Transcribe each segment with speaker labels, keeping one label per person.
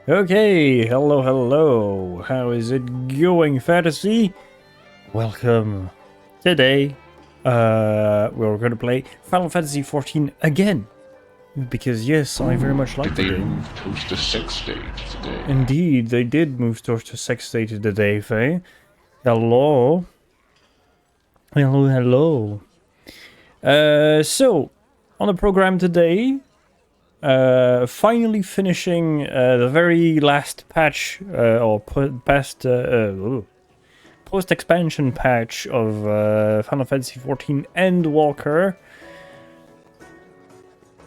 Speaker 1: Okay, hello. How is it going, Fantasy? Welcome. Today, we're gonna play Final Fantasy XIV again. Because yes, I very much like
Speaker 2: Did
Speaker 1: the
Speaker 2: they
Speaker 1: game.
Speaker 2: move towards the sex stage today?
Speaker 1: Indeed, they did move towards the sex stage today, Faye. Hello. Hello. So, on the program today, finally finishing the very last patch, post-expansion patch of Final Fantasy XIV Endwalker.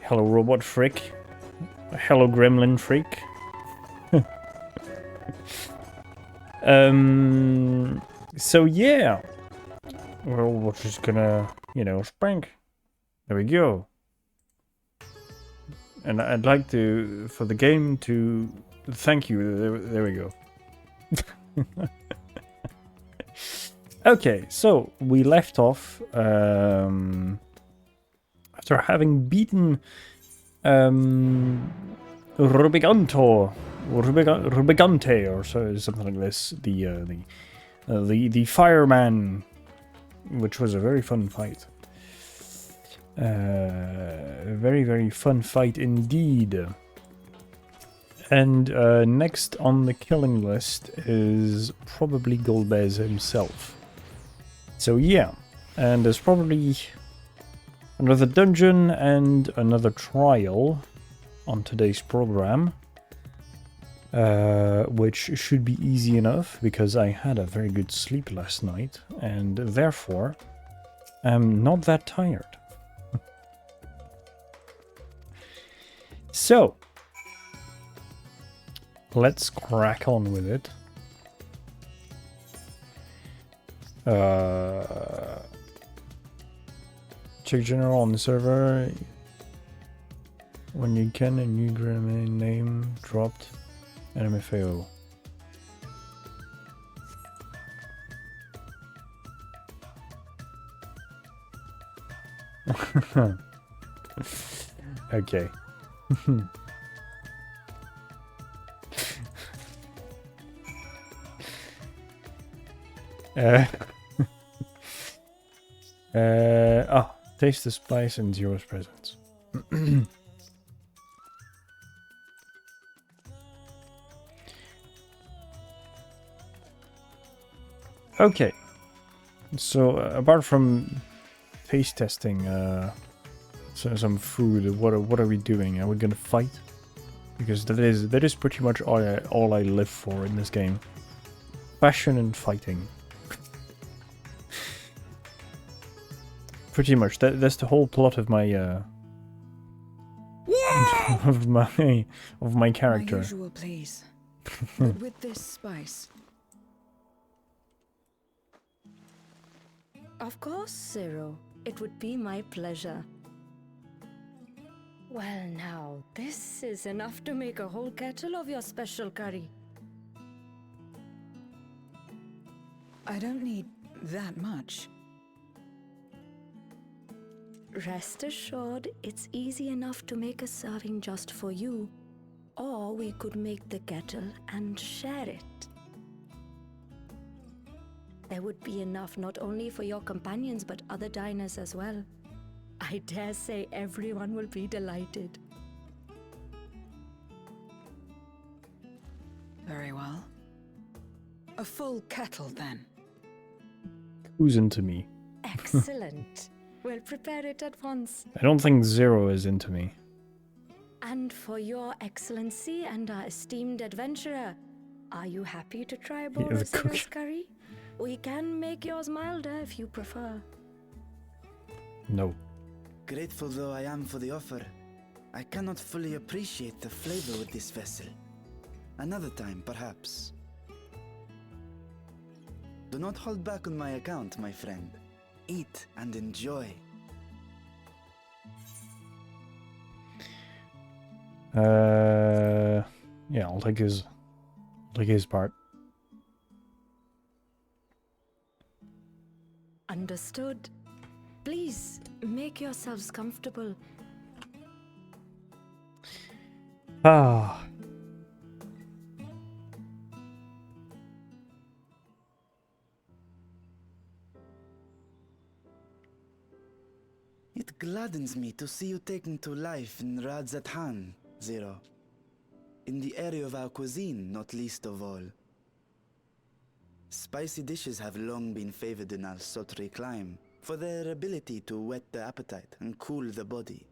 Speaker 1: Hello, Robot Frick. Hello, Gremlin Freak. So yeah. Well, we're just gonna, spank. There we go. And I'd like to, for the game to thank you. There we go. Okay, so we left off after having beaten Rubigante, or so, something like this. The fireman, which was a very fun fight. Very fun fight indeed. And next on the killing list is probably Golbez himself. So yeah, and there's probably another dungeon and another trial on today's program, which should be easy enough because I had a very good sleep last night and therefore I'm not that tired. So, let's crack on with it. Check general on the server when you can, a new domain name dropped. NMFAO. Okay. Taste the spice and Zero's presence. Okay. So, apart from taste testing some food, what are we doing? Are we gonna fight? Because that is pretty much all I live for in this game. Passion and fighting. Pretty much. That's the whole plot of my of my character.
Speaker 3: My usual, please. But with this spice.
Speaker 4: Of course, Zero. It would be my pleasure. Well now, this is enough to make a whole kettle of your special curry.
Speaker 3: I don't need that much.
Speaker 4: Rest assured, it's easy enough to make a serving just for you. Or we could make the kettle and share it. There would be enough not only for your companions but other diners as well. I dare say everyone will be delighted.
Speaker 3: Very well. A full kettle, then.
Speaker 1: Who's into me?
Speaker 4: Excellent. We'll prepare it at once.
Speaker 1: I don't think Zero is into me.
Speaker 4: And for your excellency and our esteemed adventurer, are you happy to try
Speaker 1: the
Speaker 4: Boris
Speaker 1: cook.
Speaker 4: curry? We can make yours milder if you prefer.
Speaker 1: No.
Speaker 5: Grateful though I am for the offer, I cannot fully appreciate the flavor with this vessel. Another time, perhaps. Do not hold back on my account, my friend. Eat and enjoy.
Speaker 1: Yeah, I'll take his part.
Speaker 4: Understood. Please, make yourselves comfortable.
Speaker 5: gladdens me to see you taking to life in Radzathan, Zero. In the area of our cuisine, not least of all. Spicy dishes have long been favored in our sultry clime for their ability to whet the appetite and cool the body.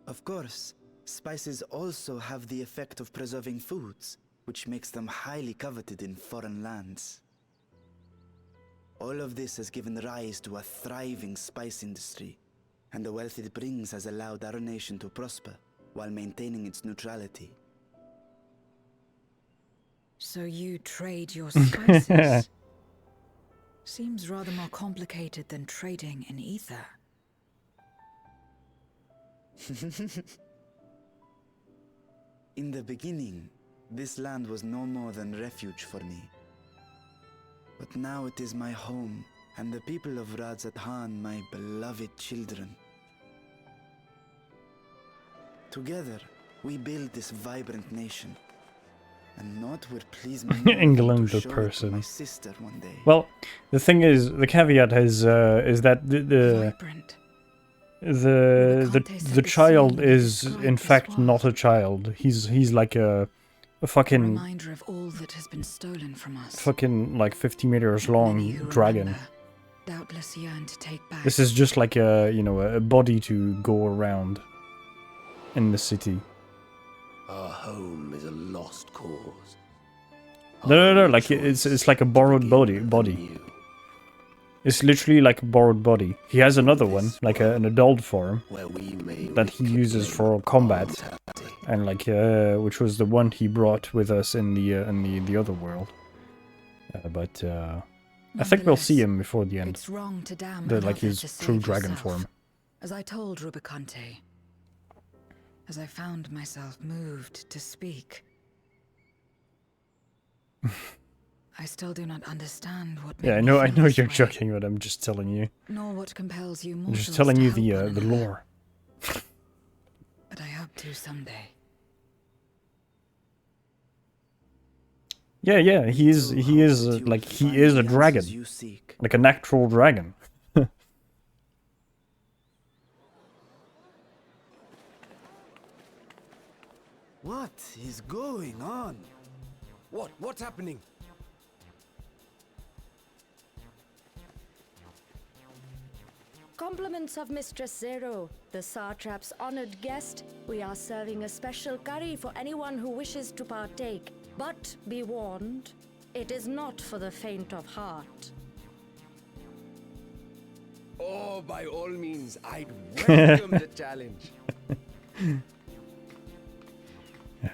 Speaker 5: Of course, spices also have the effect of preserving foods, which makes them highly coveted in foreign lands. All of this has given rise to a thriving spice industry, and the wealth it brings has allowed our nation to prosper while maintaining its neutrality.
Speaker 3: So you trade your spices? Seems rather more complicated than trading in ether.
Speaker 5: In the beginning, this land was no more than refuge for me. But now it is my home, and the people of Radzathan my beloved children. Together, we build this vibrant nation. And naught would please me more
Speaker 1: England,
Speaker 5: than to
Speaker 1: the
Speaker 5: show it to
Speaker 1: person.
Speaker 5: my sister one day.
Speaker 1: Well, the thing is, the caveat is that
Speaker 3: Vibrant.
Speaker 1: the child is in fact not a child. He's like a
Speaker 3: A
Speaker 1: fucking
Speaker 3: reminder of all that has been stolen from us.
Speaker 1: fucking like 50 meters
Speaker 3: Many
Speaker 1: long
Speaker 3: who
Speaker 1: dragon.
Speaker 3: remember doubtless yearn to take back.
Speaker 1: This is just like a, you know, a body to go around in the city.
Speaker 6: Our home is a lost cause.
Speaker 1: No, like it's like a borrowed body. It's literally like a borrowed body. He has another one, like an adult form,
Speaker 6: Where we may
Speaker 1: that he uses for combat, and like which was the one he brought with us in the other world. But I think we'll see him before the end.
Speaker 3: It's wrong to damn
Speaker 1: Like
Speaker 3: another
Speaker 1: his
Speaker 3: to
Speaker 1: true
Speaker 3: save
Speaker 1: dragon
Speaker 3: yourself.
Speaker 1: form.
Speaker 3: As I told Rubicante, as I found myself moved to speak. I still do not understand what.
Speaker 1: Yeah, I
Speaker 3: made me
Speaker 1: know
Speaker 3: feel this
Speaker 1: you're
Speaker 3: way,
Speaker 1: joking, but I'm just telling you.
Speaker 3: Nor what compels you
Speaker 1: I'm
Speaker 3: mortals
Speaker 1: just telling
Speaker 3: to
Speaker 1: you
Speaker 3: help one
Speaker 1: the
Speaker 3: another.
Speaker 1: lore.
Speaker 3: But I hope to someday.
Speaker 1: Yeah, he is like he is a dragon,
Speaker 5: You seek.
Speaker 1: like an actual dragon.
Speaker 5: What is going on?
Speaker 6: What's happening?
Speaker 4: Compliments of Mistress Zero, the Satrap's honored guest. We are serving a special curry for anyone who wishes to partake. But be warned, it is not for the faint of heart.
Speaker 6: Oh, by all means, I'd welcome the challenge.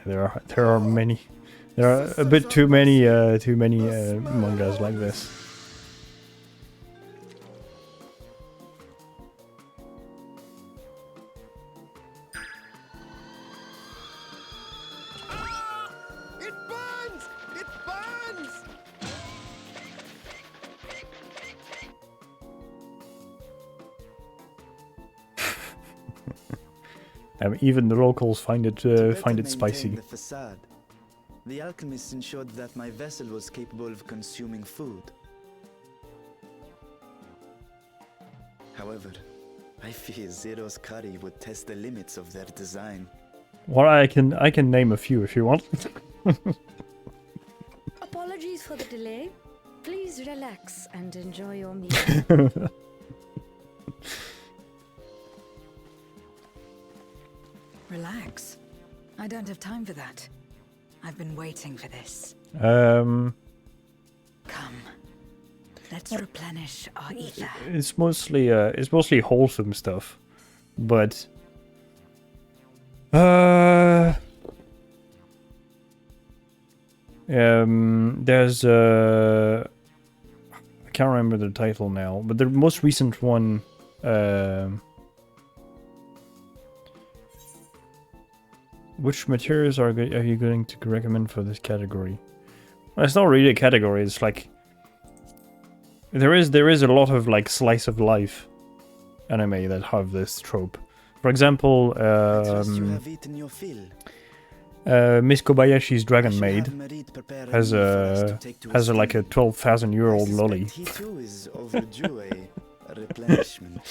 Speaker 1: There are many. There are a bit too many mangas like this.
Speaker 6: It burns! It burns!
Speaker 1: Even the locals find it
Speaker 5: To
Speaker 1: find
Speaker 5: better
Speaker 1: it spicy.
Speaker 5: maintain the facade, the alchemist ensured that my vessel was capable of consuming food. However, I fear Zero's curry would test the limits of their design.
Speaker 1: Well, I can name a few if you want.
Speaker 4: Apologies for the delay. Please relax and enjoy your meal.
Speaker 3: Relax. I don't have time for that. I've been waiting for this.
Speaker 1: Um,
Speaker 3: Come. Let's replenish our ether.
Speaker 1: it's mostly wholesome stuff, but there's I can't remember the title now, but the most recent one, which materials are you going to recommend for this category? Well, it's not really a category. It's like there is a lot of like slice of life anime that have this trope. For example,
Speaker 5: I trust you have eaten your fill.
Speaker 1: Miss Kobayashi's
Speaker 5: I
Speaker 1: Dragon
Speaker 5: should
Speaker 1: Maid
Speaker 5: have Marid prepare a
Speaker 1: has
Speaker 5: meal for us to
Speaker 1: a
Speaker 5: take to his
Speaker 1: like a
Speaker 5: king.
Speaker 1: 12,000-year-old
Speaker 5: I suspect
Speaker 1: lolly.
Speaker 5: He too is overdue replenishment.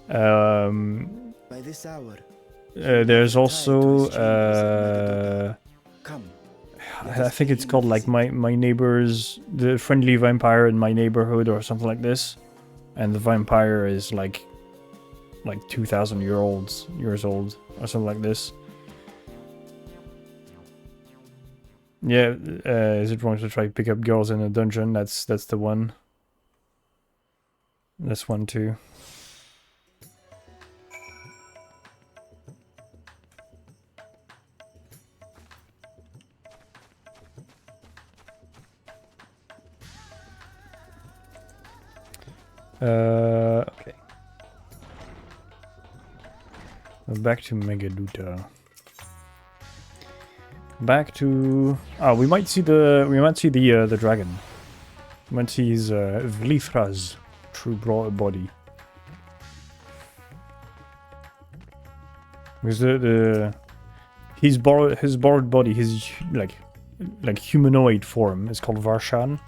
Speaker 1: Um,
Speaker 5: By this hour,
Speaker 1: there's also
Speaker 5: come.
Speaker 1: I think it's called like my neighbors, the friendly vampire in my neighborhood or something like this, and the vampire is like 2,000 years old or something like this. Yeah, is it wrong to try to pick up girls in a dungeon? That's the one. This one too. Okay. Back to Megaluta. Back to we might see the dragon. We might see his Vlithra's true body. Because his borrowed body, his like humanoid form is called Varshan.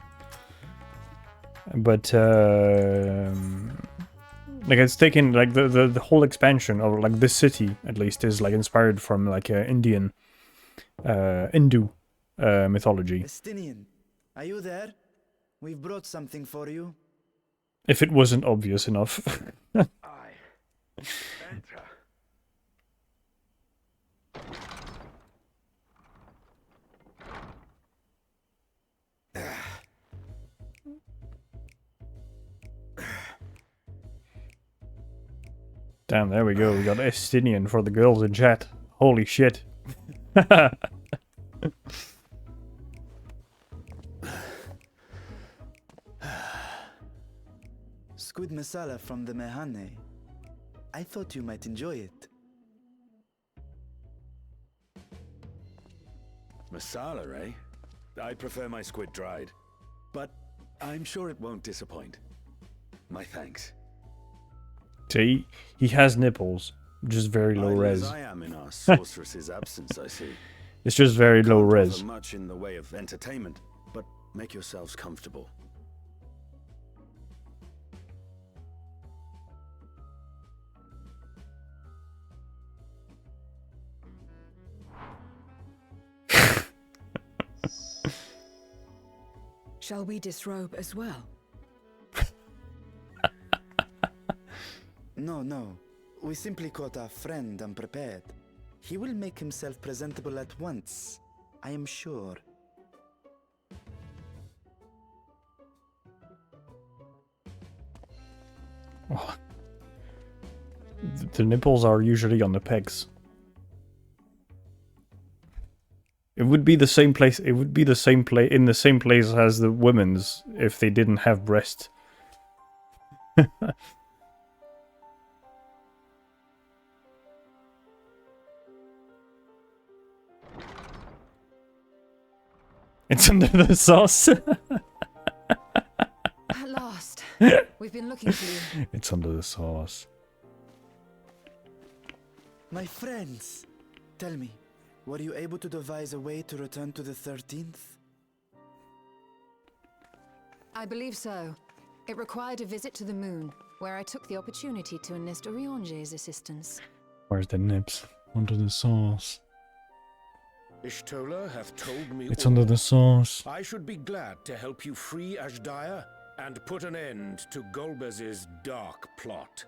Speaker 1: But like it's taken like the whole expansion of like this city at least is like inspired from like Hindu mythology.
Speaker 5: Estinian, are you there? We've brought something for you.
Speaker 1: If it wasn't obvious enough.
Speaker 6: I enter.
Speaker 1: Damn, there we go. We got Estinian for the girls in chat. Holy shit.
Speaker 5: Squid masala from the Mehane. I thought you might enjoy it.
Speaker 7: Masala, eh? I prefer my squid dried. But I'm sure it won't disappoint. My thanks.
Speaker 1: See, he has nipples. Just very low
Speaker 7: Idle as
Speaker 1: res.
Speaker 7: I am in our sorceress's absence, I see.
Speaker 1: It's just very low
Speaker 7: Can't
Speaker 1: res.
Speaker 7: offer much in the way of entertainment, but make yourselves comfortable.
Speaker 3: Shall we disrobe as well?
Speaker 5: No. We simply caught our friend unprepared. He will make himself presentable at once, I am sure.
Speaker 1: Oh. The nipples are usually on the pegs. It would be the same place. It would be the same place in the same place as the women's if they didn't have breast. It's under the sauce.
Speaker 3: At last. We've been looking for you.
Speaker 1: It's under the sauce.
Speaker 5: My friends, tell me, were you able to devise a way to return to the 13th?
Speaker 8: I believe so. It required a visit to the moon, where I took the opportunity to enlist Orionge's assistance.
Speaker 1: Where's the nips? Under the sauce.
Speaker 9: Ishtola hath told me
Speaker 1: It's
Speaker 9: all.
Speaker 1: under the sauce.
Speaker 9: I should be glad to help you free Ashdaya and put an end to Golbez's dark plot.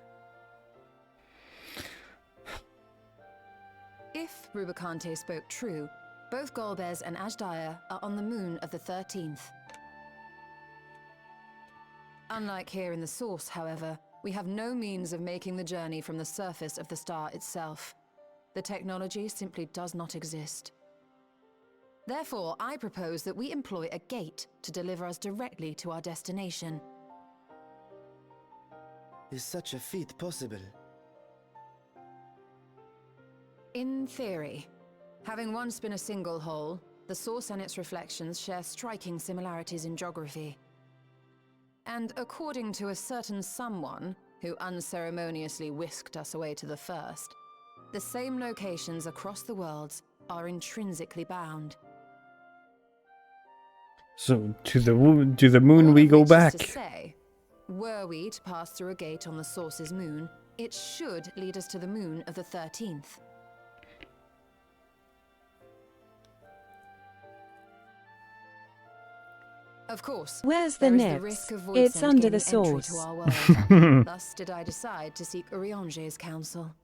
Speaker 8: If Rubicante spoke true, both Golbez and Ashdaya are on the moon of the 13th. Unlike here in the source, however, we have no means of making the journey from the surface of the star itself. The technology simply does not exist. Therefore, I propose that we employ a gate to deliver us directly to our destination.
Speaker 5: Is such a feat possible?
Speaker 8: In theory. Having once been a single hole, the source and its reflections share striking similarities in geography. And according to a certain someone who unceremoniously whisked us away to the first, the same locations across the worlds are intrinsically bound.
Speaker 1: So to the moon we go
Speaker 8: All of which is
Speaker 1: back.
Speaker 8: to say, were we to pass through a gate on the Source's moon, it should lead us to the moon of the 13th. Of course,
Speaker 10: Where's the
Speaker 8: there is the
Speaker 10: nips?
Speaker 8: risk of void
Speaker 10: It's
Speaker 8: scent
Speaker 10: under the
Speaker 8: gaining entry
Speaker 10: sauce.
Speaker 8: to our world. Thus did I decide to seek Urianger's counsel.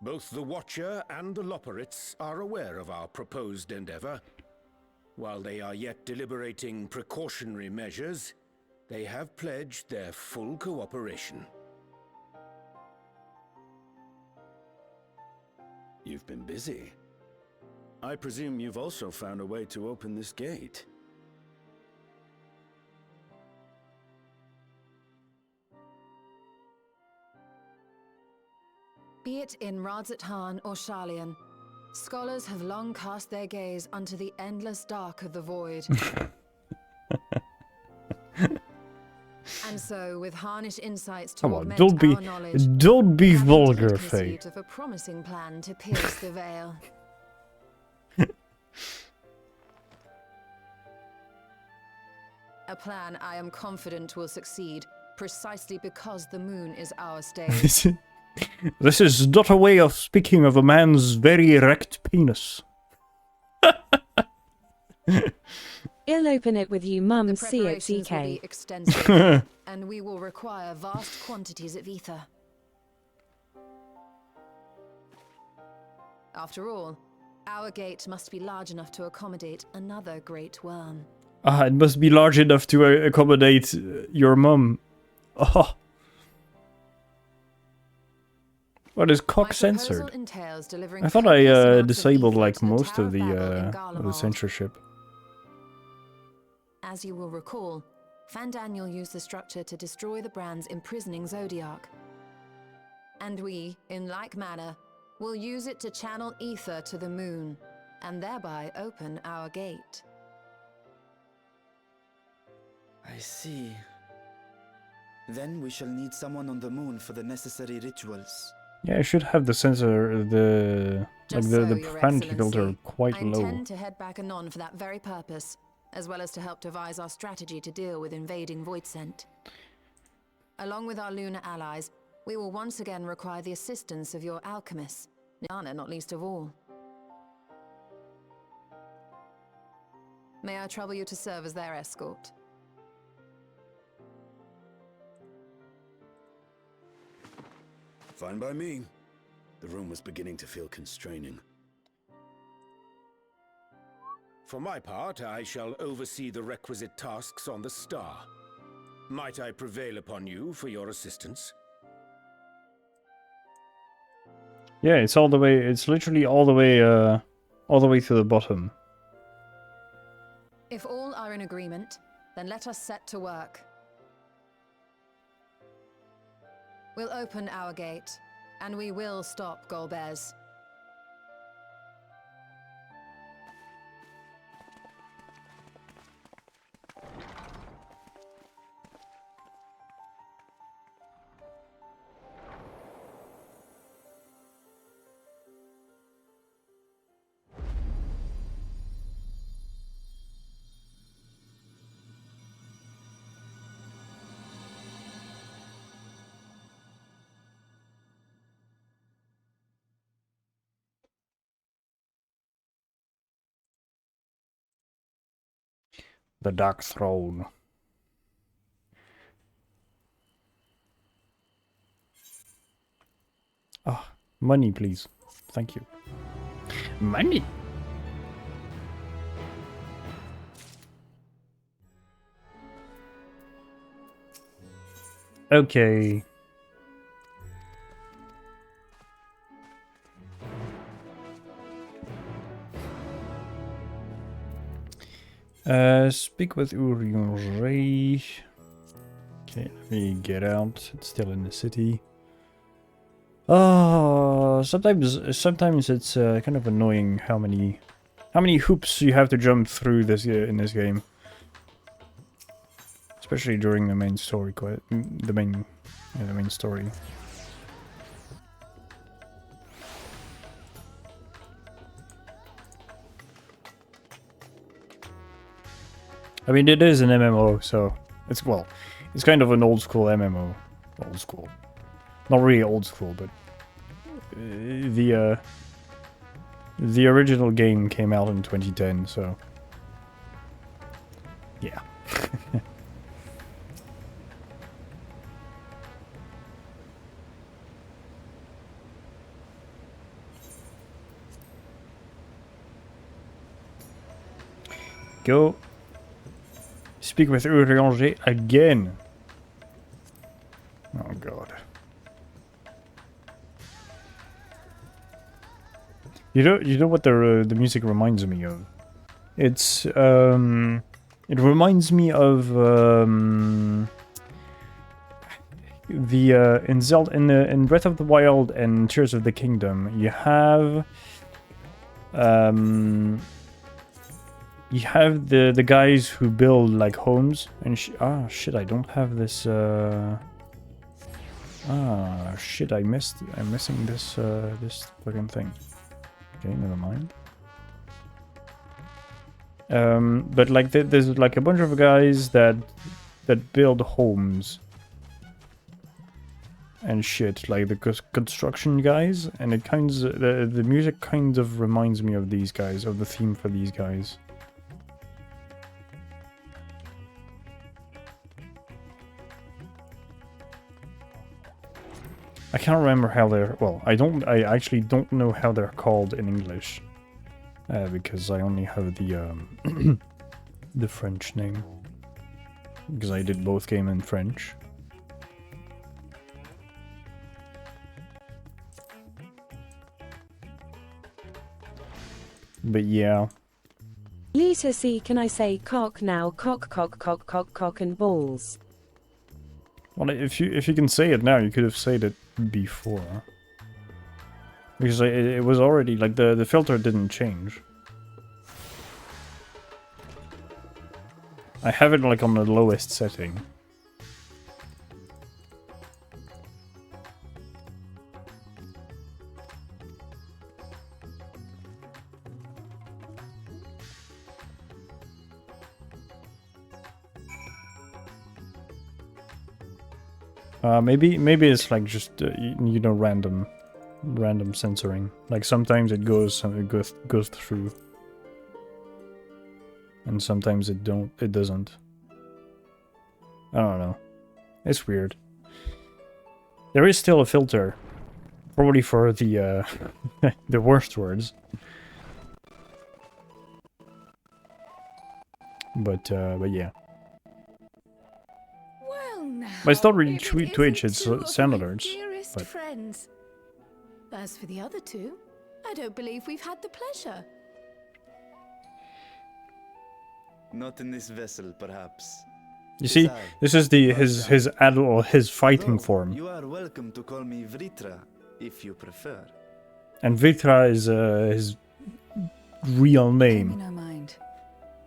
Speaker 9: Both the Watcher and the Loporrits are aware of our proposed endeavor. While they are yet deliberating precautionary measures, they have pledged their full cooperation.
Speaker 7: You've been busy. I presume you've also found a way to open this gate.
Speaker 8: Be it in Radzat or Sharlayan, scholars have long cast their gaze unto the endless dark of the void. And so, with harnish insights to
Speaker 1: Come on,
Speaker 8: augment
Speaker 1: don't be
Speaker 8: our knowledge,
Speaker 1: vulgar,
Speaker 8: we
Speaker 1: Faye.
Speaker 8: conceived of a promising plan to pierce the veil. A plan I am confident will succeed, precisely because the moon is our stage.
Speaker 1: This is not a way of speaking of a man's very erect penis.
Speaker 10: I'll open it with you, Mum.
Speaker 8: The
Speaker 10: See it,
Speaker 8: preparations will be
Speaker 10: CK.
Speaker 8: extensive, and we will require vast quantities of ether. After all, our gate must be large enough to accommodate another great worm.
Speaker 1: Ah, it must be large enough to accommodate your mum. Oh. What is cock censored? I thought I disabled like most of the censorship.
Speaker 8: As you will recall, Fandaniel used the structure to destroy the brand's imprisoning Zodiac. And we, in like manner, will use it to channel ether to the moon, and thereby open our gate.
Speaker 5: I see. Then we shall need someone on the moon for the necessary rituals.
Speaker 1: Yeah, I should have the sensor, the profanity filter quite
Speaker 8: I
Speaker 1: low.
Speaker 8: intend to head back anon for that very purpose, as well as to help devise our strategy to deal with invading void scent. Along with our lunar allies, we will once again require the assistance of your alchemists, Niana not least of all. May I trouble you to serve as their escort?
Speaker 7: Fine by me. The room was beginning to feel constraining.
Speaker 9: For my part, I shall oversee the requisite tasks on the star. Might I prevail upon you for your assistance?
Speaker 1: Yeah, it's all the way. It's literally all the way to the bottom.
Speaker 8: If all are in agreement, then let us set to work. We'll open our gate, and we will stop Golbez.
Speaker 1: The Dark Throne. Ah, money, please. Thank you. Money. Okay. Speak with Urianger. Okay, let me get out. It's still in the city. Oh, sometimes it's kind of annoying how many hoops you have to jump through this in this game, especially during the main story. The main story. I mean, it is an MMO, so it's, well, it's kind of an old school MMO. Old school. Not really old school, but the original game came out in 2010, so yeah. Go. Speak with Urianger again. Oh god. You know what the music reminds me of? It's it reminds me of the in Zelda in Breath of the Wild and Tears of the Kingdom. You have the guys who build like homes and shit, I don't have this shit, I'm missing this this fucking thing. Okay, never mind. But like there's like a bunch of guys that build homes and shit, like the construction guys, and it the music kind of reminds me of these guys, of the theme for these guys. I can't remember how they're, well, I actually don't know how they're called in English. Because I only have the the French name. Because I did both game in French. But yeah.
Speaker 10: Lisa C, can I say cock now? Cock, cock, cock, cock, cock and balls.
Speaker 1: Well, if you can say it now, you could have said it before. Because it was already, like, the filter didn't change. I have it, like, on the lowest setting. Maybe it's, like, just, you know, random censoring. Like sometimes it goes through, and sometimes it doesn't. I don't know. It's weird. There is still a filter, probably for the the worst words. But yeah.
Speaker 8: Well, now,
Speaker 1: but it's not really Twitch. It's sound alerts. But
Speaker 8: friends. As for the other two, I don't believe we've had the pleasure.
Speaker 5: Not in this vessel, perhaps.
Speaker 1: you see, this is his adult, his fighting form.
Speaker 5: You are welcome to call me Vritra, if you prefer.
Speaker 1: And Vritra is his real name,
Speaker 3: No mind.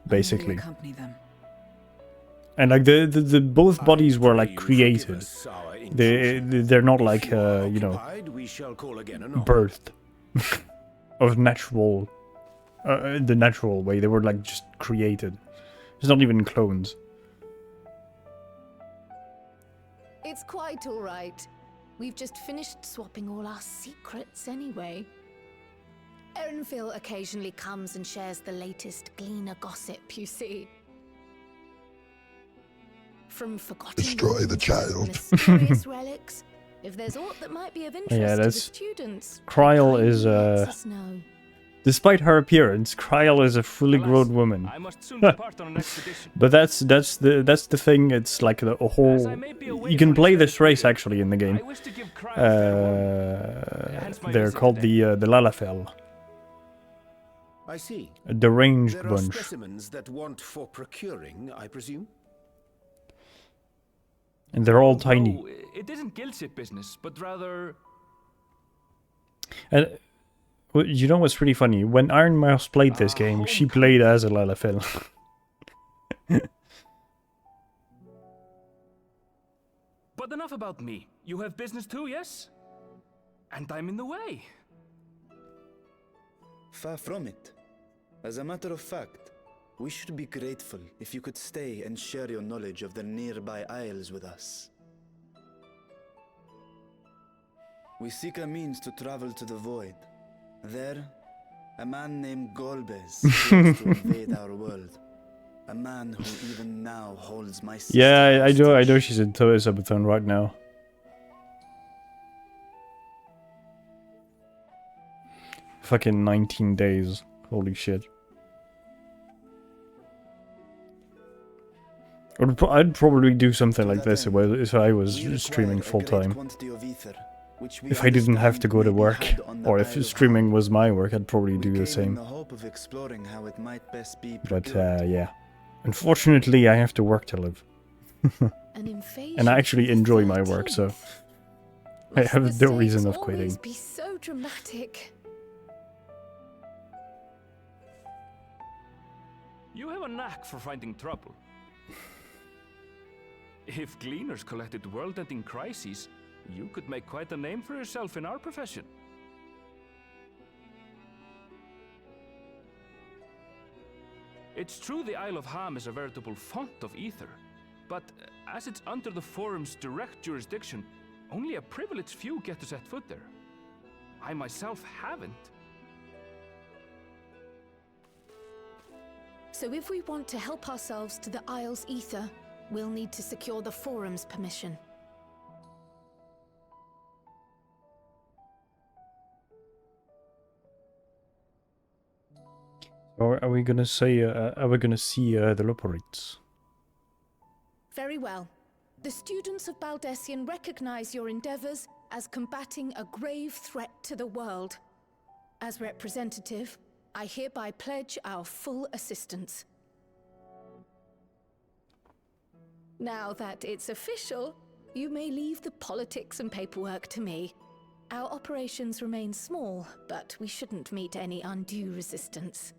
Speaker 1: basically.
Speaker 3: Accompany them.
Speaker 1: And like the both bodies were like created. They're not like you know, birthed of natural the natural way. They were like just created. It's not even clones.
Speaker 8: It's quite all right. We've just finished swapping all our secrets anyway. Erenfil occasionally comes and shares the latest Gleaner gossip, you see. From forgotten
Speaker 11: destroy the child.
Speaker 8: Mysterious relics. If there's aught that might be of interest
Speaker 1: Yeah,
Speaker 8: to the
Speaker 1: that's
Speaker 8: students,
Speaker 1: Kryl is
Speaker 8: let us know.
Speaker 1: despite her appearance, Kryl is a fully grown woman. But that's the thing. It's like a whole. You can play this race actually in the game. They're called the Lalafell.
Speaker 9: I see.
Speaker 1: A deranged
Speaker 9: There are
Speaker 1: bunch.
Speaker 9: specimens that want for procuring, I presume?
Speaker 1: And they're all tiny.
Speaker 12: No, it isn't guild ship business, but rather...
Speaker 1: And well, you know what's really funny? When Iron Mouse played this game, she played as a Lalafell.
Speaker 12: But enough about me. You have business too, yes? And I'm in the way.
Speaker 5: Far from it. As a matter of fact, We should be grateful if you could stay and share your knowledge of the nearby isles with us. We seek a means to travel to the Void. There, a man named Golbez dares to invade our world. A man who even now holds my sister
Speaker 1: Yeah, I know
Speaker 5: hostage.
Speaker 1: she's in Subathon right now. Fucking 19 days. Holy shit. I'd probably do something like this if I was streaming full time. If I didn't have to go to work, or if streaming was my work, I'd probably do the same. But yeah. Unfortunately, I have to work to live. And I actually enjoy my work, so I have no reason of quitting.
Speaker 8: Be so dramatic.
Speaker 12: You have a knack for finding trouble. If gleaners collected world-ending crises, you could make quite a name for yourself in our profession. It's true the Isle of Ham is a veritable font of ether, but as it's under the Forum's direct jurisdiction, only a privileged few get to set foot there. I myself haven't.
Speaker 8: So if we want to help ourselves to the Isle's ether, we'll need to secure the Forum's permission.
Speaker 1: Or are we gonna say? Are we gonna see the Loporites?
Speaker 8: Very well. The students of Baldessian recognize your endeavors as combating a grave threat to the world. As representative, I hereby pledge our full assistance. Now that it's official, you may leave the politics and paperwork to me. Our operations remain small, but we shouldn't meet any undue resistance.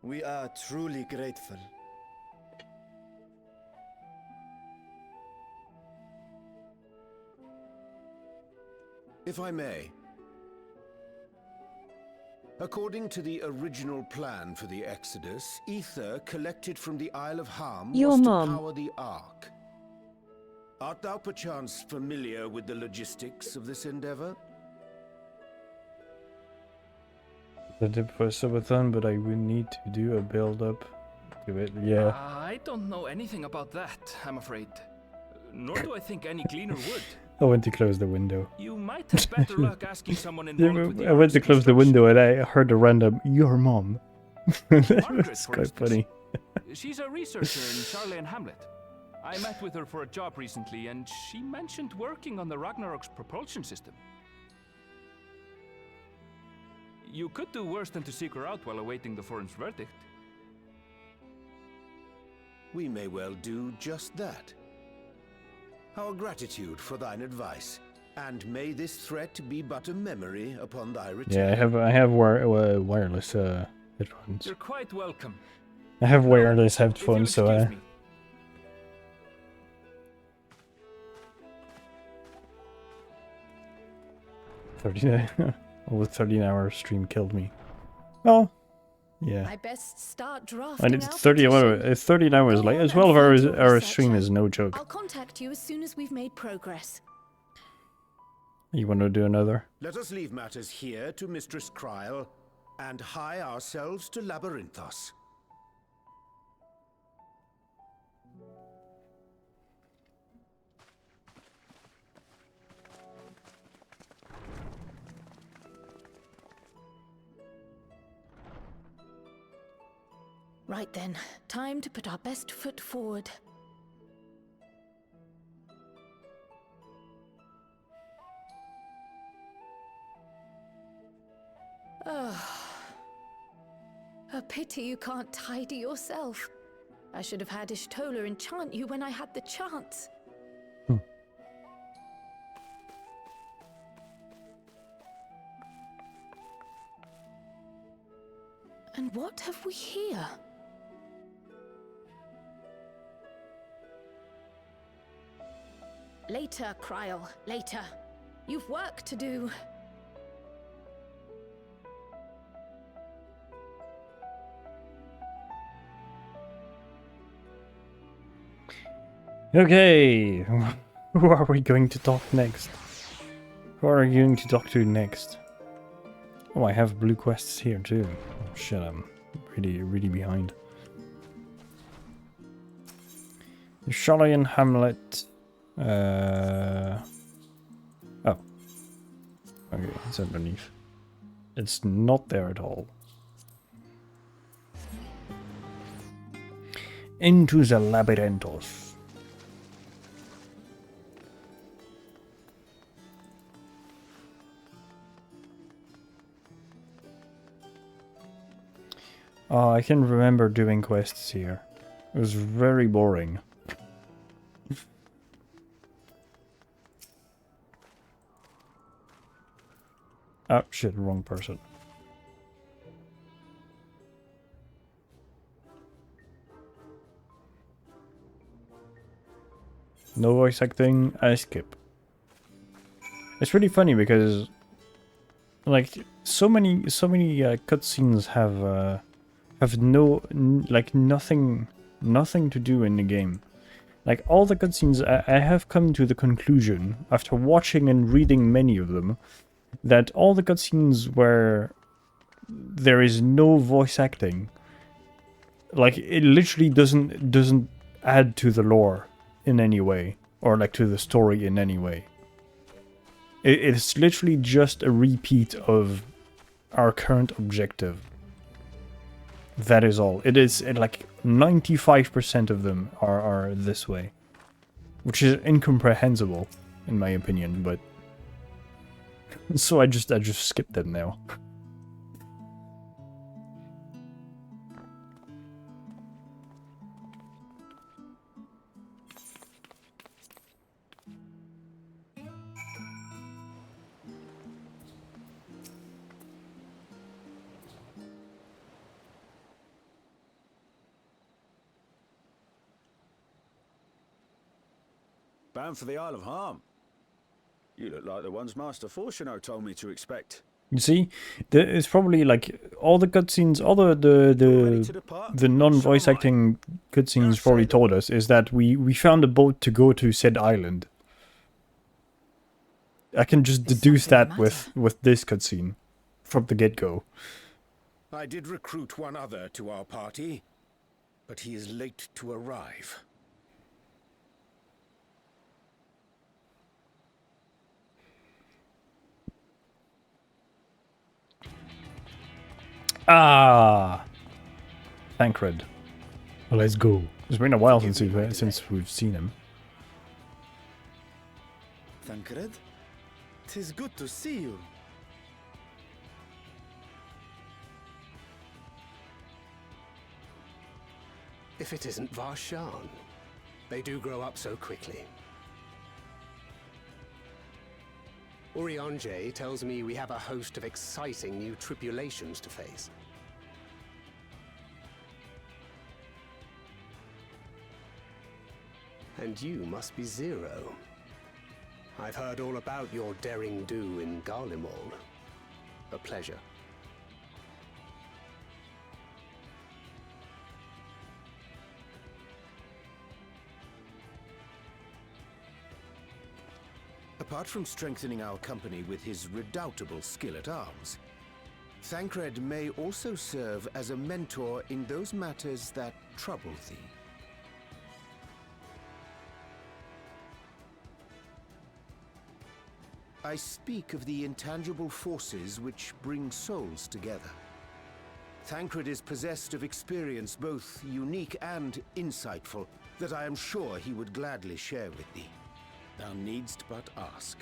Speaker 5: We are truly grateful.
Speaker 9: If I may. According to the original plan for the Exodus, ether collected from the Isle of Ham
Speaker 10: Your
Speaker 9: was
Speaker 10: mom.
Speaker 9: to power the Ark. Art thou perchance familiar with the logistics of this endeavor?
Speaker 1: The tip for Subathon, but I would need to do a build-up to it. Yeah.
Speaker 12: I don't know anything about that, I'm afraid. Nor do I think any gleaner would.
Speaker 1: I went to close the window.
Speaker 12: You might have better luck asking someone involved with the
Speaker 1: I went to
Speaker 12: Ark's
Speaker 1: close the
Speaker 12: construction.
Speaker 1: window and I heard a random "your mom."
Speaker 12: Margaret,
Speaker 1: That's
Speaker 12: for
Speaker 1: quite
Speaker 12: instance.
Speaker 1: funny.
Speaker 12: She's a researcher in Charlie and Hamlet. I met with her for a job recently, and she mentioned working on the Ragnarok's propulsion system. You could do worse than to seek her out while awaiting the Forum's verdict.
Speaker 9: We may well do just that. Our gratitude for thine advice, and may this threat be but a memory upon thy return.
Speaker 1: Yeah, I have wireless headphones.
Speaker 12: You're quite welcome.
Speaker 1: I have wireless
Speaker 12: If you'll
Speaker 1: headphones, so
Speaker 12: excuse me.
Speaker 1: over 13-hour stream killed me. Well, yeah.
Speaker 8: I best start drafting
Speaker 1: And it's
Speaker 8: our
Speaker 1: 30
Speaker 8: petition.
Speaker 1: hours, 13 hours,
Speaker 8: Go
Speaker 1: like
Speaker 8: on
Speaker 1: 12
Speaker 8: and
Speaker 1: hours.
Speaker 8: find your
Speaker 1: Our
Speaker 8: researcher.
Speaker 1: stream is no joke.
Speaker 8: I'll contact you as soon as we've made progress.
Speaker 1: You want to do another?
Speaker 9: Let us leave matters here to Mistress Kryl, and hie ourselves to Labyrinthos.
Speaker 8: Right then, time to put our best foot forward. A pity you can't tidy yourself. I should have had Ishtola enchant you when I had the chance. And what have we here? Later, Kryl, later. You've work to do.
Speaker 1: Okay, who are we going to talk next? Who are you going to talk to next? Oh, I have blue quests here too. Oh shit, I'm really behind. Charlian Hamlet. Oh. Okay, it's underneath. It's not there at all. Into the labyrinthos. Oh, I can remember doing quests here. It was very boring. Oh shit, wrong person. No voice acting, I skip. It's really funny because, like, so many cutscenes have nothing to do in the game. Like, all the cutscenes, I have come to the conclusion, after watching and reading many of them, that all the cutscenes where there is no voice acting, like, it literally doesn't add to the lore in any way, or like to the story in any way. It's literally just a repeat of our current objective. That is all. It is like 95% of them are this way, which is incomprehensible in my opinion. But so I just skip them now.
Speaker 7: Bound for the Isle of Harm. You look like the ones Master Fortuno told me to expect.
Speaker 1: You see, it's probably like all the cutscenes, all the non-voice acting cutscenes probably told us is that we found a boat to go to said island. I can just deduce that with this cutscene from the get-go.
Speaker 9: I did recruit one other to our party, but he is late to arrive.
Speaker 1: Ah, Thancred. Well, let's go. It's been a while since we've seen him.
Speaker 5: Thancred, 'tis good to see you.
Speaker 6: If it isn't Varshan, they do grow up so quickly. Urianger tells me we have a host of exciting new tribulations to face. And you must be Zero. I've heard all about your daring do in Garlemald. A pleasure.
Speaker 9: Apart from strengthening our company with his redoubtable skill at arms, Thancred may also serve as a mentor in those matters that trouble thee. I speak of the intangible forces which bring souls together. Thancred is possessed of experience both unique and insightful that I am sure he would gladly share with thee. Thou needst but ask.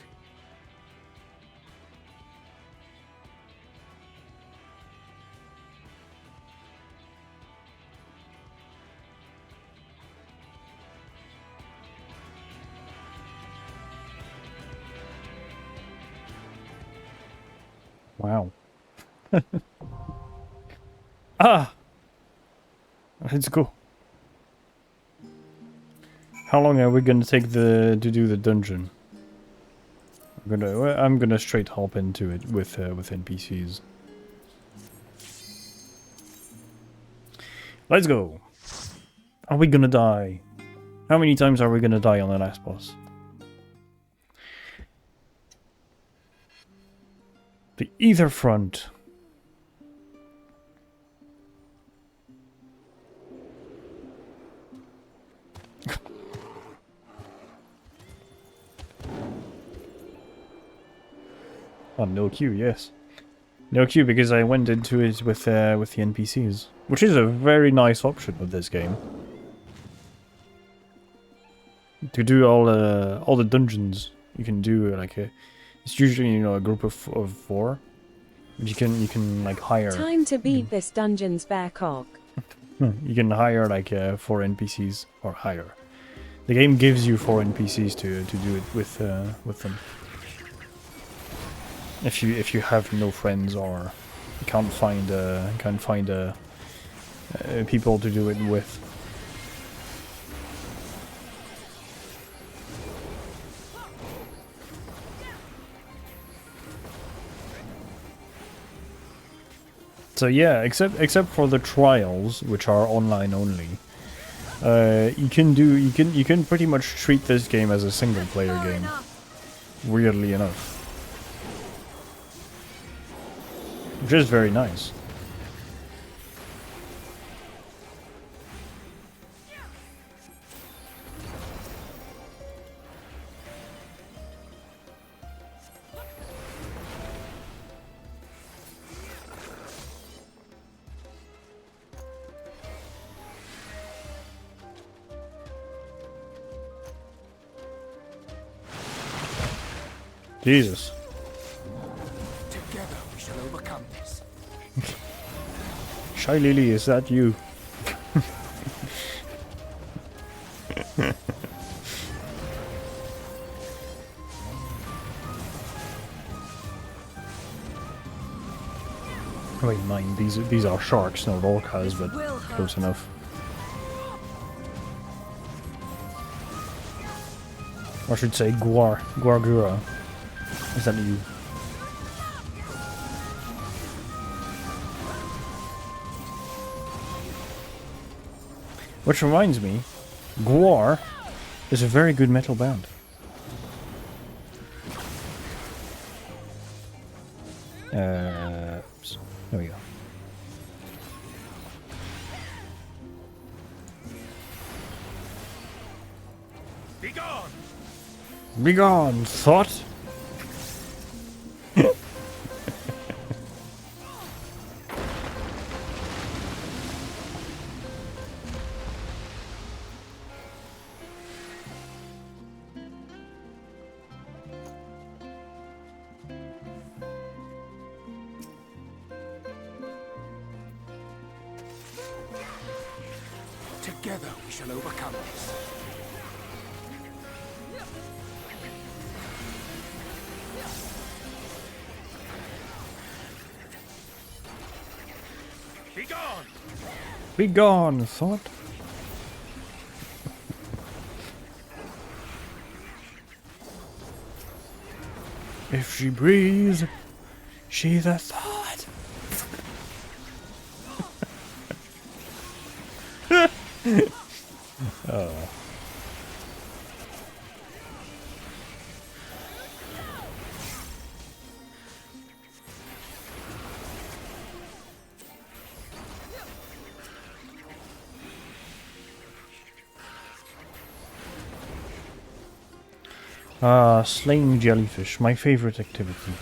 Speaker 1: Wow. Ah! Let's go. How long are we gonna take to do the dungeon? I'm gonna straight hop into it with NPCs. Let's go. Are we gonna die? How many times are we gonna die on the last boss? The Ether Front. Oh, no queue, yes. No queue because I went into it with the NPCs, which is a very nice option of this game. To do all the dungeons, you can do like it's usually, you know, a group of 4. You can like hire.
Speaker 10: Time to beat this dungeon's bear cock.
Speaker 1: You can hire like 4 NPCs or hire. The game gives you 4 NPCs to do it with them. If you have no friends or you can't find people to do it with. So yeah, except for the trials, which are online only, you can pretty much treat this game as a single player game. Weirdly enough. Which is very nice. Jesus.
Speaker 6: Together we shall overcome this.
Speaker 1: Shy Lily, is that you? Wait, mind, these are sharks, not orcas, but close enough. Or I should say Guargura. Is that you? Which reminds me, Guar is a very good metal band. Oops. There we go.
Speaker 9: Begone!
Speaker 1: Begone, thought!
Speaker 6: Together we shall overcome this.
Speaker 9: Begone!
Speaker 1: Begone, thought! If she breathes, she's a thought! Oh. Slaying jellyfish, my favorite activity.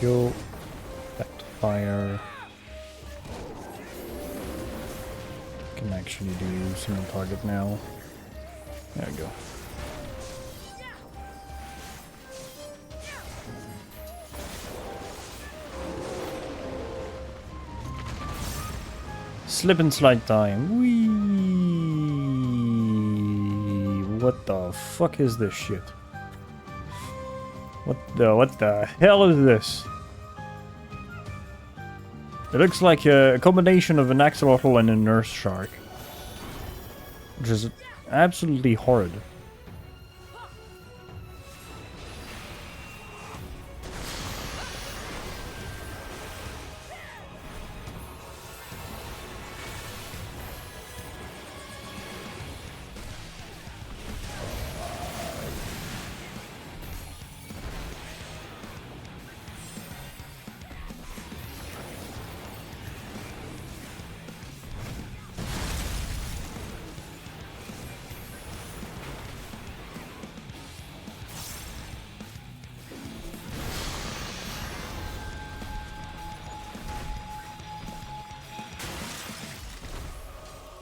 Speaker 1: Go. Back to fire. Can actually do single target now. There we go. Slip and slide time. Whee! What the fuck is this shit? What the hell is this? It looks like a combination of an axolotl and a nurse shark. Which is absolutely horrid.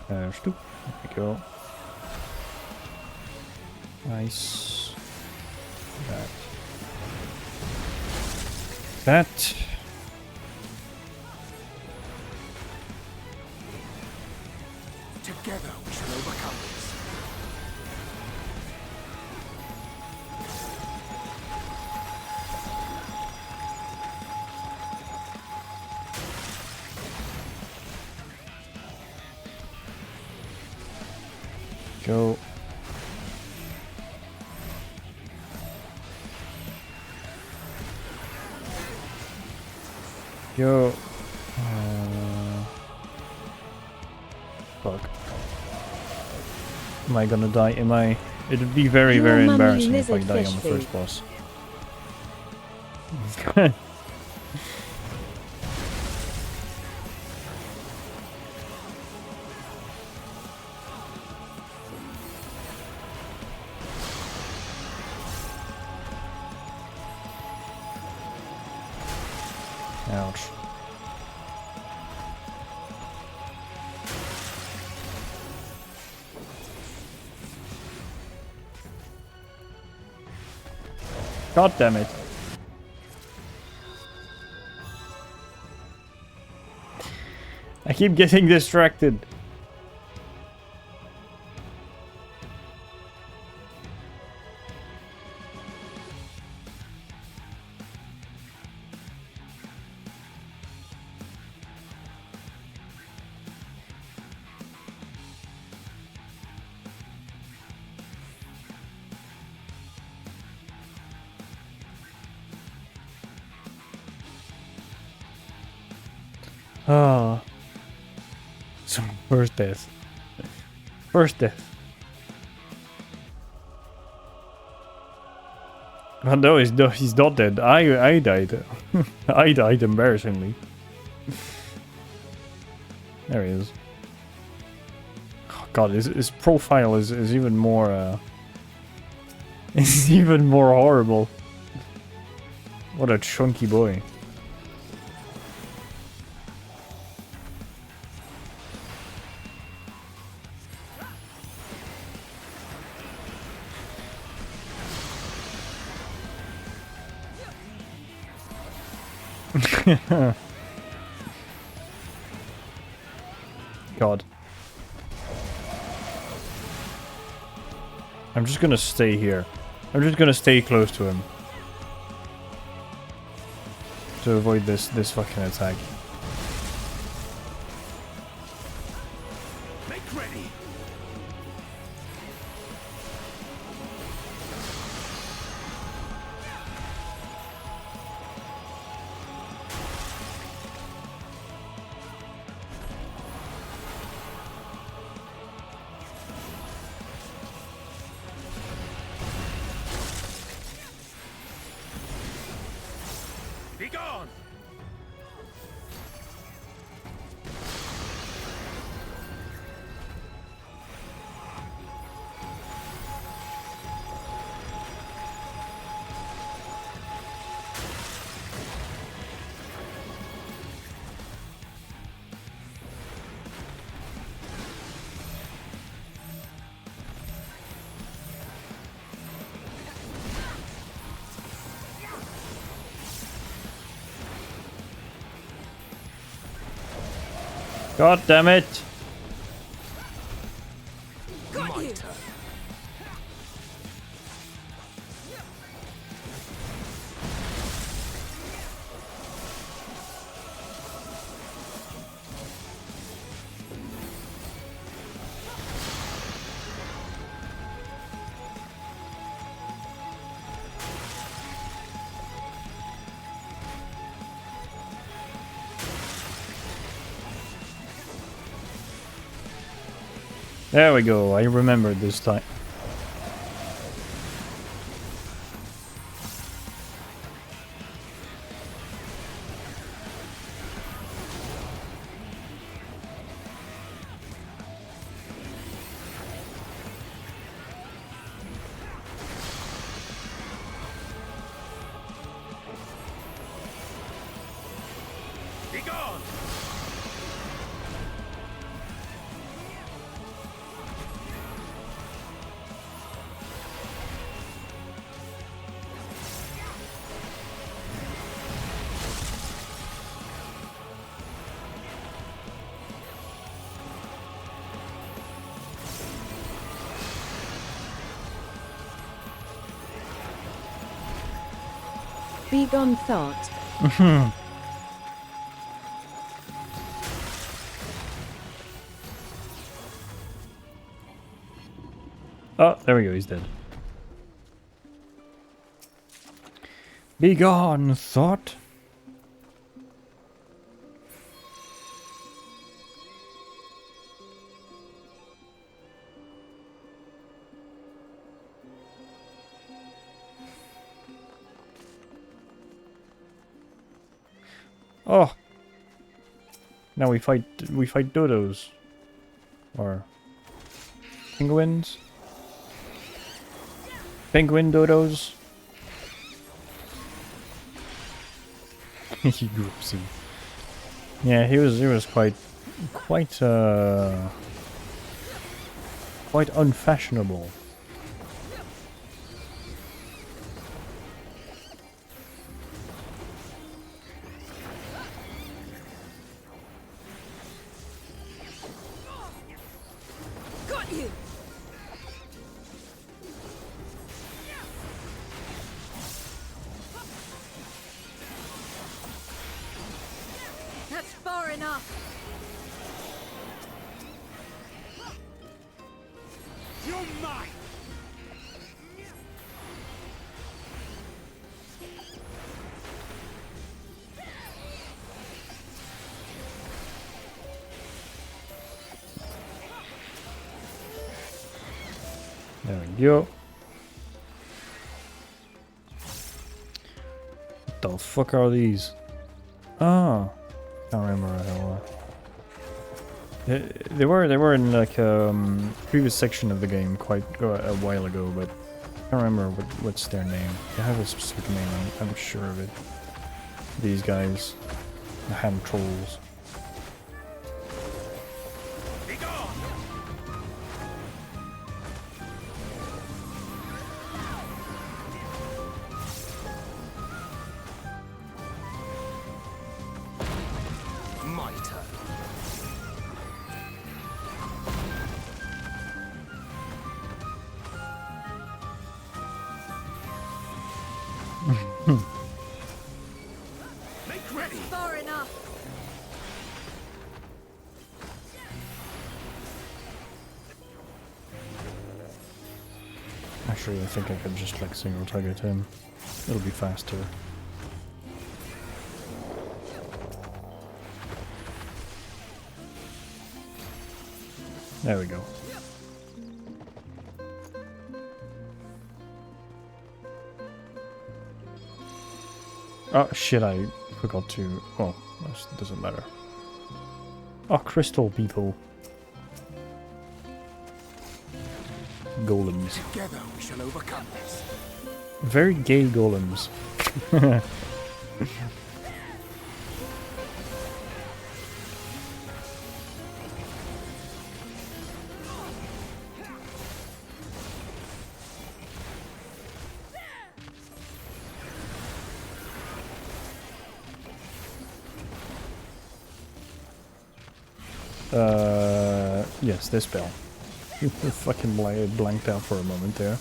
Speaker 1: There we go. Nice. That.
Speaker 9: Together we shall overcome this.
Speaker 1: Go. Go. Fuck. Am I gonna die? Am I? It'd be very, very embarrassing if I die on the first boss. Ouch. God damn it. I keep getting distracted. Ah. So, first death. First death. Oh no, he's not dead. I died. I died embarrassingly. There he is. Oh god, his profile is even more is even more horrible. What a chunky boy. God. I'm just gonna stay here. I'm just gonna stay close to him. To avoid this fucking attack.
Speaker 9: Make ready. Be gone!
Speaker 1: God damn it!
Speaker 3: Got you.
Speaker 1: There we go, I remembered this time.
Speaker 9: Be gone!
Speaker 10: Be gone, thought.
Speaker 1: Oh, there we go, he's dead. Be gone, thought. Oh. Now we fight dodos. Or penguins. Penguin dodos. Oopsie. Yeah, he was quite unfashionable.
Speaker 3: Got you. That's far enough.
Speaker 9: You're mine!
Speaker 1: There we go. What the fuck are these? Oh, can't remember what they were. They were in like previous section of the game quite a while ago, but I can't remember what's their name. They have a specific name. I'm sure of it. These guys, the hand trolls.
Speaker 9: Be gone! My turn. Make ready!
Speaker 3: Far enough.
Speaker 1: Actually, I think I could just like single target him. It'll be faster. There we go. Oh shit, I forgot to... Oh, that doesn't matter. Oh, crystal people. Golems.
Speaker 9: Together we shall overcome this.
Speaker 1: Very gay golems. Yes, this spell. Fucking blanked out for a moment there.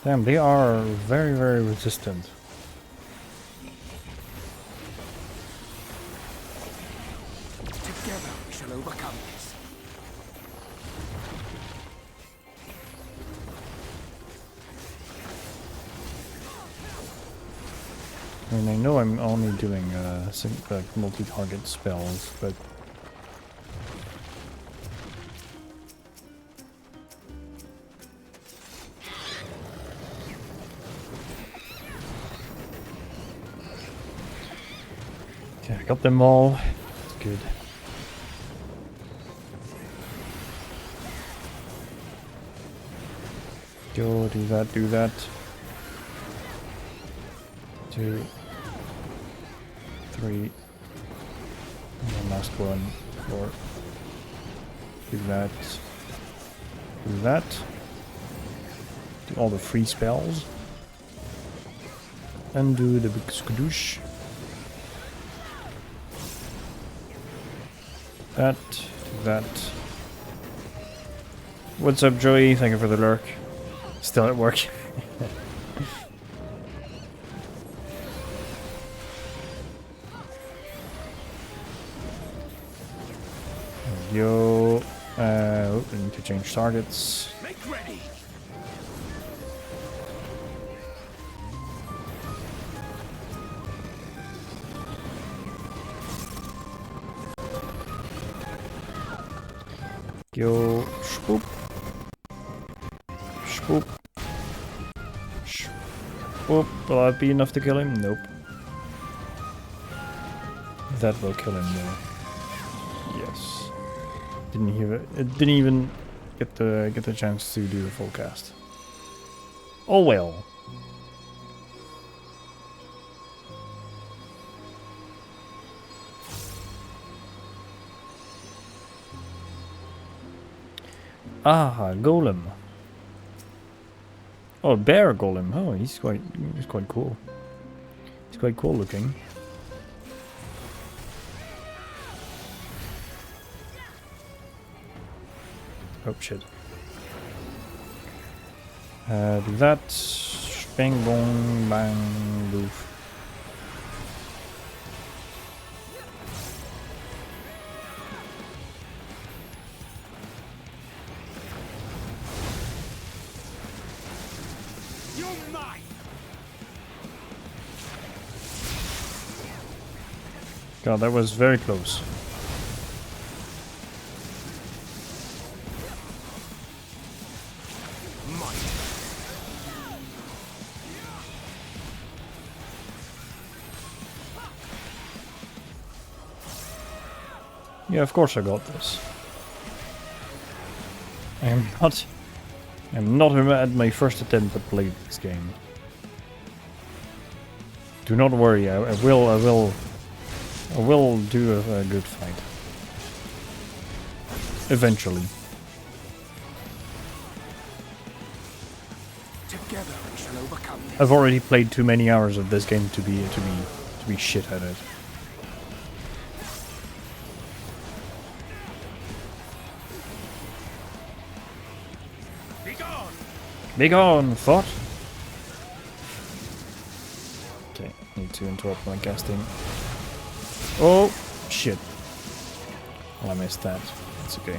Speaker 1: Damn, they are very, very resistant.
Speaker 6: Together we shall overcome this.
Speaker 1: I mean, I know I'm only doing like multi-target spells, but okay, I got them all. That's good. Go, do that, do that. 2, 3, and the last one, 4. Do that. Do that. Do all the free spells. And do the big skadoosh. That, do that. What's up, Joey? Thank you for the lurk. Still at work. Yo, oh, I need to change targets.
Speaker 6: Make ready.
Speaker 1: Yo, swoop. Swoop. Swoop. Will that be enough to kill him? Nope. That will kill him though. Yes. Didn't hear it. It didn't even get the chance to do the full cast. Oh well. Ah, golem. Oh, bear golem. Oh, he's quite cool. He's quite cool looking. Oh shit. Do that. Bang bong bang boof. God, that was very close. Yeah, of course I got this. I'm not at my first attempt to play this game. Do not worry, I will do a good fight. Eventually.
Speaker 6: Together we shall overcome this.
Speaker 1: I've already played too many hours of this game to be shit at it. Be gone, thought. Okay, need to interrupt my casting. Oh, shit. Well, I missed that. It's okay.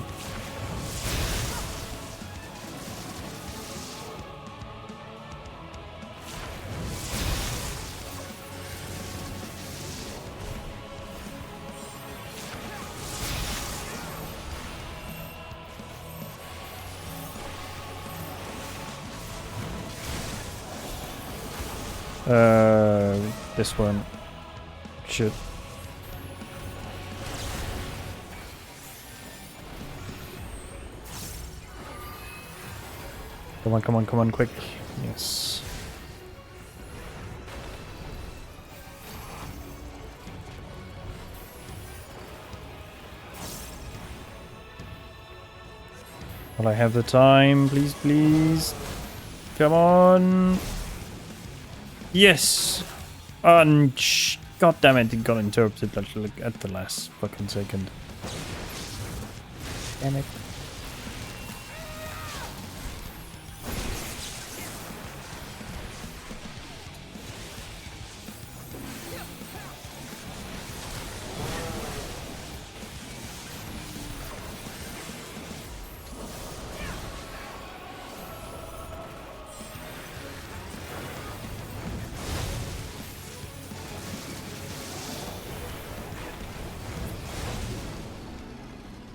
Speaker 1: This one. Shit. Come on, come on, come on, quick. Yes. Will I have the time? Please, please. Come on. Yes. God damn it, it got interrupted like at the last fucking second. Damn it.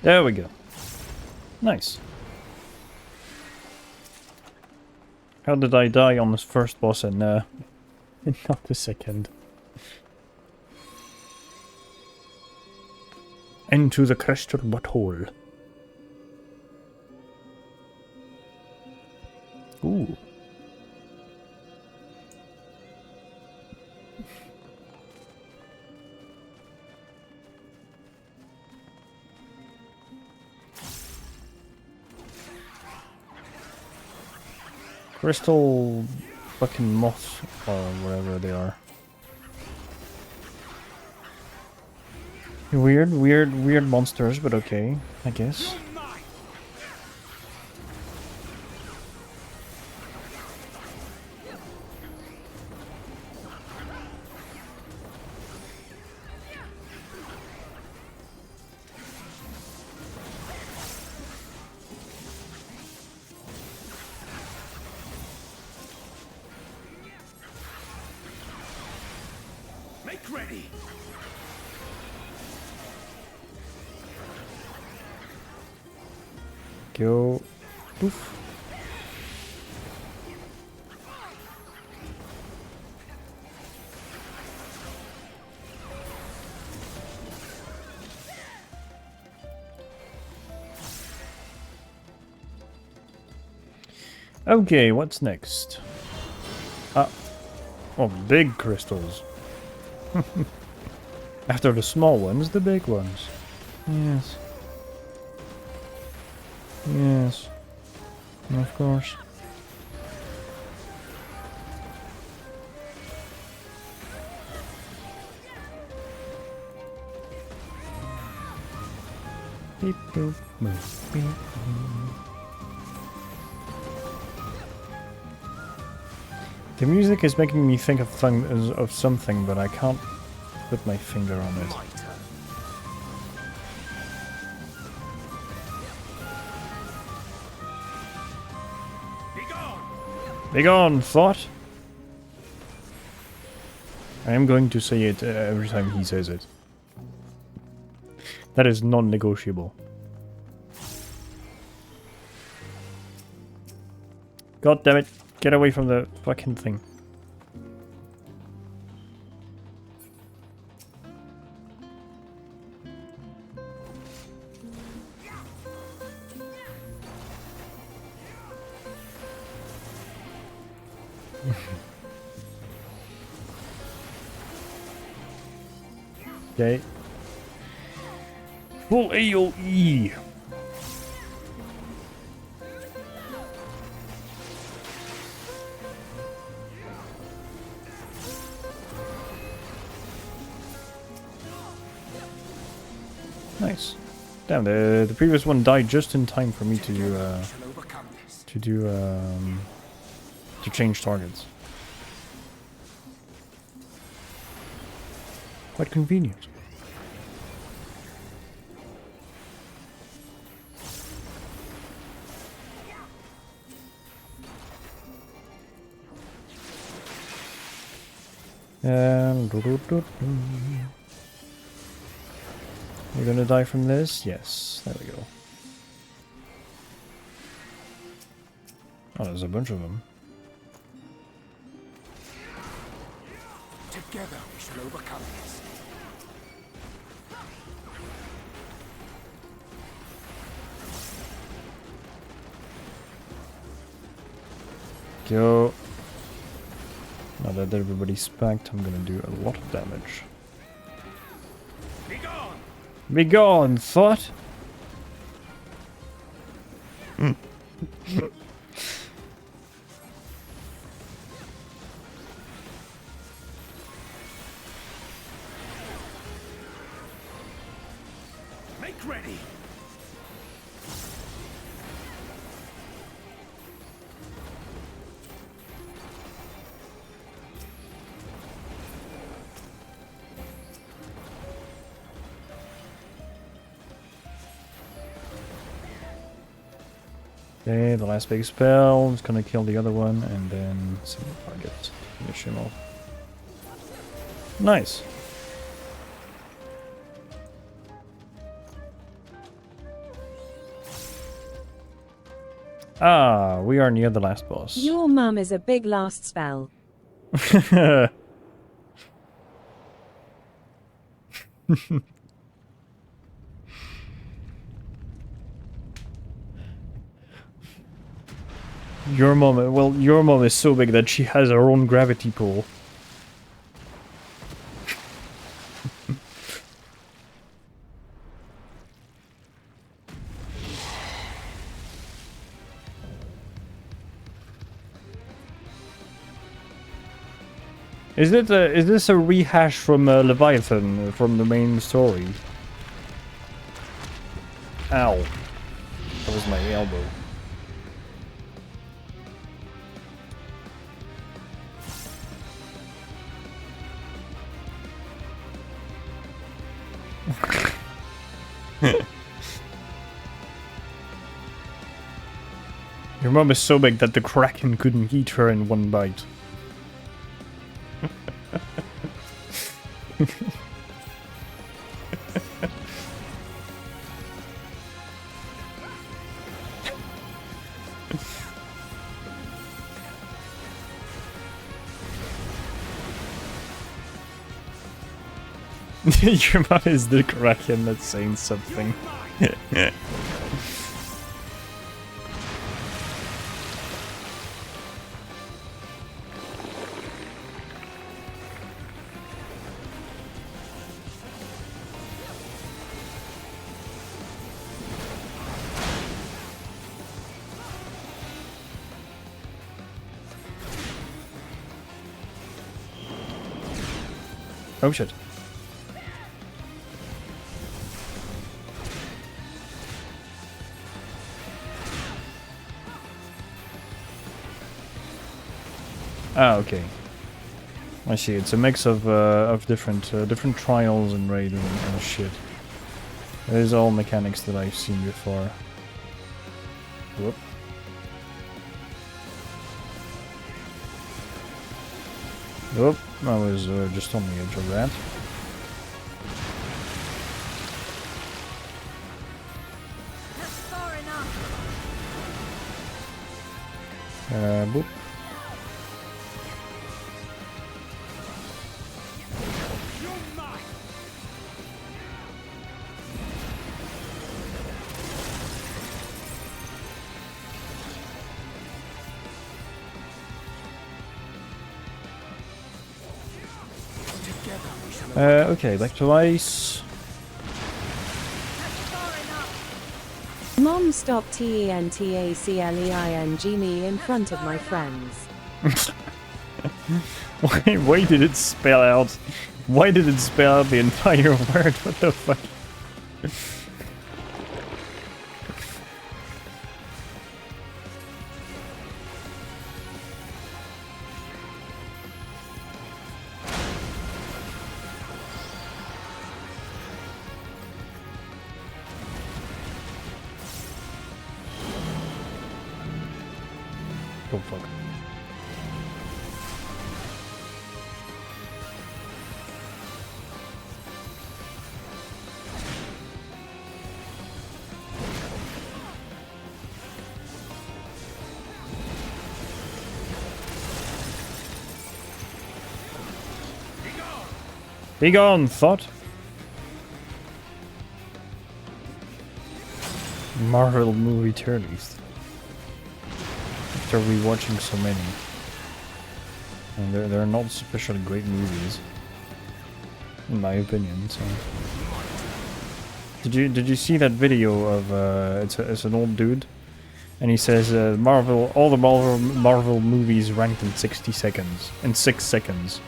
Speaker 1: There we go. Nice. How did I die on this first boss and not the second? Into the crystal butthole. Ooh. Crystal fucking moths or whatever they are. Weird monsters, but okay, I guess.
Speaker 9: Ready.
Speaker 1: Go. Poof. Okay, what's next? Oh, big crystals. After the small ones, the big ones. Yes. Yes. Of course. Beep boop boop beep. The music is making me think of something, but I can't put my finger on it. Be gone, thought! I am going to say it every time he says it. That is non-negotiable. God damn it! Get away from the fucking thing. Okay. Full AoE. Nice. Damn, the previous one died just in time for me to change targets. Quite convenient. You're gonna die from this? Yes. There we go. Oh, there's a bunch of them.
Speaker 9: Together we shall overcome this.
Speaker 1: Go. Now that everybody's spanked, I'm gonna do a lot of damage.
Speaker 9: Be gone!
Speaker 1: Be gone, thought!
Speaker 7: Get ready!
Speaker 1: Okay, the last big spell is gonna kill the other one, and then single target. Finish him off. Nice. Ah, we are near the last boss.
Speaker 10: Your mum is a big last spell. Your mom is so big that she has her own gravity pool. Is this a rehash from Leviathan from the main story? Ow. That was my elbow. Your mom is so big that the Kraken couldn't eat her in one bite. Your mom is the Kraken that's saying something. Oh shit. Ah, okay. I see. It's a mix of different trials and raid and shit. It is all mechanics that I've seen before. Whoop. Whoop. I was just on the edge of that. Boop. Okay, back to ice. Mom, stop TENTACLEING me in front of my friends.
Speaker 1: Why did it spell out? Why did it spell out the entire word? What the fuck? Oh fuck. Be gone, thought. Marvel movie turnies. After rewatching so many, and they're not especially great movies, in my opinion. So, did you see that video of it's an old dude, and he says all the Marvel movies ranked in 6 seconds.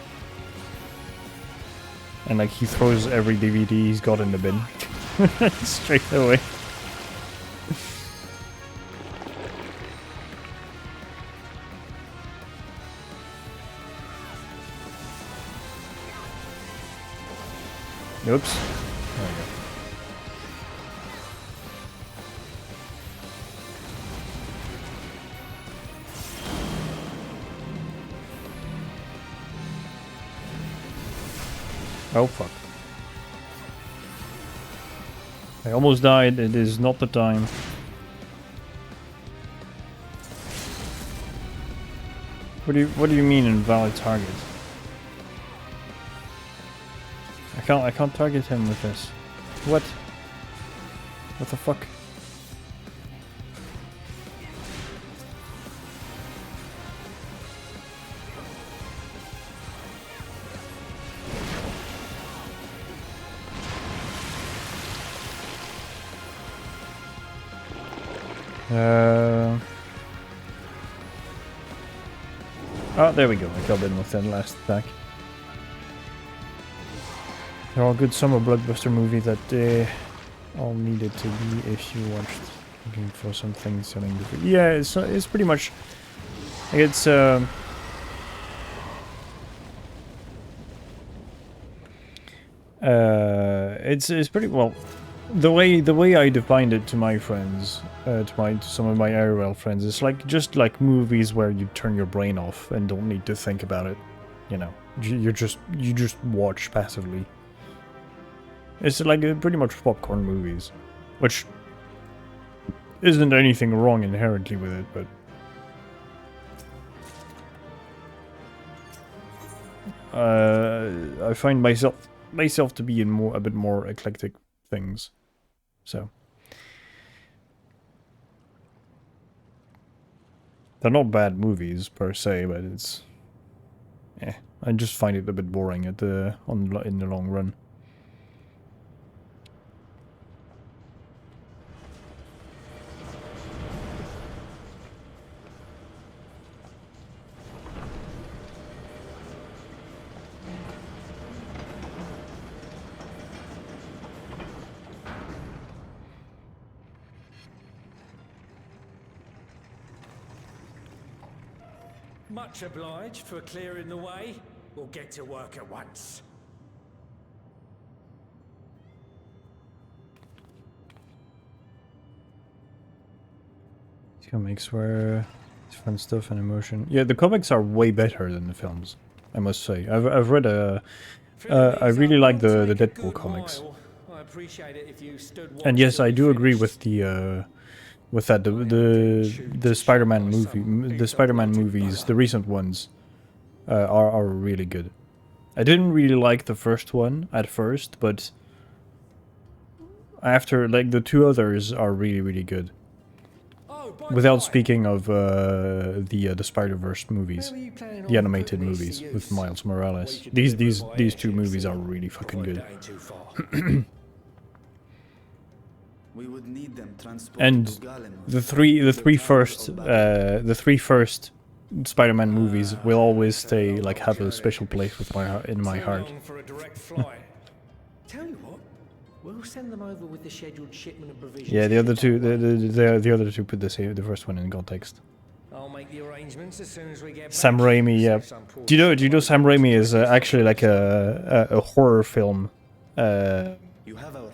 Speaker 1: And like he throws every DVD he's got in the bin. Straight away. Oops. There we go. Oh fuck. I almost died, it is not the time. What do you mean invalid target? I can't target him with this. What? What the fuck? Oh, there we go. I killed him with that last attack. They're all good summer blockbuster movies that all needed to be if you watched looking for something selling the food. Yeah, it's pretty much it's it's pretty well the way I defined it to my friends, to some of my IRL friends, it's like just like movies where you turn your brain off and don't need to think about it. You know, you just watch passively. It's like pretty much popcorn movies, which isn't anything wrong inherently with it, but I find myself to be in a bit more eclectic things. So they're not bad movies per se, but it's I just find it a bit boring in the long run.
Speaker 11: Much obliged for clearing the way. We'll get to work at once.
Speaker 1: Comics were fun stuff and emotion. Yeah, the comics are way better than the films, I must say. I've read I really like the Deadpool comics. And yes, I do agree with the with that the Spider-Man movie, the Spider-Man movies, the recent ones, are really good. I didn't really like the first one at first, but after, like, the two others are really good. Without speaking of the Spider-Verse movies, the animated movies with Miles Morales. These two movies are really fucking good.
Speaker 5: We would need them
Speaker 1: And the three first Spider-Man movies will always stay, like, have a special place with in my heart.
Speaker 11: Tell you what, we'll send them over with the scheduled shipment of provisions.
Speaker 1: Yeah, the other two, the other two put the first one in context.
Speaker 11: I'll make the arrangements as soon as we get back.
Speaker 1: Sam Raimi, yeah. Do you know Sam Raimi is actually like a horror film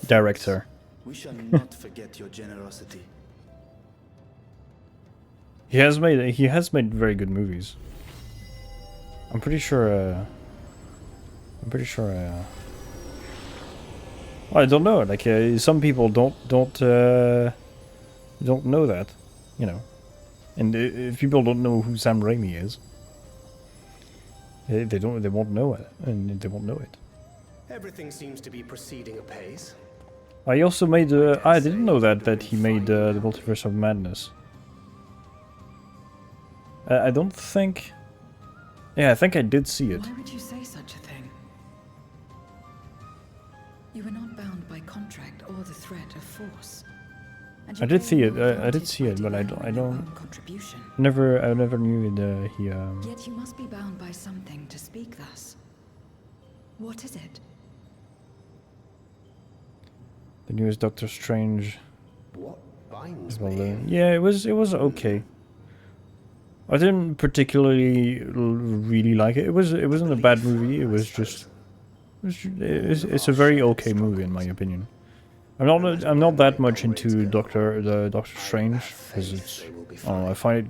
Speaker 1: director.
Speaker 5: We shall not forget your generosity.
Speaker 1: He has made very good movies. I'm pretty sure. Well, I don't know. Like some people don't know that, you know. And if people don't know who Sam Raimi is, they won't know it, and they won't know it.
Speaker 6: Everything seems to be proceeding apace.
Speaker 1: I also made. I didn't know that he made the Multiverse of Madness. I don't think. Yeah, I think I did see it.
Speaker 3: Why would you say such a thing? You were not bound by contract or the threat of force.
Speaker 1: I did see it. I did see it, but I don't. I never knew that he.
Speaker 3: Yet you must be bound by something to speak thus. What is it?
Speaker 1: The newest Doctor Strange.
Speaker 6: What binds
Speaker 1: Well,
Speaker 6: me?
Speaker 1: yeah, it was okay. I didn't particularly really like it. It wasn't a bad movie. It was just it's a very okay movie in my opinion. I'm not that much into Doctor Strange because it's I don't know, I find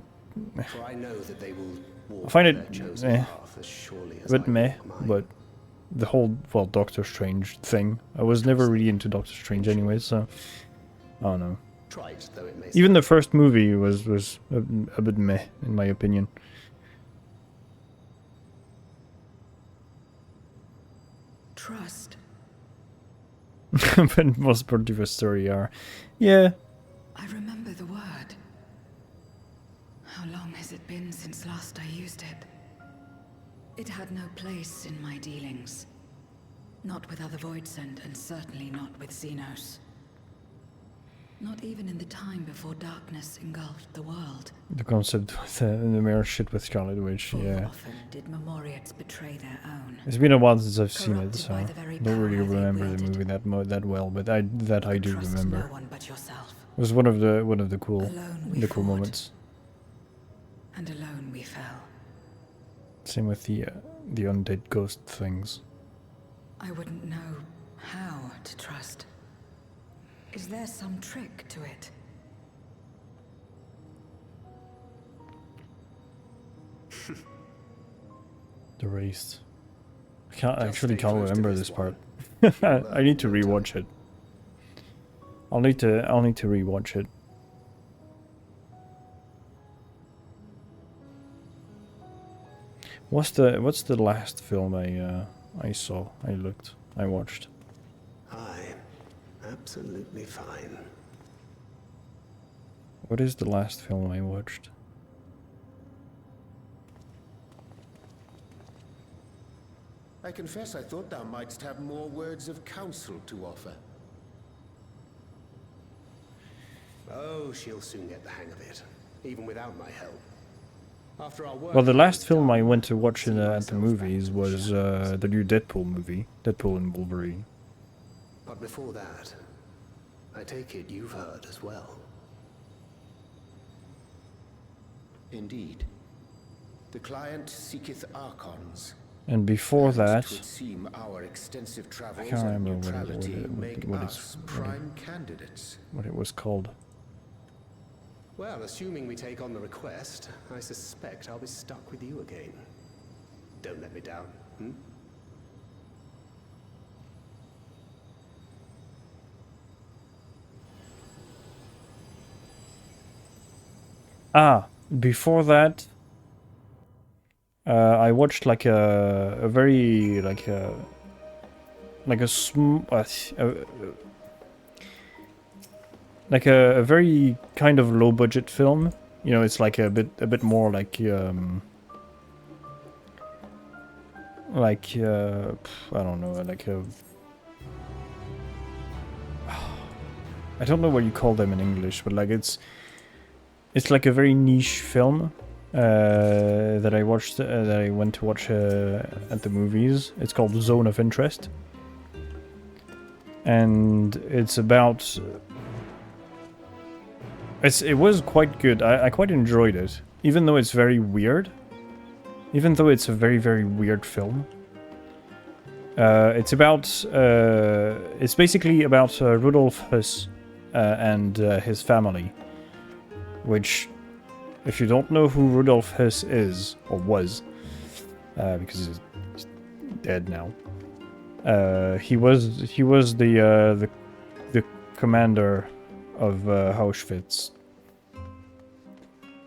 Speaker 1: it a bit meh, but the whole Doctor Strange thing. I was never really into Doctor Strange anyway, so I don't know. Even the first movie was a bit meh in my opinion.
Speaker 3: Trust.
Speaker 1: But most part of the story are, yeah.
Speaker 3: I remember the word. How long has it been since last I used it? It had no place in my dealings. Not with other Voidsent, and certainly not with Xenos. Not even in the time before darkness engulfed the world.
Speaker 1: The concept with the mirror shit with Scarlet Witch, yeah.
Speaker 3: Often did Memoriates betray their own.
Speaker 1: It's been a while since I've seen it, so I
Speaker 3: by the very
Speaker 1: don't really
Speaker 3: power they
Speaker 1: remember the
Speaker 3: wielded.
Speaker 1: movie that well, but I do
Speaker 3: Trust
Speaker 1: remember.
Speaker 3: no one but yourself.
Speaker 1: It was one of the cool
Speaker 3: Alone we fought.
Speaker 1: moments.
Speaker 3: And alone we fell.
Speaker 1: Same with the undead ghost things.
Speaker 3: I wouldn't know how to trust. Is there some trick to it?
Speaker 1: The race. I actually can't remember this part. I need to rewatch it. I'll need to rewatch it. What's the last film I watched?
Speaker 6: Aye, absolutely fine.
Speaker 1: What is the last film I watched?
Speaker 9: I confess I thought thou mightst have more words of counsel to offer.
Speaker 6: Oh, she'll soon get the hang of it, even without my help. After our work,
Speaker 1: Well, the last film I went to watch at the movies was the new Deadpool movie, Deadpool and Wolverine.
Speaker 6: But before that, I take it you've heard as well.
Speaker 9: Indeed. The client seeketh Archons.
Speaker 1: And before that,
Speaker 9: Twould seem our extensive travels
Speaker 1: can't
Speaker 9: and
Speaker 1: remember
Speaker 9: neutrality make
Speaker 1: what
Speaker 9: us prime candidates.
Speaker 1: what it was called.
Speaker 6: Well, assuming we take on the request, I suspect I'll be stuck with you again. Don't let me down, hmm?
Speaker 1: Before that, I watched like a very like a very kind of low budget film. You know, it's like a bit more like I don't know, like a I don't know what you call them in English, but like it's like a very niche film that I watched that I went to watch at the movies. It's called Zone of Interest, and it's about. It was quite good. I quite enjoyed it, even though it's very weird. Even though it's a very, very weird film. It's about it's basically about Rudolf Huss and his family, which, if you don't know who Rudolf Huss is or was, because he's dead now, he was the commander of Auschwitz.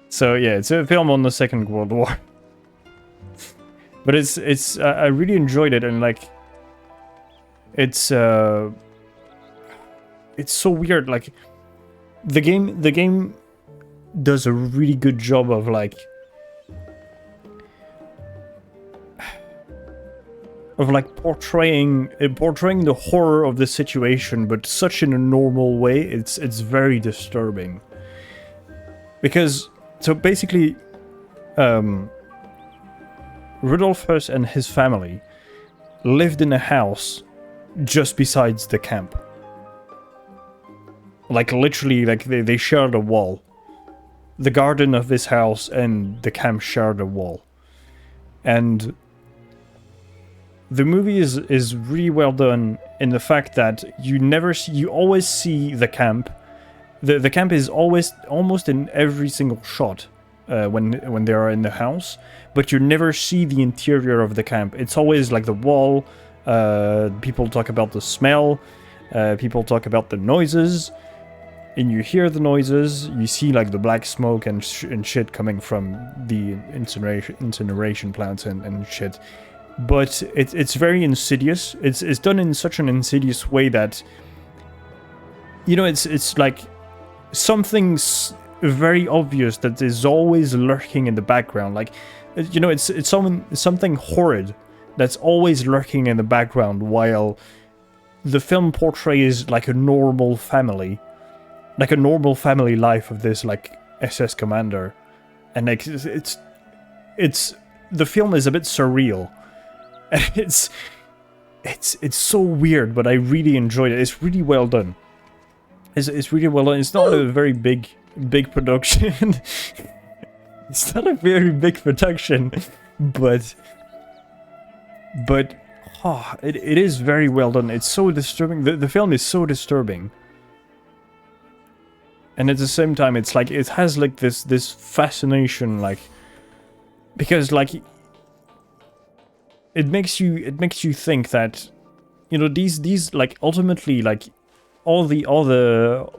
Speaker 1: So yeah, it's a film on the Second World War. But it's I really enjoyed it, and like it's so weird. Like the game does a really good job of portraying the horror of the situation, but such in a normal way. It's very disturbing. Because so basically, Rudolf Huss and his family lived in a house just besides the camp. Like literally, like they shared a wall. The garden of this house and the camp shared a wall. And the movie is really well done in the fact that you always see the camp. The camp is always almost in every single shot when they are in the house, but you never see the interior of the camp. It's always like the wall. People talk about the smell. People talk about the noises. And you hear the noises, you see like the black smoke and shit coming from the incineration plants and shit. But it's very insidious. It's done in such an insidious way that, you know, it's like something's very obvious that is always lurking in the background. Like, you know, it's something horrid that's always lurking in the background while the film portrays like a normal family. Like a normal family life of this like SS commander, and like it's the film is a bit surreal, and it's so weird, but I really enjoyed it. It's really well done. It's really well done. It's not a very big production. It's not a very big production, but oh, it is very well done. It's so disturbing. The film is so disturbing. And at the same time, it's like, it has like this fascination, like, because like, it makes you think that, you know, these like ultimately like all the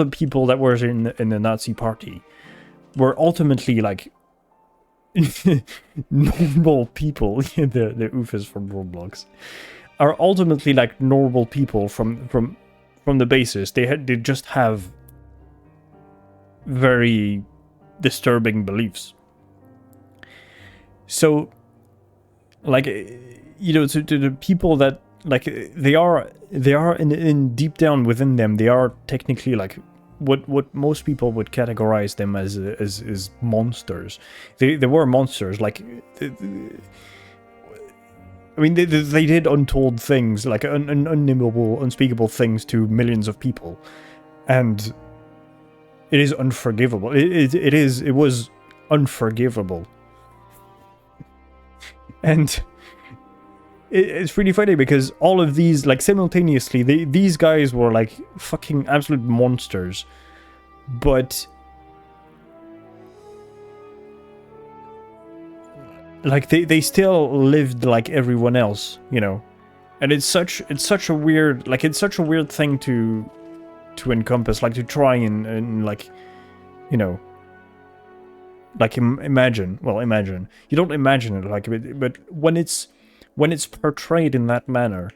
Speaker 1: people that were in the Nazi party were ultimately like normal people. the oofers from Roblox are ultimately like normal people from the basis. They just have very disturbing beliefs. So, like, you know, to the people that, like, they are in deep down within them, they are technically like what most people would categorize them as monsters. They were monsters. Like, I mean, they did untold things, like unnameable, unspeakable things to millions of people, and it is unforgivable. It was unforgivable. And it's really funny because all of these, like, simultaneously, these guys were like fucking absolute monsters, but like they still lived like everyone else, you know. And it's such a weird, like, it's such a weird thing to encompass, like, to try and like, you know, like, imagine. You don't imagine it, like, but when it's portrayed in that manner,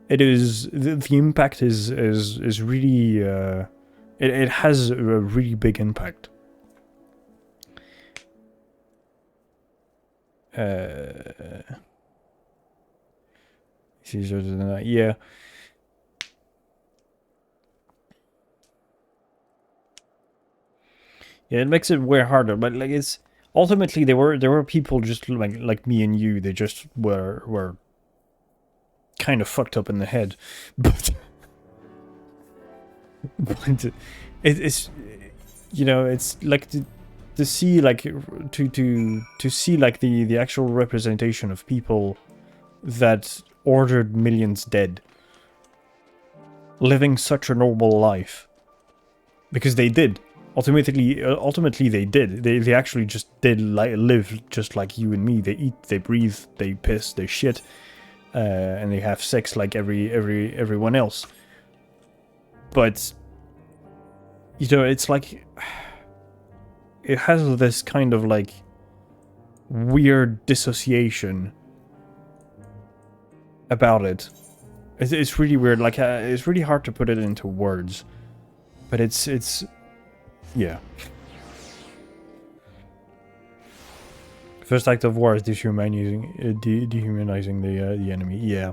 Speaker 1: it is, the impact is really, it has a really big impact. Yeah. Yeah, it makes it way harder, but like, it's ultimately there were people just like me and you. They just were kind of fucked up in the head, but it's, you know, it's like to see, like, to see like the actual representation of people that ordered millions dead, living such a normal life, because they did. Ultimately, they did. They actually just did live just like you and me. They eat, they breathe, they piss, they shit, and they have sex like everyone else. But, you know, it's like, it has this kind of like weird dissociation about it. It's really weird. Like, it's really hard to put it into words, but it's. Yeah. First act of war is dehumanizing the enemy. Yeah,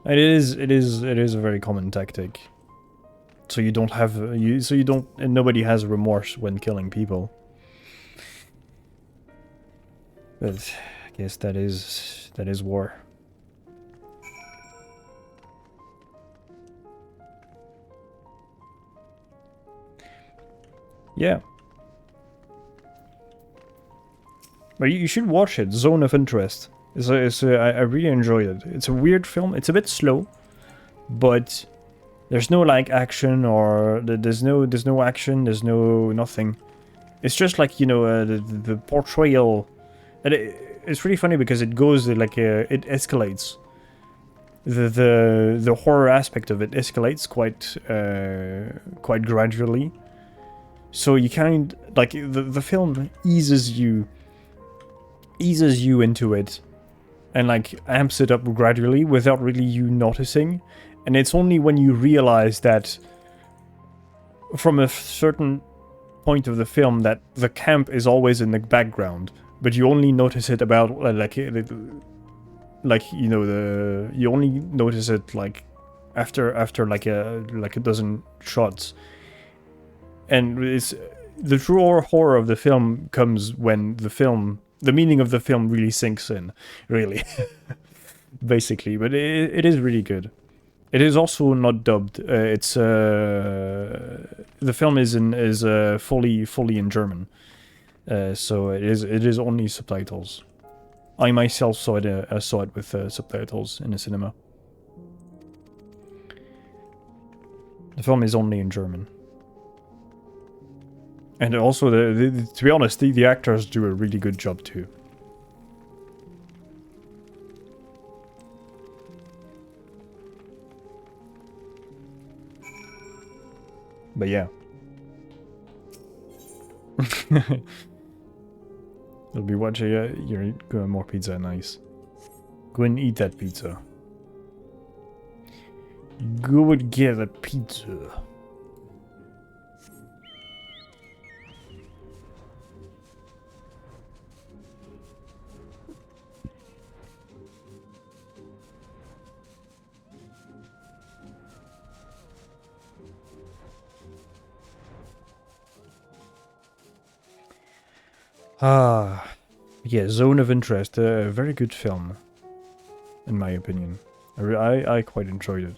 Speaker 1: it is a very common tactic. So you don't have and nobody has remorse when killing people. But I guess that is war. Yeah. But you should watch it. Zone of Interest. I really enjoyed it. It's a weird film. It's a bit slow, but there's no like action or there's no action. There's no nothing. It's just like, you know, the portrayal. And it's really funny because it goes like it escalates. The horror aspect of it escalates quite gradually. So you kind like the film eases you into it and like amps it up gradually without really you noticing. And it's only when you realize that from a certain point of the film that the camp is always in the background, but you only notice it about like you know, you only notice it like after like a dozen shots. And it's the true horror of the film comes when the meaning of the film really sinks in, really. Basically, but it is really good. It is also not dubbed. The film is fully in German, so it is only subtitles. I myself saw it with subtitles in the cinema. The film is only in German. And also, to be honest, the actors do a really good job too. But yeah. You'll be watching, you're going more pizza, nice. Go and eat that pizza. Go and get a pizza. Yeah, Zone of Interest, a very good film, in my opinion. I quite enjoyed it.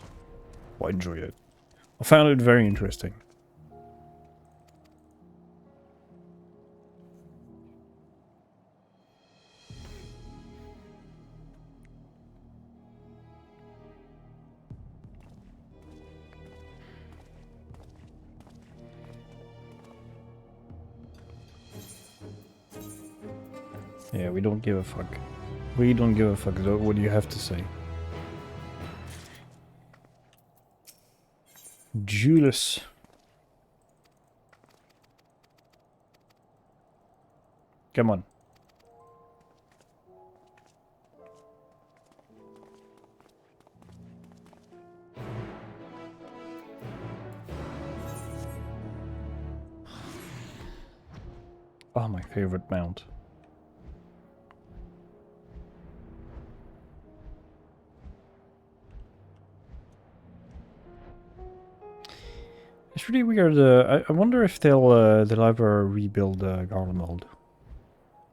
Speaker 1: Well, enjoyed it. I found it very interesting. Yeah, we don't give a fuck. We don't give a fuck, though. What do you have to say? Julius. Come on. Oh, my favorite mount. It's really weird. I wonder if they'll ever rebuild Garlemald.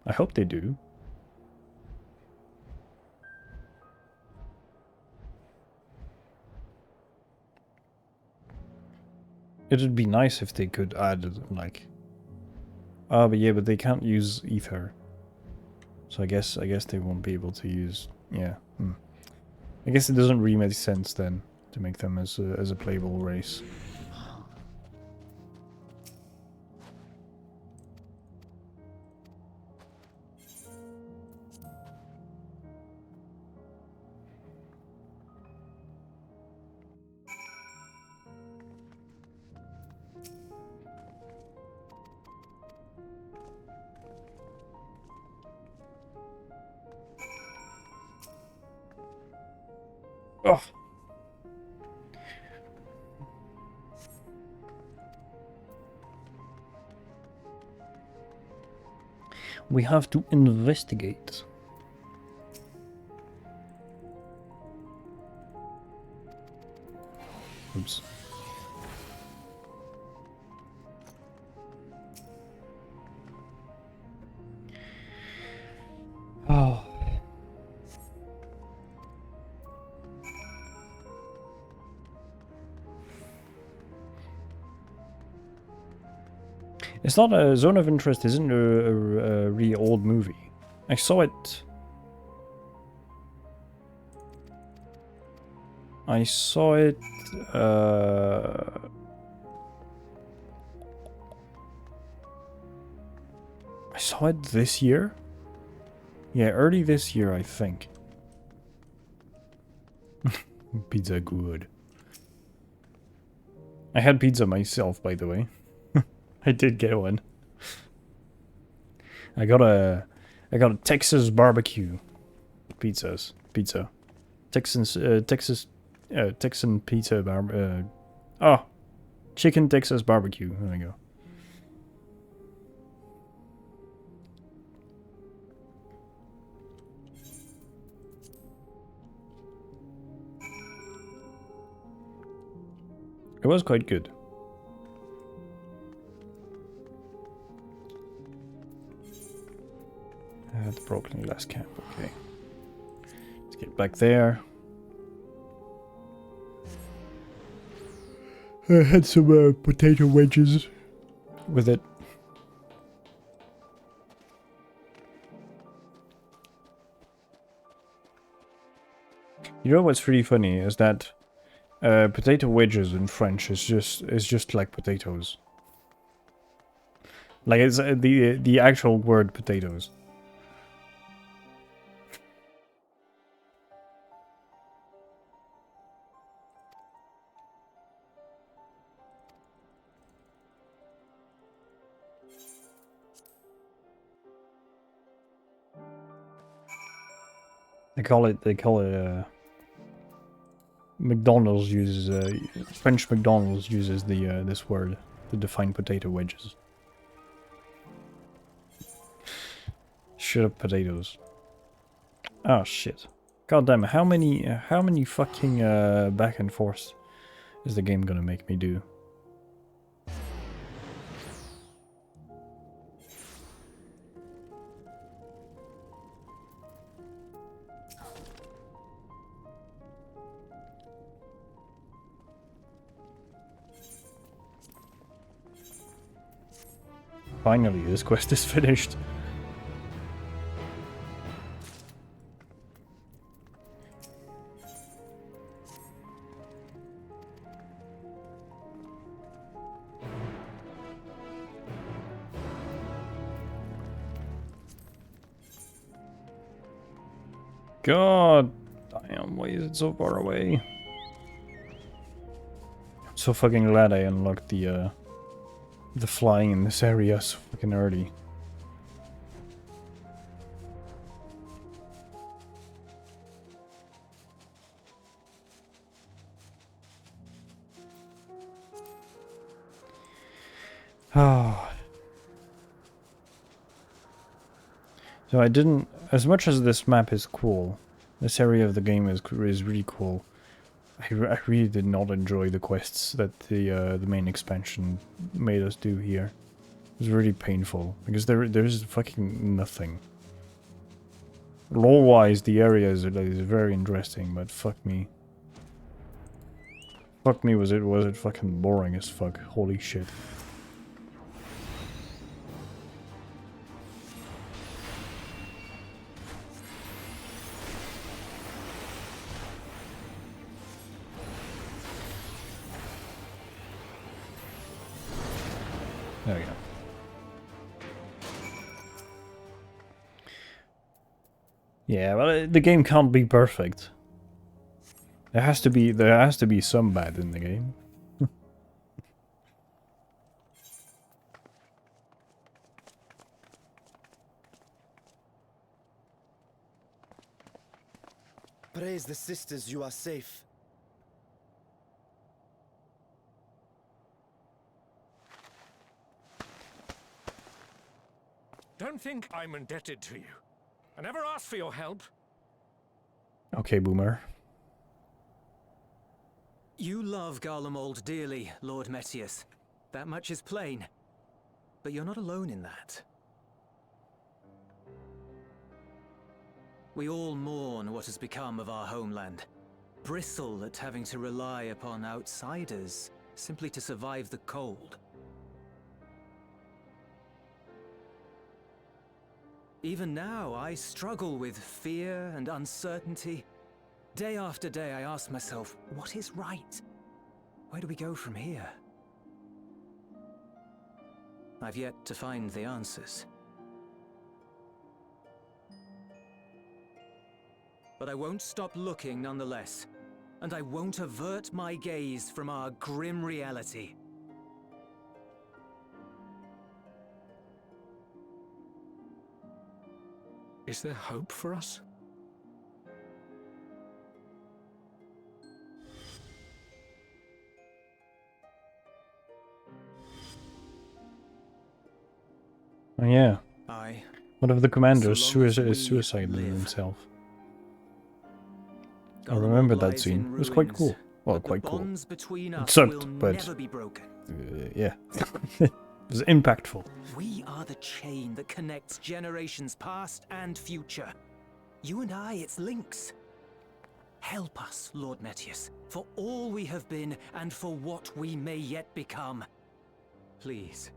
Speaker 1: I hope they do. It'd be nice if they could add like. Ah, but yeah, but they can't use ether. So I guess they won't be able to use. Yeah. I guess it doesn't really make sense then to make them as a playable race. Oh. We have to investigate. Oops. Oh. It's not a Zone of Interest. Isn't a really old movie. I saw it. I saw it. I saw it this year. Yeah, early this year, I think. Pizza good. I had pizza myself, by the way. I did get one. I got a Texas barbecue pizza. Texan pizza chicken Texas barbecue. There we go. It was quite good. The broken glass cap, okay. Let's get back there. I had some potato wedges with it. You know what's really funny is that potato wedges in French is just like potatoes. Like it's the actual word potatoes. They call it McDonald's uses French McDonald's uses the this word to define potato wedges. Shut up, potatoes. Oh shit! God damn! How many fucking back and forth is the game gonna make me do? Finally, this quest is finished. God damn, why is it so far away? I'm so fucking glad I unlocked the flying in this area so fucking early. Oh. So I didn't, as much as this map is cool, this area of the game is really cool. I really did not enjoy the quests that the main expansion made us do here. It was really painful because there's fucking nothing. Lore-wise, the area is very interesting, but fuck me. Fuck me, was it fucking boring as fuck? Holy shit. There we go. Yeah, well, the game can't be perfect. There has to be some bad in the game.
Speaker 5: Praise the sisters, you are safe.
Speaker 11: Don't think I'm indebted to you. I never asked for your help.
Speaker 1: Okay, Boomer.
Speaker 13: You love Garlemald dearly, Lord Metius. That much is plain. But you're not alone in that. We all mourn what has become of our homeland. Bristle at having to rely upon outsiders simply to survive the cold. Even now, I struggle with fear and uncertainty. Day after day, I ask myself, what is right? Where do we go from here? I've yet to find the answers. But I won't stop looking nonetheless, and I won't avert my gaze from our grim reality.
Speaker 9: Is there hope for us?
Speaker 10: Oh yeah. One of the commanders
Speaker 13: so
Speaker 10: suicided himself. I remember that scene. It was quite cool. Well, quite cool. It sucked, but yeah. It was impactful.
Speaker 13: We are the chain that connects generations past and future. You and I, it's links. Help us, Lord Metius, for all we have been and for what we may yet become. Please.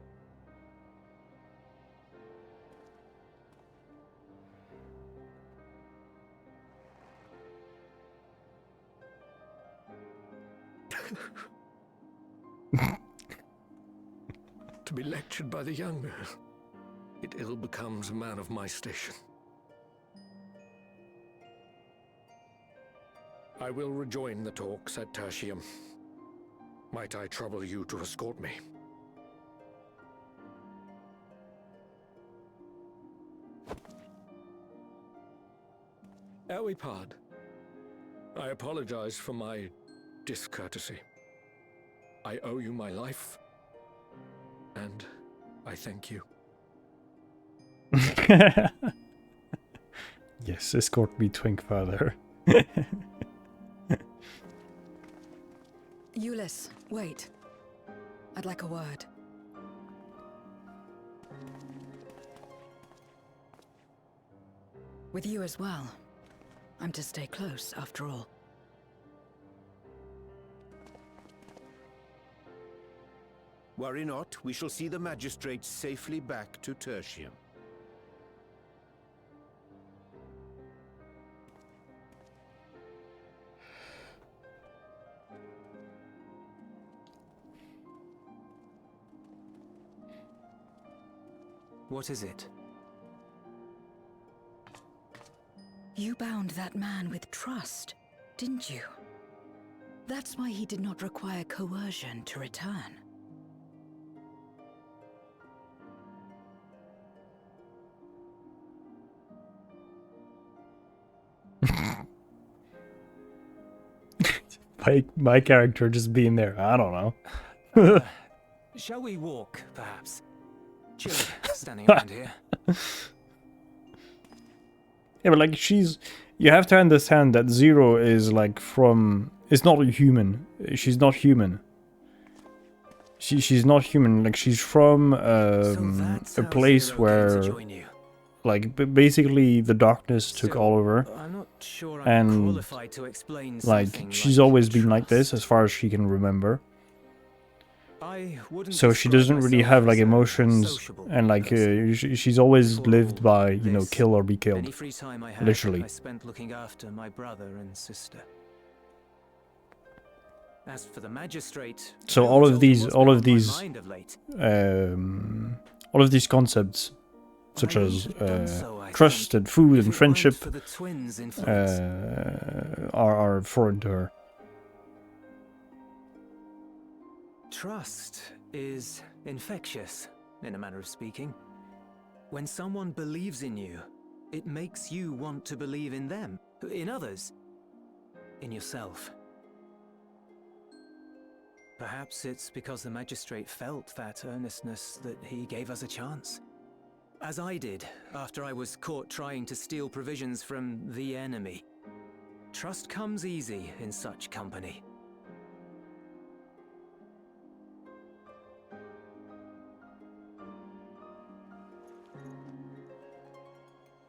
Speaker 9: To be lectured by the younger, it ill becomes a man of my station. I will rejoin the talks at Tertium. Might I trouble you to escort me? Elwipard, I apologize for my discourtesy. I owe you my life, and I thank you.
Speaker 10: Yes, escort me, Twink Father.
Speaker 3: Euless, wait. I'd like a word. With you as well. I'm to stay close, after all.
Speaker 9: Worry not, we shall see the magistrate safely back to Tertium.
Speaker 13: What is it?
Speaker 3: You bound that man with trust, didn't you? That's why he did not require coercion to return.
Speaker 10: My character just being there. I don't know.
Speaker 13: Shall we walk, perhaps? Chilly, standing around here.
Speaker 10: Yeah, but like you have to understand that Zero is like it's not a human. She's not human. She's not human. Like she's from a place where like basically the darkness took all over.
Speaker 13: I'm not sure I'm
Speaker 10: and
Speaker 13: qualified to explain
Speaker 10: like she's always been like this as far as she can remember. So she doesn't really have like emotions, and like she's always lived by, you know, kill or be killed.
Speaker 13: Any free time I had,
Speaker 10: Literally.
Speaker 13: I spent looking after my brother and sister. As for the magistrate,
Speaker 10: So all of these concepts, such as trust and food and friendship, are foreign to her.
Speaker 13: Trust is infectious, in a manner of speaking. When someone believes in you, it makes you want to believe in them, in others, in yourself. Perhaps it's because the magistrate felt that earnestness that he gave us a chance. As I did, after I was caught trying to steal provisions from the enemy. Trust comes easy in such company.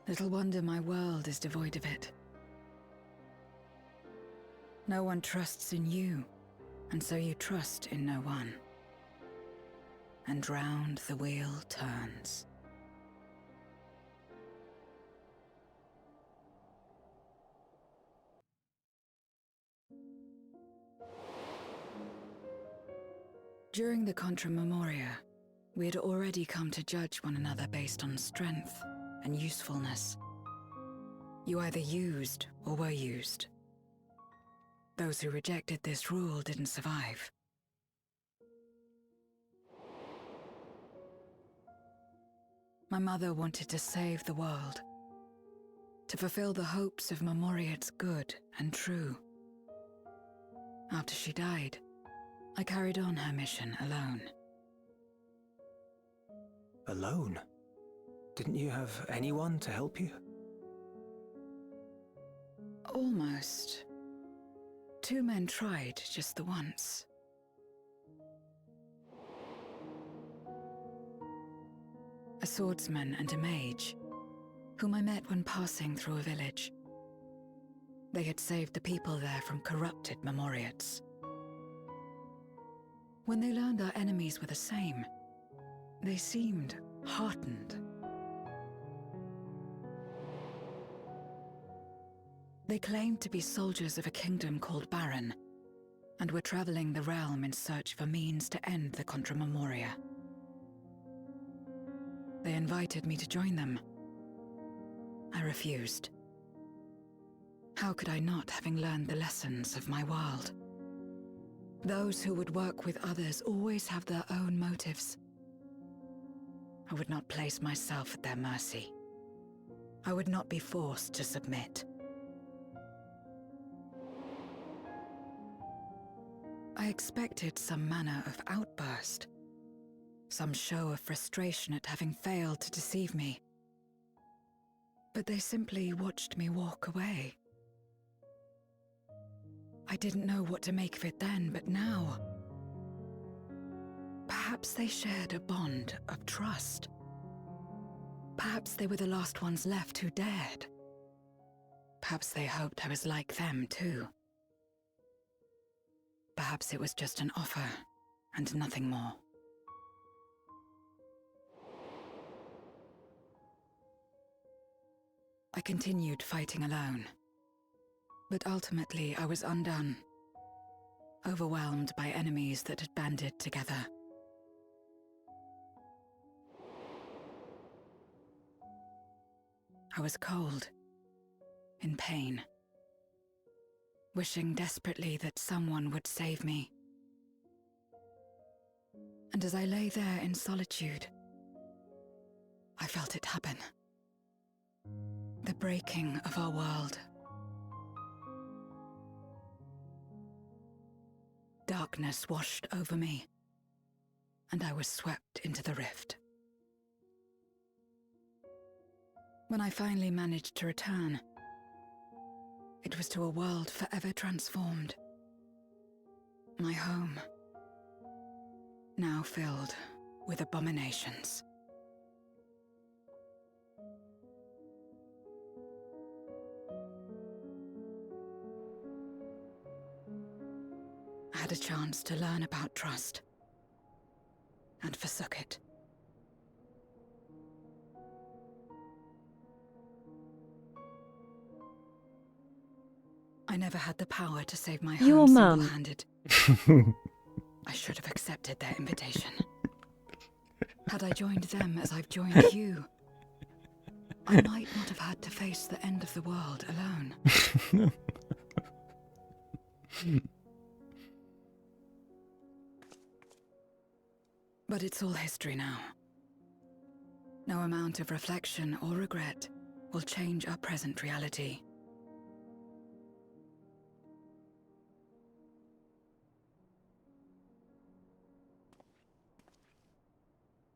Speaker 3: Little wonder my world is devoid of it. No one trusts in you, and so you trust in no one. And round the wheel turns. During the Contra Memoria, we had already come to judge one another based on strength and usefulness. You either used or were used. Those who rejected this rule didn't survive. My mother wanted to save the world, to fulfill the hopes of Memoria's good and true. After she died, I carried on her mission alone.
Speaker 13: Alone? Didn't you have anyone to help you?
Speaker 3: Almost. 2 men tried just the once. A swordsman and a mage, whom I met when passing through a village. They had saved the people there from corrupted Memoriates. When they learned our enemies were the same, they seemed heartened. They claimed to be soldiers of a kingdom called Baron, and were traveling the realm in search for means to end the Contra Memoria. They invited me to join them. I refused. How could I not, having learned the lessons of my world? Those who would work with others always have their own motives. I would not place myself at their mercy. I would not be forced to submit. I expected some manner of outburst, some show of frustration at having failed to deceive me. But they simply watched me walk away. I didn't know what to make of it then, but now... Perhaps they shared a bond of trust. Perhaps they were the last ones left who dared. Perhaps they hoped I was like them too. Perhaps it was just an offer, and nothing more. I continued fighting alone. But ultimately I was undone, overwhelmed by enemies that had banded together. I was cold, in pain, wishing desperately that someone would save me. And as I lay there in solitude, I felt it happen. The breaking of our world. Darkness washed over me, and I was swept into the rift. When I finally managed to return, it was to a world forever transformed. My home, now filled with abominations. I had a chance to learn about trust, and forsook it. I never had the power to save my
Speaker 14: Your
Speaker 3: home
Speaker 14: mum.
Speaker 3: single-handed. I should have accepted their invitation. Had I joined them as I've joined you, I might not have had to face the end of the world alone. But it's all history now. No amount of reflection or regret will change our present reality.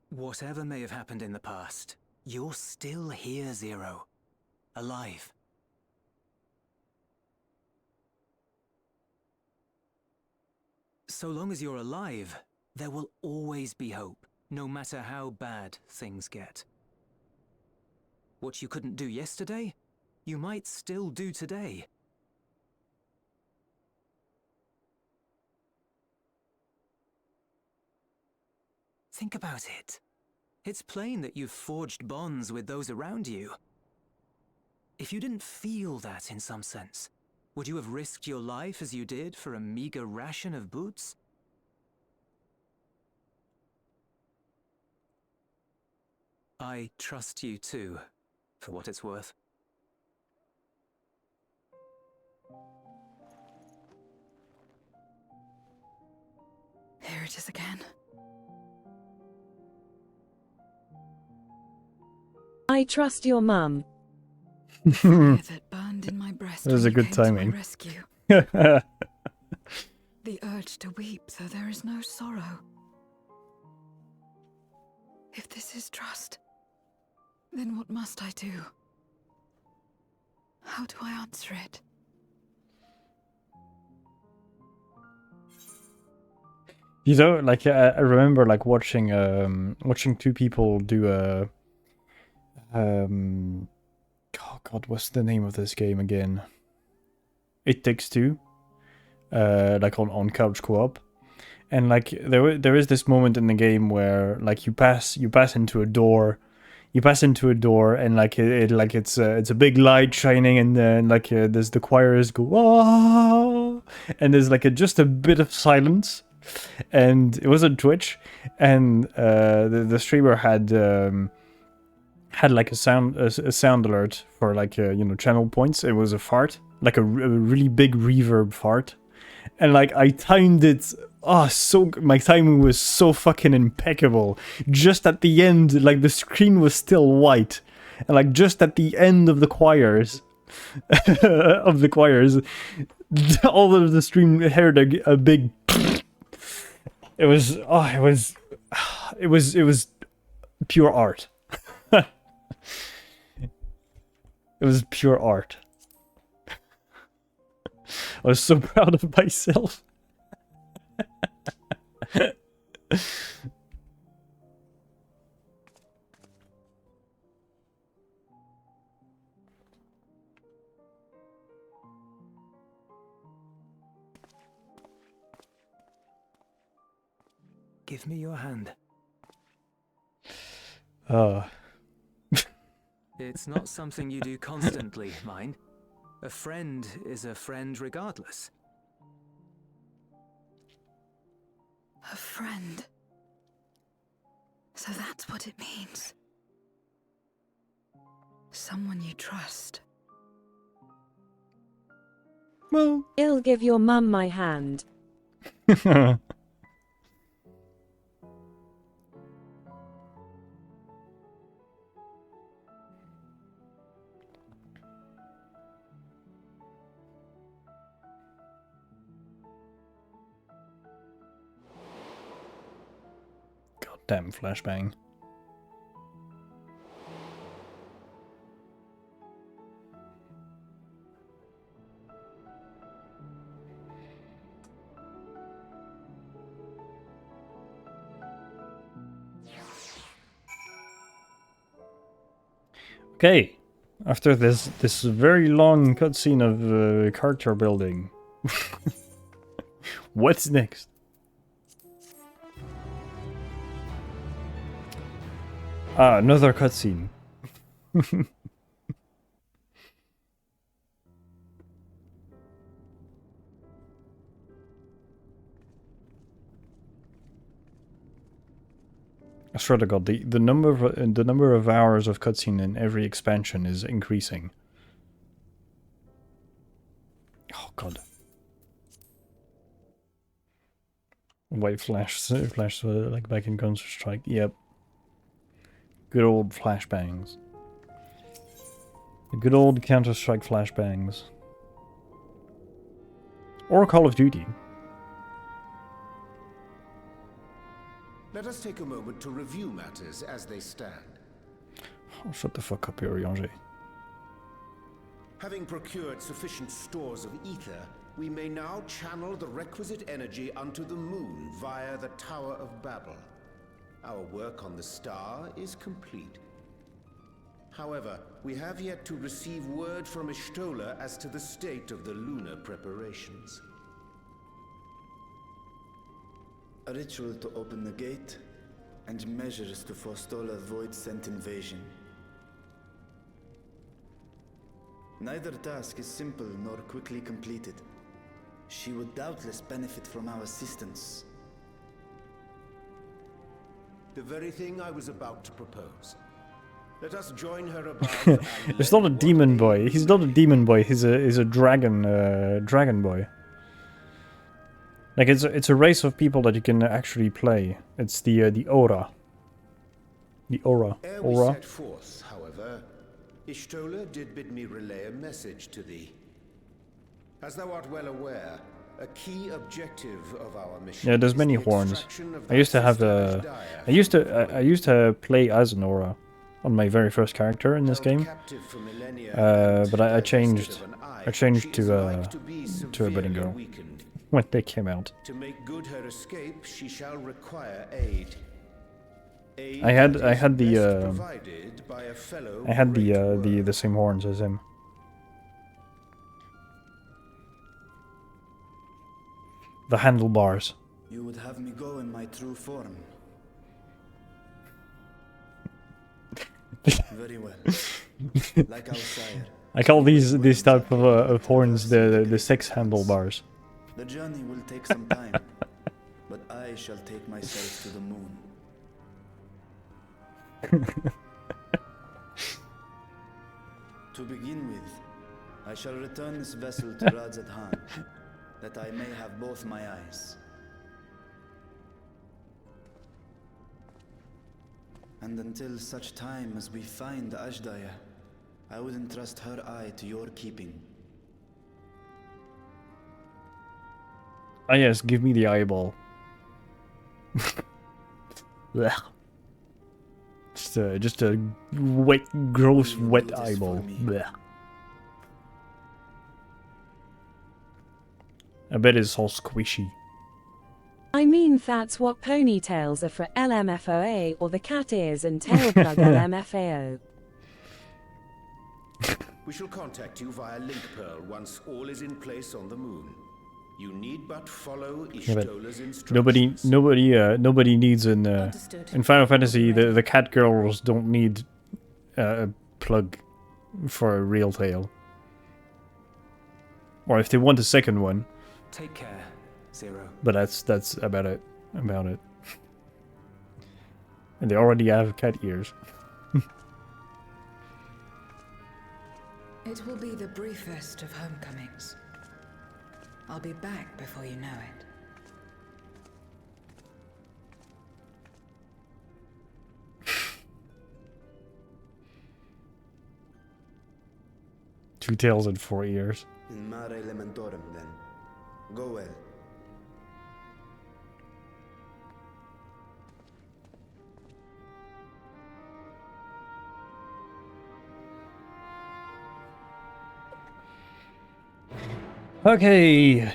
Speaker 13: Whatever may have happened in the past, you're still here, Zero. Alive. So long as you're alive, there will always be hope, no matter how bad things get. What you couldn't do yesterday, you might still do today. Think about it. It's plain that you've forged bonds with those around you. If you didn't feel that in some sense, would you have risked your life as you did for a meager ration of boots? I trust you too, for what it's worth.
Speaker 3: Here it is again.
Speaker 14: I trust your mum.
Speaker 3: The fire that burned in my breast
Speaker 10: That was
Speaker 3: when
Speaker 10: a
Speaker 3: you
Speaker 10: good
Speaker 3: came to my
Speaker 10: timing.
Speaker 3: rescue. The urge to weep, though there is no sorrow. If this is trust, then what must I do? How do I answer it?
Speaker 10: You know, like I remember like watching two people do a oh god, what's the name of this game again? It Takes Two, like on couch co-op, and like there is this moment in the game where like you pass into a door. And like it's a big light shining, and then like there's the choirs go ah, and there's like just a bit of silence, and it was on Twitch, and the streamer had like a sound alert for like channel points. It was a fart, like a really big reverb fart, and like I timed it. Oh, my timing was so fucking impeccable. Just at the end, like the screen was still white, and like just at the end of the choirs, all of the stream heard a big. It was pure art. It was pure art. I was so proud of myself.
Speaker 13: Give me your hand. It's not something you do constantly, mind. A friend is a friend regardless.
Speaker 3: A friend. So that's what it means. Someone you trust.
Speaker 10: Well,
Speaker 14: I'll give your mum my hand.
Speaker 10: Goddamn flashbang. Okay, after this very long cutscene of character building, what's next? Ah, another cutscene. I swear to God, the number of hours of cutscene in every expansion is increasing. Oh God. White flash like back in Counter-Strike. Yep. Good old flashbangs. The good old Counter-Strike flashbangs. Or Call of Duty.
Speaker 9: Let us take a moment to review matters as they stand.
Speaker 10: Oh, shut the fuck up, Yoriange.
Speaker 9: Having procured sufficient stores of ether, we may now channel the requisite energy unto the moon via the Tower of Babel. Our work on the star is complete. However, we have yet to receive word from Ishtola as to the state of the lunar preparations.
Speaker 5: A ritual to open the gate, and measures to forestall a void-sent invasion. Neither task is simple nor quickly completed. She would doubtless benefit from our assistance.
Speaker 9: The very thing I was about to propose. Let us join her above. And
Speaker 10: He's not a demon boy. He's not a demon boy. He's a dragon dragon boy. Like it's a race of people that you can actually play. It's the aura. The aura.
Speaker 9: Ere we
Speaker 10: Aura.
Speaker 9: set forth, however, Ishtola did bid me relay a message to thee. As thou art well aware, a key objective of our mission.
Speaker 10: Yeah, there's
Speaker 9: is
Speaker 10: many
Speaker 9: the
Speaker 10: horns.
Speaker 9: extraction of
Speaker 10: I used to
Speaker 9: that
Speaker 10: have
Speaker 9: system's
Speaker 10: I used to play as an aura on my very first character in this game. But I changed to a bunny girl when they came out.
Speaker 9: To make good her escape, she shall require aid.
Speaker 10: I had the the same horns as him. The handlebars.
Speaker 5: You would have me go in my true form. Very well. Like our sire.
Speaker 10: I call these type of horns the sex handlebars.
Speaker 5: The journey will take some time, but I shall take myself to the moon. To begin with, I shall return this vessel to Radzat Han, that I may have both my eyes. And until such time as we find Ashdaya, I would entrust her eye to your keeping.
Speaker 10: Ah yes, give me the eyeball. Blech. Just a wet, gross, wet eyeball. Blech. I bet it's all squishy.
Speaker 14: I mean that's what ponytails are for LMFOA, or the cat ears and tail plug LMFAO.
Speaker 9: We shall contact you via link pearl once all is in place on the moon. You need but follow Ishtola's instructions.
Speaker 10: Nobody needs an in Final Fantasy. The cat girls don't need a plug for a real tail. Or if they want a second one.
Speaker 13: Take care, Zero.
Speaker 10: But that's about it. And they already have cat ears.
Speaker 3: It will be the briefest of homecomings. I'll be back before you know it.
Speaker 10: Two tails and 4 ears.
Speaker 5: In Mare Elementorum, then. Go well.
Speaker 10: Okay,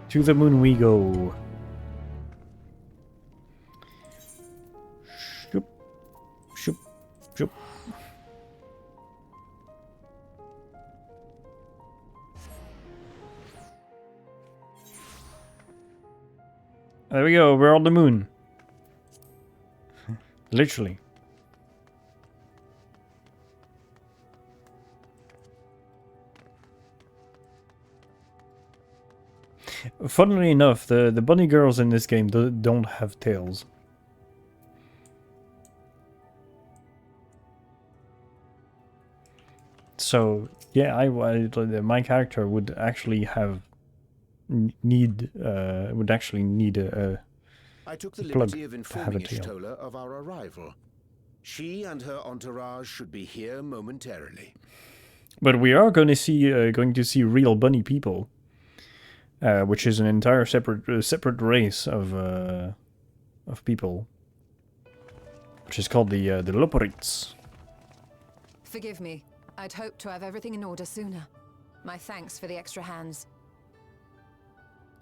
Speaker 10: to the moon we go. Shoop, shoop, shoop. There we go, we're on the moon. Literally. Funnily enough, the bunny girls in this game don't have tails. So yeah, my character would actually need a
Speaker 9: I took the
Speaker 10: plug
Speaker 9: liberty of
Speaker 10: to have a
Speaker 9: informing
Speaker 10: tail.
Speaker 9: Ishtola of our arrival. She and her entourage should be here momentarily.
Speaker 10: But we are going to see real bunny people. Which is an entire separate race of people, which is called the Loporites.
Speaker 8: Forgive me. I'd hoped to have everything in order sooner. My thanks for the extra hands.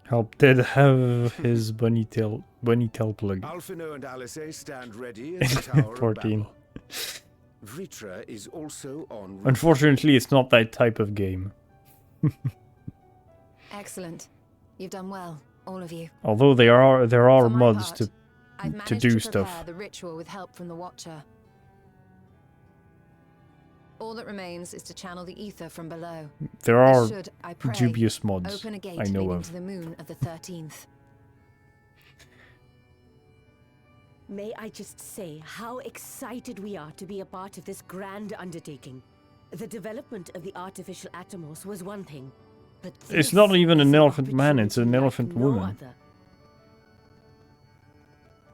Speaker 10: Help Ted have his bunny tail plug.
Speaker 9: Alphino and Alice stand ready at the Tower
Speaker 10: 14.
Speaker 9: of Babel. Vritra is also en route.
Speaker 10: Unfortunately, it's not that type of game.
Speaker 8: Excellent. You've done well, all of you.
Speaker 10: Although there are
Speaker 8: For my
Speaker 10: mods
Speaker 8: part, I've
Speaker 10: to
Speaker 8: managed
Speaker 10: do
Speaker 8: to
Speaker 10: stuff.
Speaker 8: prepare the ritual with help from the Watcher. All that remains is to channel the ether from below.
Speaker 10: There are
Speaker 8: Should, I pray,
Speaker 10: dubious mods
Speaker 8: open a gate
Speaker 10: I know
Speaker 8: leading
Speaker 10: of.
Speaker 8: to the moon of the 13th.
Speaker 15: May I just say how excited we are to be a part of this grand undertaking. The development of the artificial Atomos was one thing, but
Speaker 1: It's not even
Speaker 15: is
Speaker 1: an elephant man, it's an
Speaker 15: opportunity
Speaker 1: elephant
Speaker 15: like no
Speaker 1: woman.
Speaker 15: other.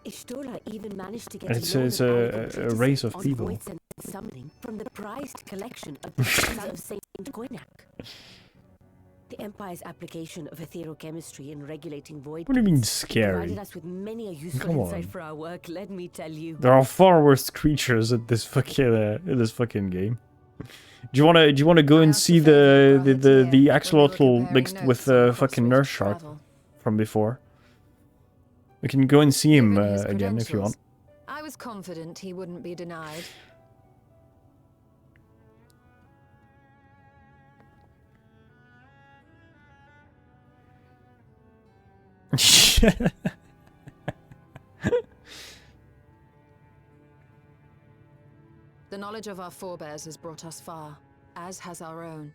Speaker 15: Ishtora even managed to get
Speaker 1: It's
Speaker 15: a
Speaker 1: a race of people.
Speaker 15: voids and summoning from the prized collection of the Sons of Saint Koinak. The Empire's application of etherochemistry in regulating void
Speaker 1: What do you mean
Speaker 15: gates
Speaker 1: scary?
Speaker 15: provided us with many a useful
Speaker 1: Come
Speaker 15: insight
Speaker 1: on.
Speaker 15: for our work, let me tell you.
Speaker 1: There are far worse creatures in this fucking game. Do you wanna go and see the axolotl mixed with the fucking nurse shark from before? We can go and see him again if you want.
Speaker 8: I was confident he wouldn't be denied. The knowledge of our forebears has brought us far, as has our own.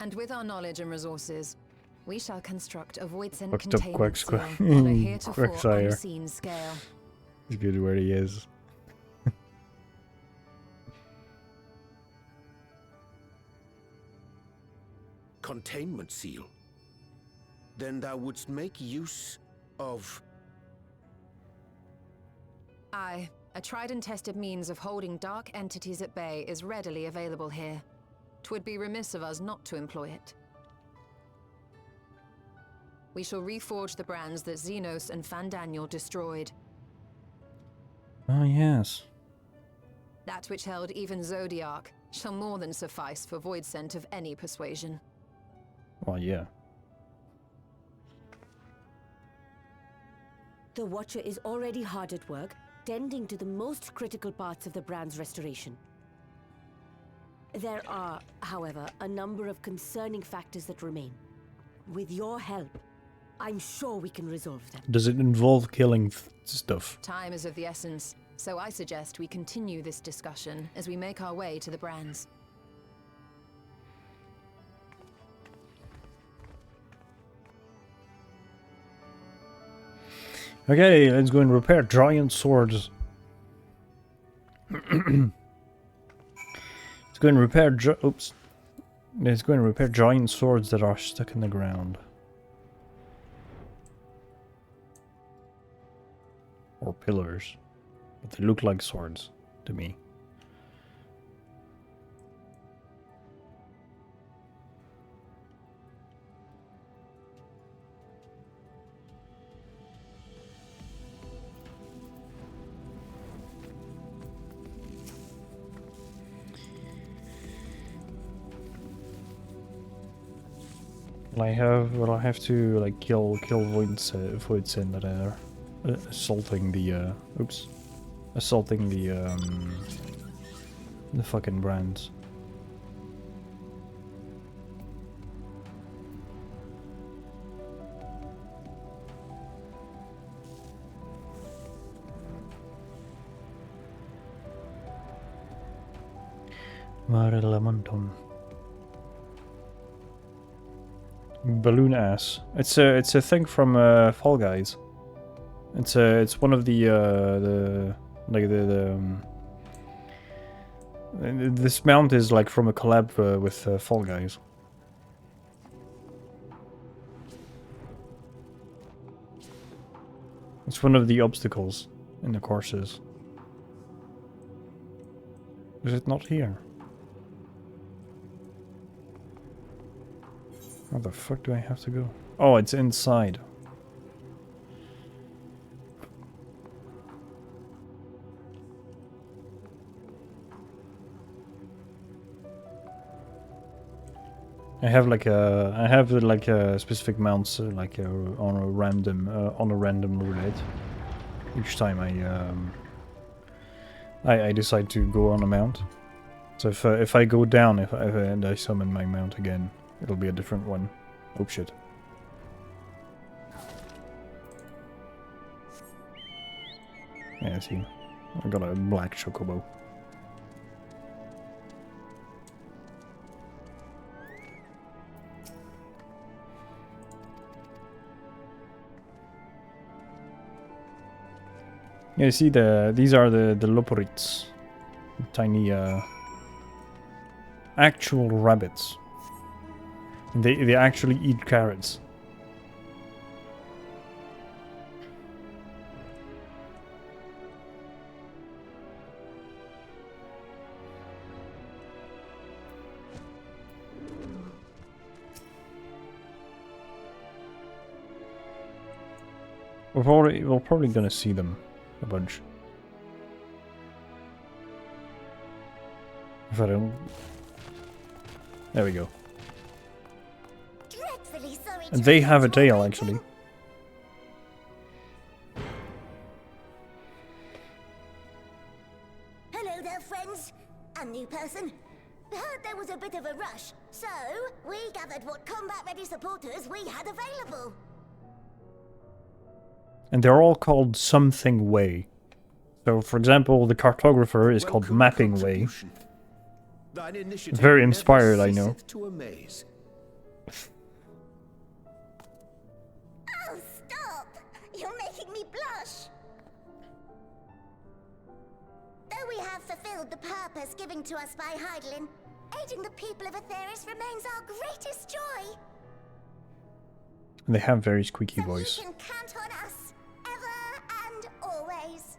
Speaker 8: And with our knowledge and resources, we shall construct a void-sent
Speaker 1: Fucked up
Speaker 8: containment seal on a heretofore
Speaker 1: Quagsire.
Speaker 8: unseen scale.
Speaker 1: He's good where he is.
Speaker 9: Containment seal? Then thou wouldst make use of...
Speaker 8: Aye, a tried and tested means of holding dark entities at bay is readily available here. 'Twould be remiss of us not to employ it. We shall reforge the brands that Xenos and Fandaniel destroyed.
Speaker 1: Oh yes.
Speaker 8: That which held even Zodiac shall more than suffice for void scent of any persuasion.
Speaker 1: Well, yeah.
Speaker 15: The Watcher is already hard at work, tending to the most critical parts of the brand's restoration. There are, however, a number of concerning factors that remain. With your help, I'm sure we can resolve them.
Speaker 1: Does it involve killing stuff?
Speaker 8: Time is of the essence, so I suggest we continue this discussion as we make our way to the brands.
Speaker 1: Okay, let's go and repair giant swords. Let's go and repair oops. Let's go and repair giant swords that are stuck in the ground. Or pillars. But they look like swords to me. Will I have to like kill voids in that are assaulting the assaulting the fucking brands. Mare lamentum. Balloon ass. It's a thing from Fall Guys. It's one of this mount is like from a collab with Fall Guys. It's one of the obstacles in the courses. Is it not here? Where the fuck do I have to go? Oh, it's inside. I have specific mounts on a random roulette. Each time I decide to go on a mount. So if I go down and I summon my mount again, it'll be a different one. Oh shit. Yeah, see. I got a black chocobo. Yeah, you see these are the loporits. Tiny actual rabbits. And they actually eat carrots. We're probably gonna see them a bunch. If I don't... There we go. And they have a tail, actually.
Speaker 16: Hello there, friends. A new person. Heard there was a bit of a rush, so we gathered what combat-ready supporters we had available.
Speaker 1: And they're all called something way. So, for example, the cartographer is called Mapping Way. Very inspired, I know.
Speaker 16: Oh, stop! You're making me blush! Though we have fulfilled the purpose given to us by Heidelin, aiding the people of Aetheris remains our greatest joy.
Speaker 1: They have very squeaky voice.
Speaker 16: You can count on us, ever and always.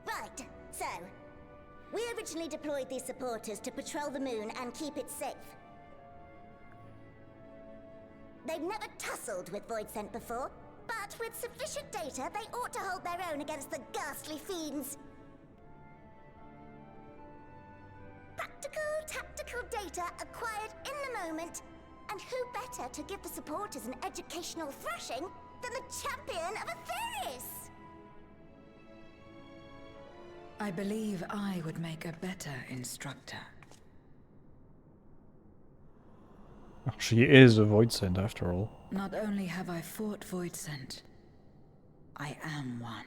Speaker 16: Right, so, we originally deployed these supporters to patrol the moon and keep it safe. They've never tussled with Voidsent before, but with sufficient data, they ought to hold their own against the ghastly fiends. Tactical data acquired in the moment, and who better to give the supporters an educational thrashing than the champion of Aetheris?
Speaker 3: I believe I would make a better instructor.
Speaker 1: She is a Voidsent, after all.
Speaker 3: Not only have I fought Voidsent, I am one.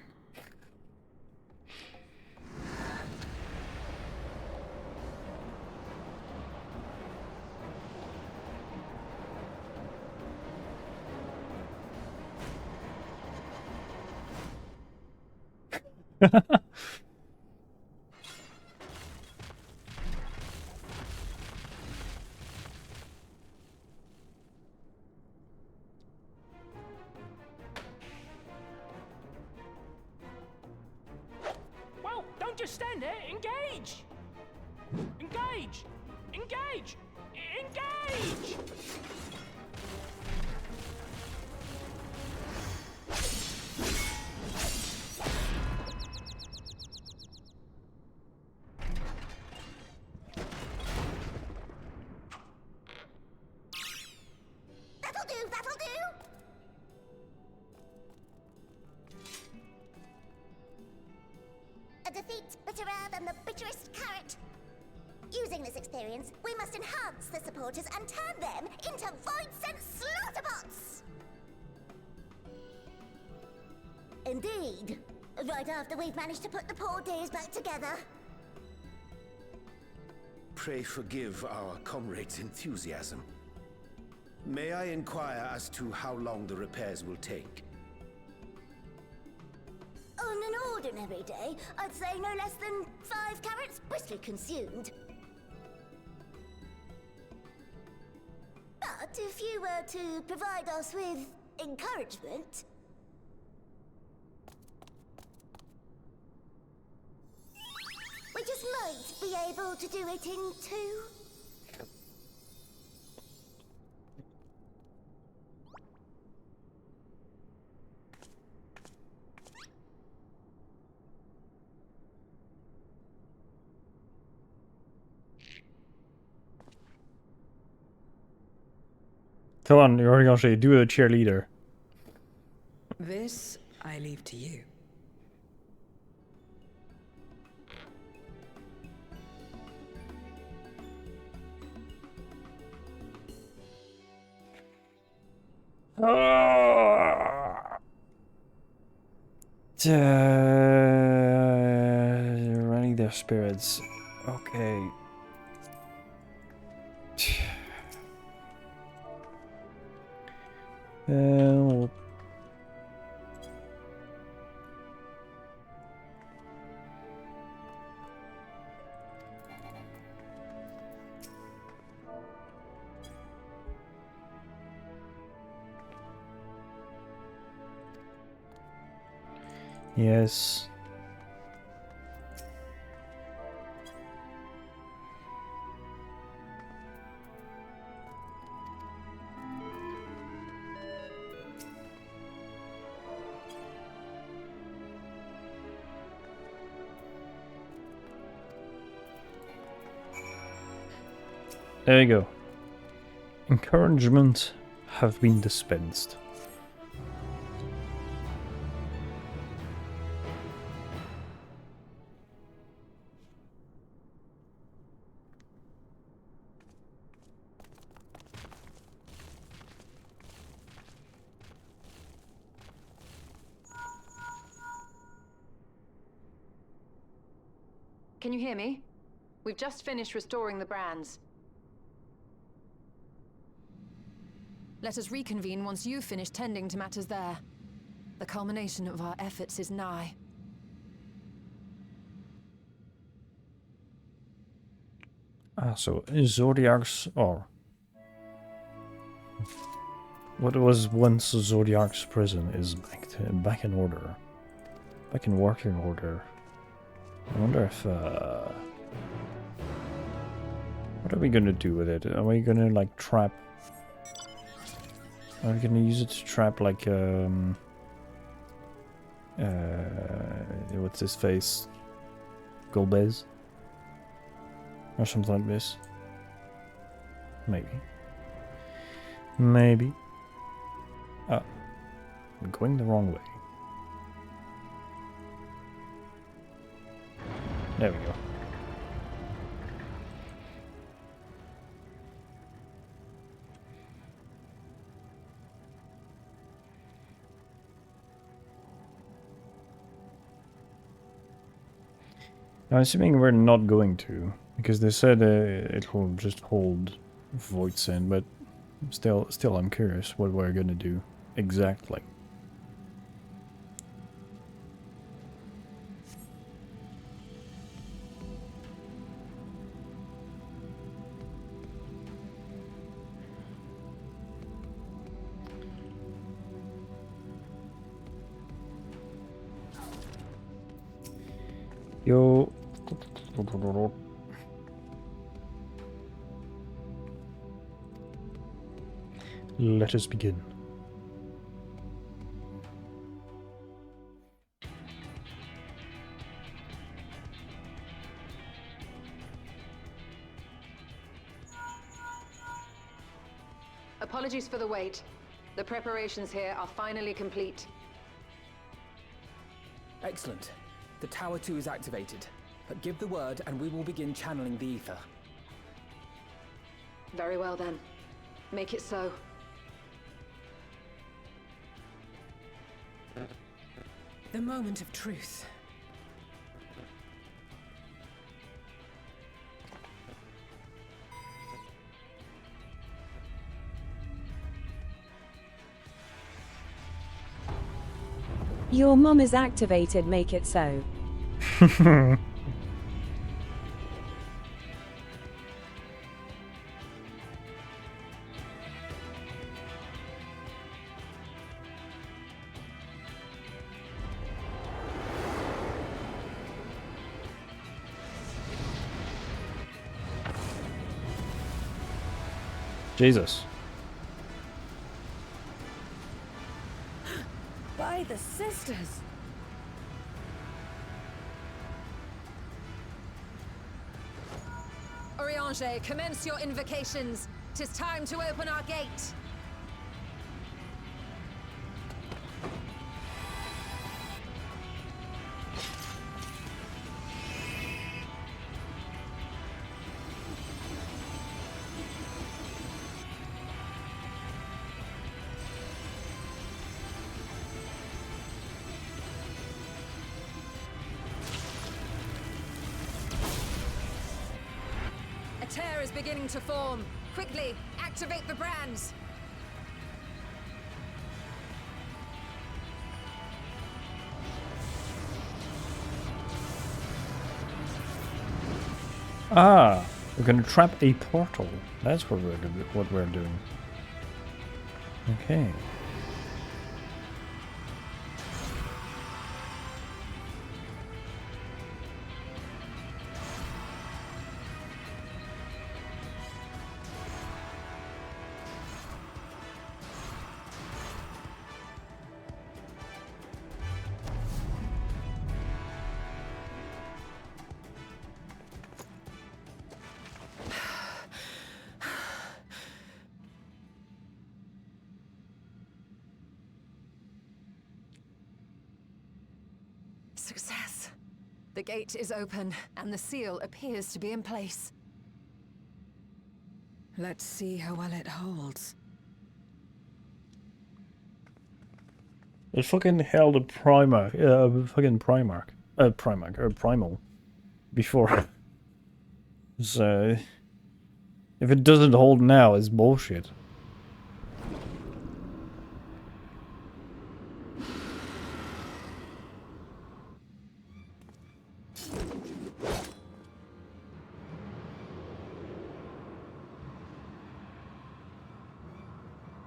Speaker 12: Well, don't just stand there. Engage! Engage! Engage! Engage!
Speaker 16: That'll do, that'll do! A defeat bitterer than the bitterest carrot. Using this experience, we must enhance the supporters and turn them into Voidsent slaughterbots! Indeed. Right after we've managed to put the poor dears back together.
Speaker 9: Pray forgive our comrade's enthusiasm. May I inquire as to how long the repairs will take?
Speaker 16: On an ordinary day, I'd say no less than 5 carrots briskly consumed. But if you were to provide us with encouragement... we just might be able to do it in 2.
Speaker 1: Come on, you're already gonna say, do a cheerleader.
Speaker 3: This I leave to you.
Speaker 1: Running their spirits. Okay. Yes. There you go. Encouragement have been dispensed.
Speaker 8: Can you hear me? We've just finished restoring the brands. Let us reconvene once you've finished tending to matters there. The culmination of our efforts is nigh.
Speaker 1: So Zodiac's, or what was once Zodiac's prison is back in order, back in working order. I wonder if what are we gonna do with it? Are we gonna like trap? Are we gonna use it to trap like what's his face? Golbez? Or something like this. Maybe. Maybe. Oh. I'm going the wrong way. There we go. Now, assuming we're not going to, because they said it will just hold Void Send, but still I'm curious what we're gonna do exactly. Yo. Let us begin.
Speaker 8: Apologies for the wait. The preparations here are finally complete.
Speaker 13: Excellent. The Tower 2 is activated. But give the word and we will begin channeling the ether.
Speaker 8: Very well then. Make it so.
Speaker 17: The moment of truth.
Speaker 14: Your mom is activated, make it so.
Speaker 1: Jesus.
Speaker 4: By the sisters.
Speaker 8: Oriange, commence your invocations. 'Tis time to open our gate. A tear is beginning to form. Quickly, activate the brands.
Speaker 1: Ah, we're gonna trap a portal. That's what we're doing. Okay.
Speaker 8: success. The gate is open, and the seal appears to be in place.
Speaker 3: Let's see how well it holds.
Speaker 1: It fucking held a Primarch, Primal, before. So, if it doesn't hold now, it's bullshit.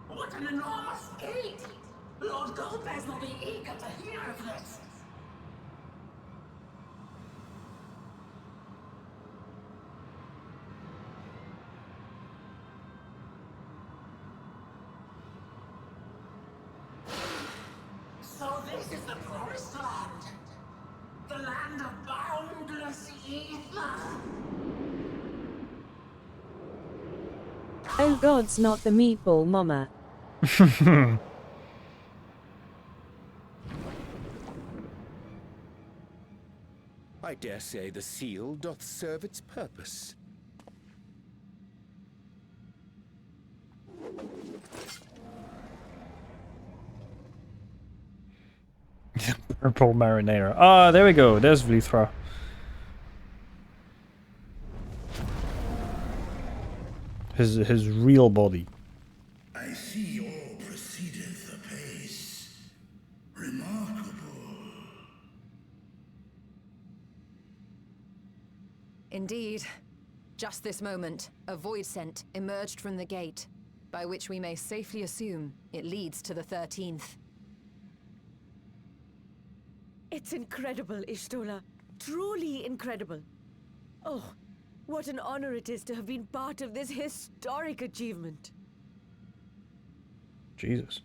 Speaker 11: What an enormous gate! Lord Golbez will be eager to hear of this. So this is the promised land. The land of boundless ether.
Speaker 14: Oh God's not the meatball mama.
Speaker 9: I dare say the seal doth serve its purpose.
Speaker 1: Purple Marinara. Ah, there we go. There's Vlithra. His real body.
Speaker 18: I see all proceedeth apace. Remarkable.
Speaker 8: Indeed. Just this moment, a void scent emerged from the gate, by which we may safely assume it leads to the 13th.
Speaker 15: It's incredible, Ishtola. Truly incredible. Oh, what an honor it is to have been part of this historic achievement.
Speaker 1: Jesus.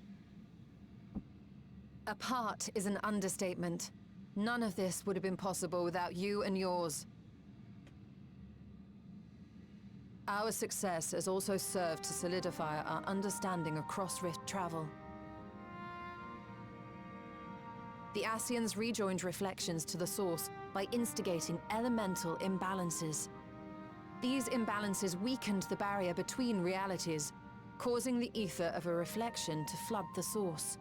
Speaker 8: A part is an understatement. None of this would have been possible without you and yours. Our success has also served to solidify our understanding of cross-rift travel. The Ascians rejoined reflections to the source by instigating elemental imbalances. These imbalances weakened the barrier between realities, causing the ether of a reflection to flood the source.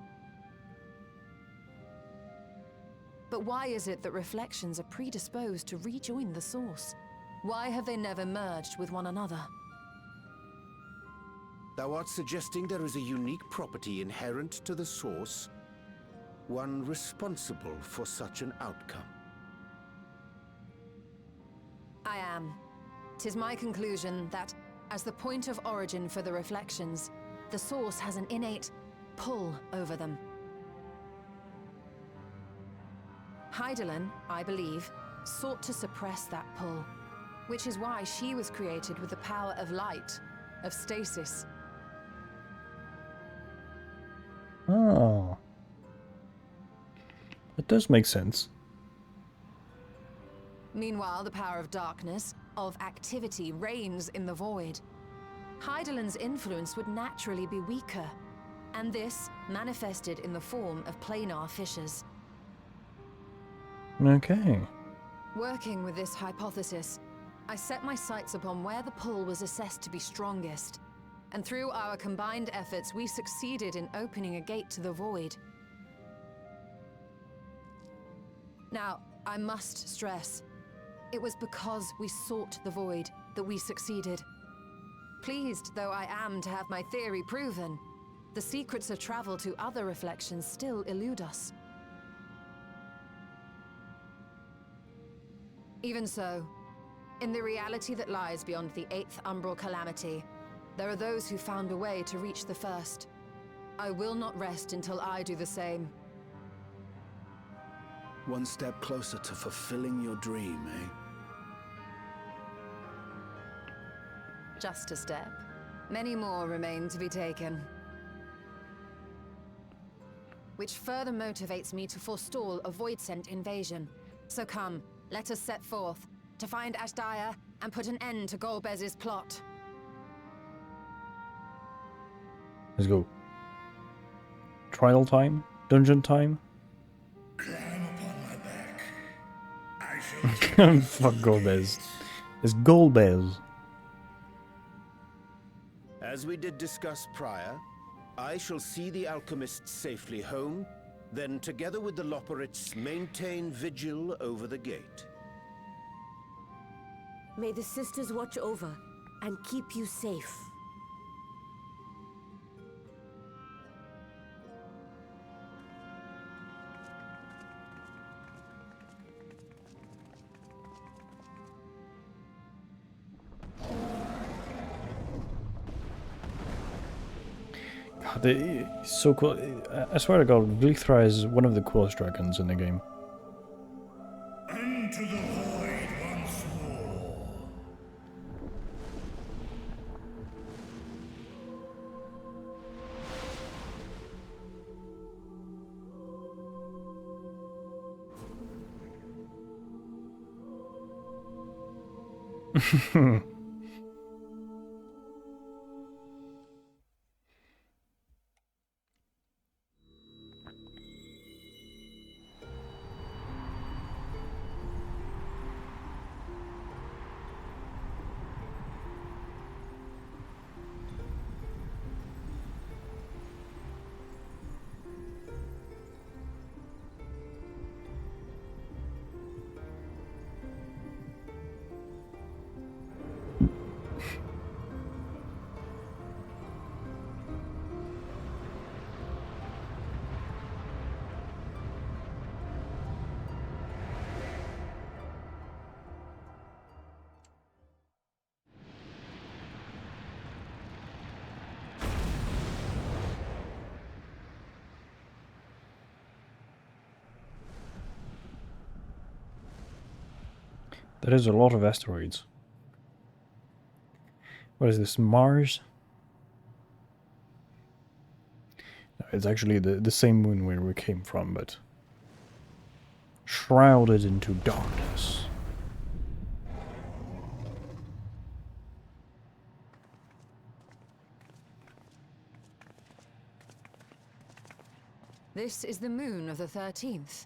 Speaker 8: But why is it that reflections are predisposed to rejoin the source? Why have they never merged with one another?
Speaker 9: Thou art suggesting there is a unique property inherent to the source, one responsible for such an outcome.
Speaker 8: I am. 'Tis my conclusion that, as the point of origin for the reflections, the source has an innate pull over them. Hydaelyn, I believe, sought to suppress that pull, which is why she was created with the power of light, of stasis.
Speaker 1: Oh. That does make sense.
Speaker 8: Meanwhile, the power of darkness, of activity, reigns in the void. Hydaelyn's influence would naturally be weaker, and this manifested in the form of planar fissures.
Speaker 1: Okay.
Speaker 8: Working with this hypothesis, I set my sights upon where the pull was assessed to be strongest, and through our combined efforts, we succeeded in opening a gate to the void. Now, I must stress, it was because we sought the void that we succeeded. Pleased though I am to have my theory proven, the secrets of travel to other reflections still elude us. Even so, in the reality that lies beyond the 8th umbral calamity, there are those who found a way to reach the first. I will not rest until I do the same.
Speaker 18: One step closer to fulfilling your dream, eh?
Speaker 8: Just a step. Many more remain to be taken. Which further motivates me to forestall a void-sent invasion. So come, let us set forth, to find Ashdaya and put an end to Golbez's plot.
Speaker 1: Let's go. Trial time? Dungeon time?
Speaker 18: Climb upon my back.
Speaker 1: Fuck Golbez. It's Golbez.
Speaker 9: As we did discuss prior, I shall see the alchemists safely home, then together with the Loporrits maintain vigil over the gate.
Speaker 15: May the sisters watch over and keep you safe.
Speaker 1: God, it's so cool. I swear to God, Vlithra is one of the coolest dragons in the game.
Speaker 11: Into the void once more.
Speaker 1: There is a lot of asteroids. What is this, Mars? No, it's actually the same moon where we came from, but shrouded into darkness.
Speaker 8: This is the moon of the 13th.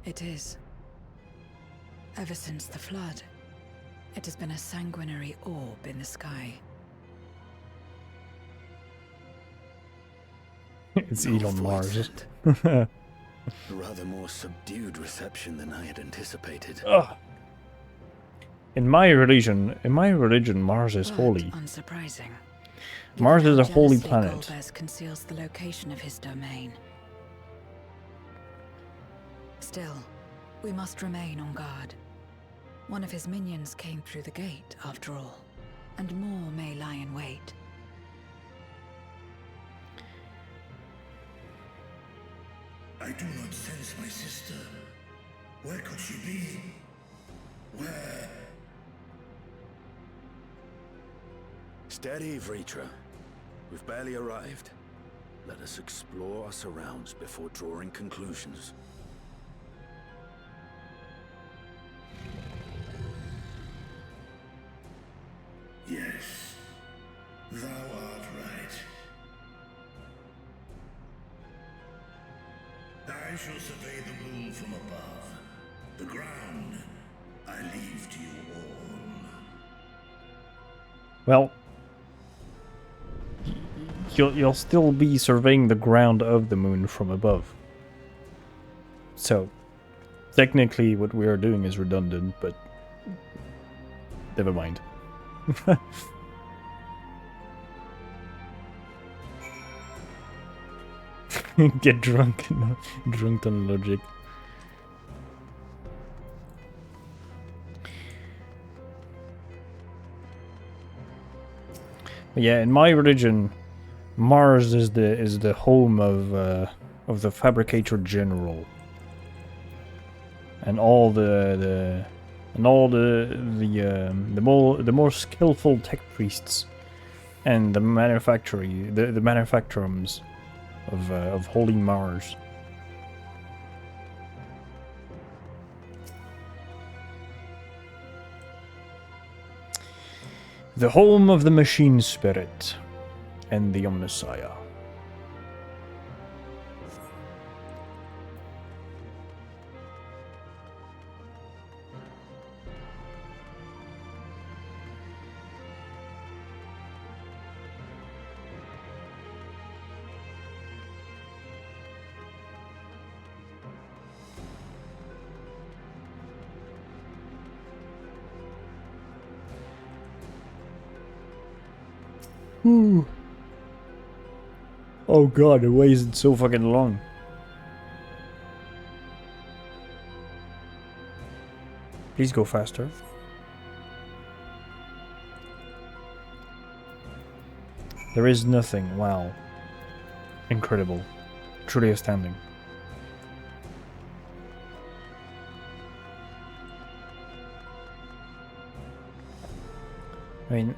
Speaker 3: It is. Ever since the flood, it has been a sanguinary orb in the sky.
Speaker 1: It's Elon Mars.
Speaker 7: A rather more subdued reception than I had anticipated.
Speaker 1: Ugh. In my religion, Mars is holy.
Speaker 3: Unsurprising.
Speaker 1: Mars is a holy
Speaker 3: Jealously,
Speaker 1: planet.
Speaker 3: Golbez conceals the location of his domain. Still, we must remain on guard. One of his minions came through the gate, after all, and more may lie in wait.
Speaker 11: I do not sense my sister. Where could she be? Where?
Speaker 7: Steady, Vritra. We've barely arrived. Let us explore our surrounds before drawing conclusions.
Speaker 11: Yes, thou art right. I shall survey the moon from above. The ground, I leave to you all.
Speaker 1: Well, you'll still be surveying the ground of the moon from above. So, technically what we are doing is redundant, but never mind. Get drunk on logic. But yeah, in my religion, Mars is the home of the Fabricator General, and all the more skillful tech priests, and the manufacturers of Holy Mars.
Speaker 10: The home of the machine spirit and the Omnissiah. Ooh. Oh god, the way is so fucking long. Please go faster. There is nothing. Wow. Incredible. Truly astounding. I mean...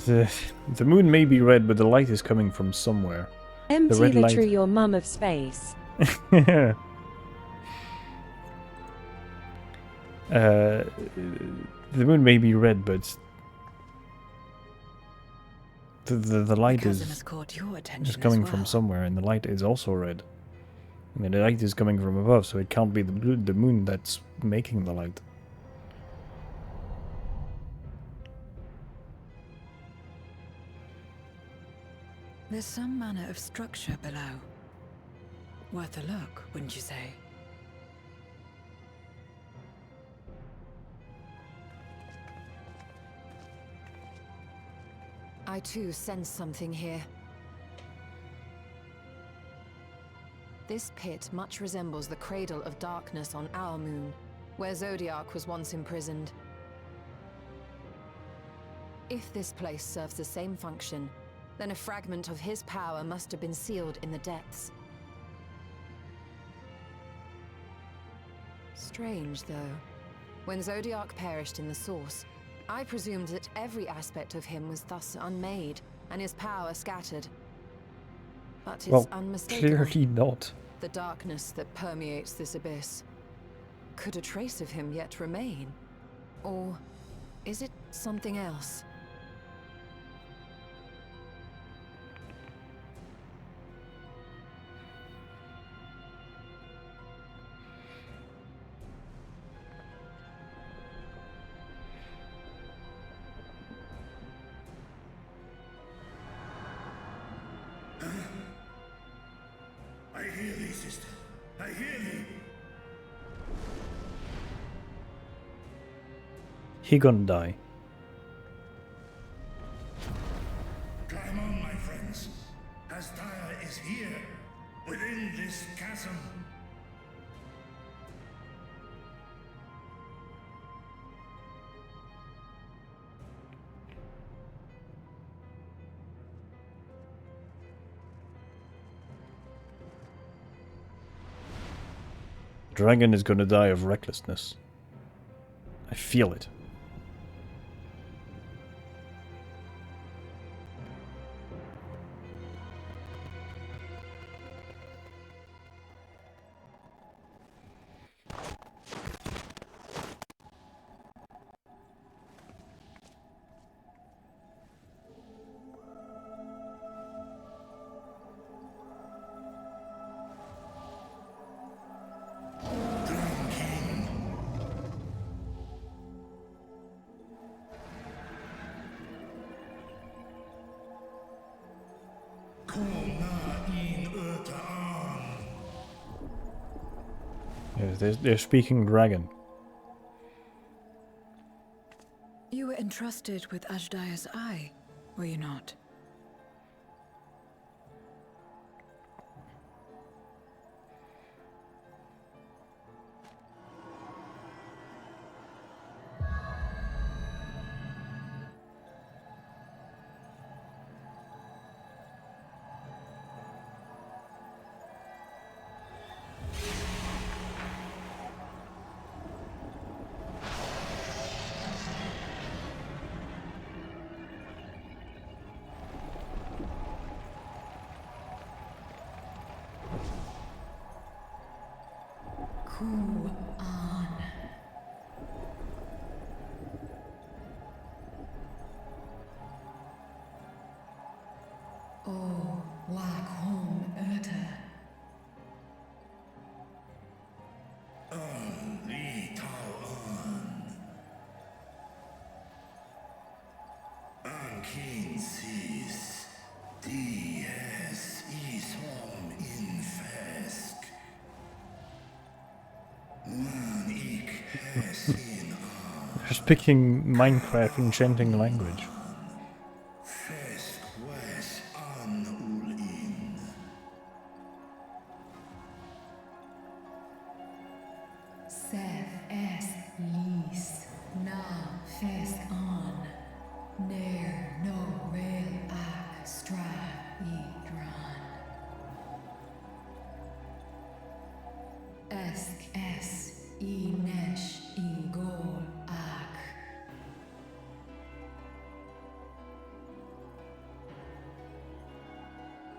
Speaker 10: The moon may be red, but the light is coming from somewhere.
Speaker 14: Empty
Speaker 10: the red
Speaker 14: the
Speaker 10: light...
Speaker 14: true your mum of space.
Speaker 10: The moon may be red, but the light is coming from somewhere, and the light is also red. I mean, the light is coming from above, so it can't be the moon that's making the light.
Speaker 3: There's some manner of structure below. Worth a look, wouldn't you say?
Speaker 8: I too sense something here. This pit much resembles the Cradle of Darkness on our moon, where Zodiac was once imprisoned. If this place serves the same function, then a fragment of his power must have been sealed in the depths. Strange, though. When Zodiac perished in the Source, I presumed that every aspect of him was thus unmade, and his power scattered. But it's unmistakable.
Speaker 10: Clearly not.
Speaker 8: The darkness that permeates this abyss. Could a trace of him yet remain? Or is it something else?
Speaker 19: I hear thee, sister. I hear thee.
Speaker 10: He gonna die.
Speaker 19: Climb on, my friends. Astaya is here, within this chasm.
Speaker 10: Dragon is gonna die of recklessness. I feel it. Yes, they're speaking dragon.
Speaker 3: You were entrusted with Ajdaya's eye, were you not? Cool on.
Speaker 1: speaking Minecraft enchanting language.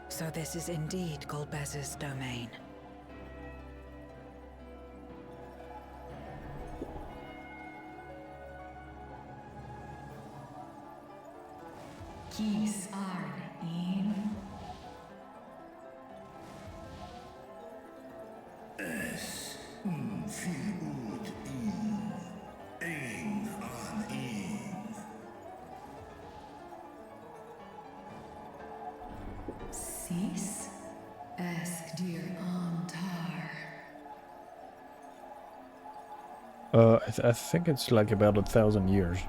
Speaker 3: So this is indeed Golbez's domain.
Speaker 11: Kies arn in. Es viel ud in. Ein an in. Sis? Ask dear Antar.
Speaker 1: I think it's like about 1,000 years.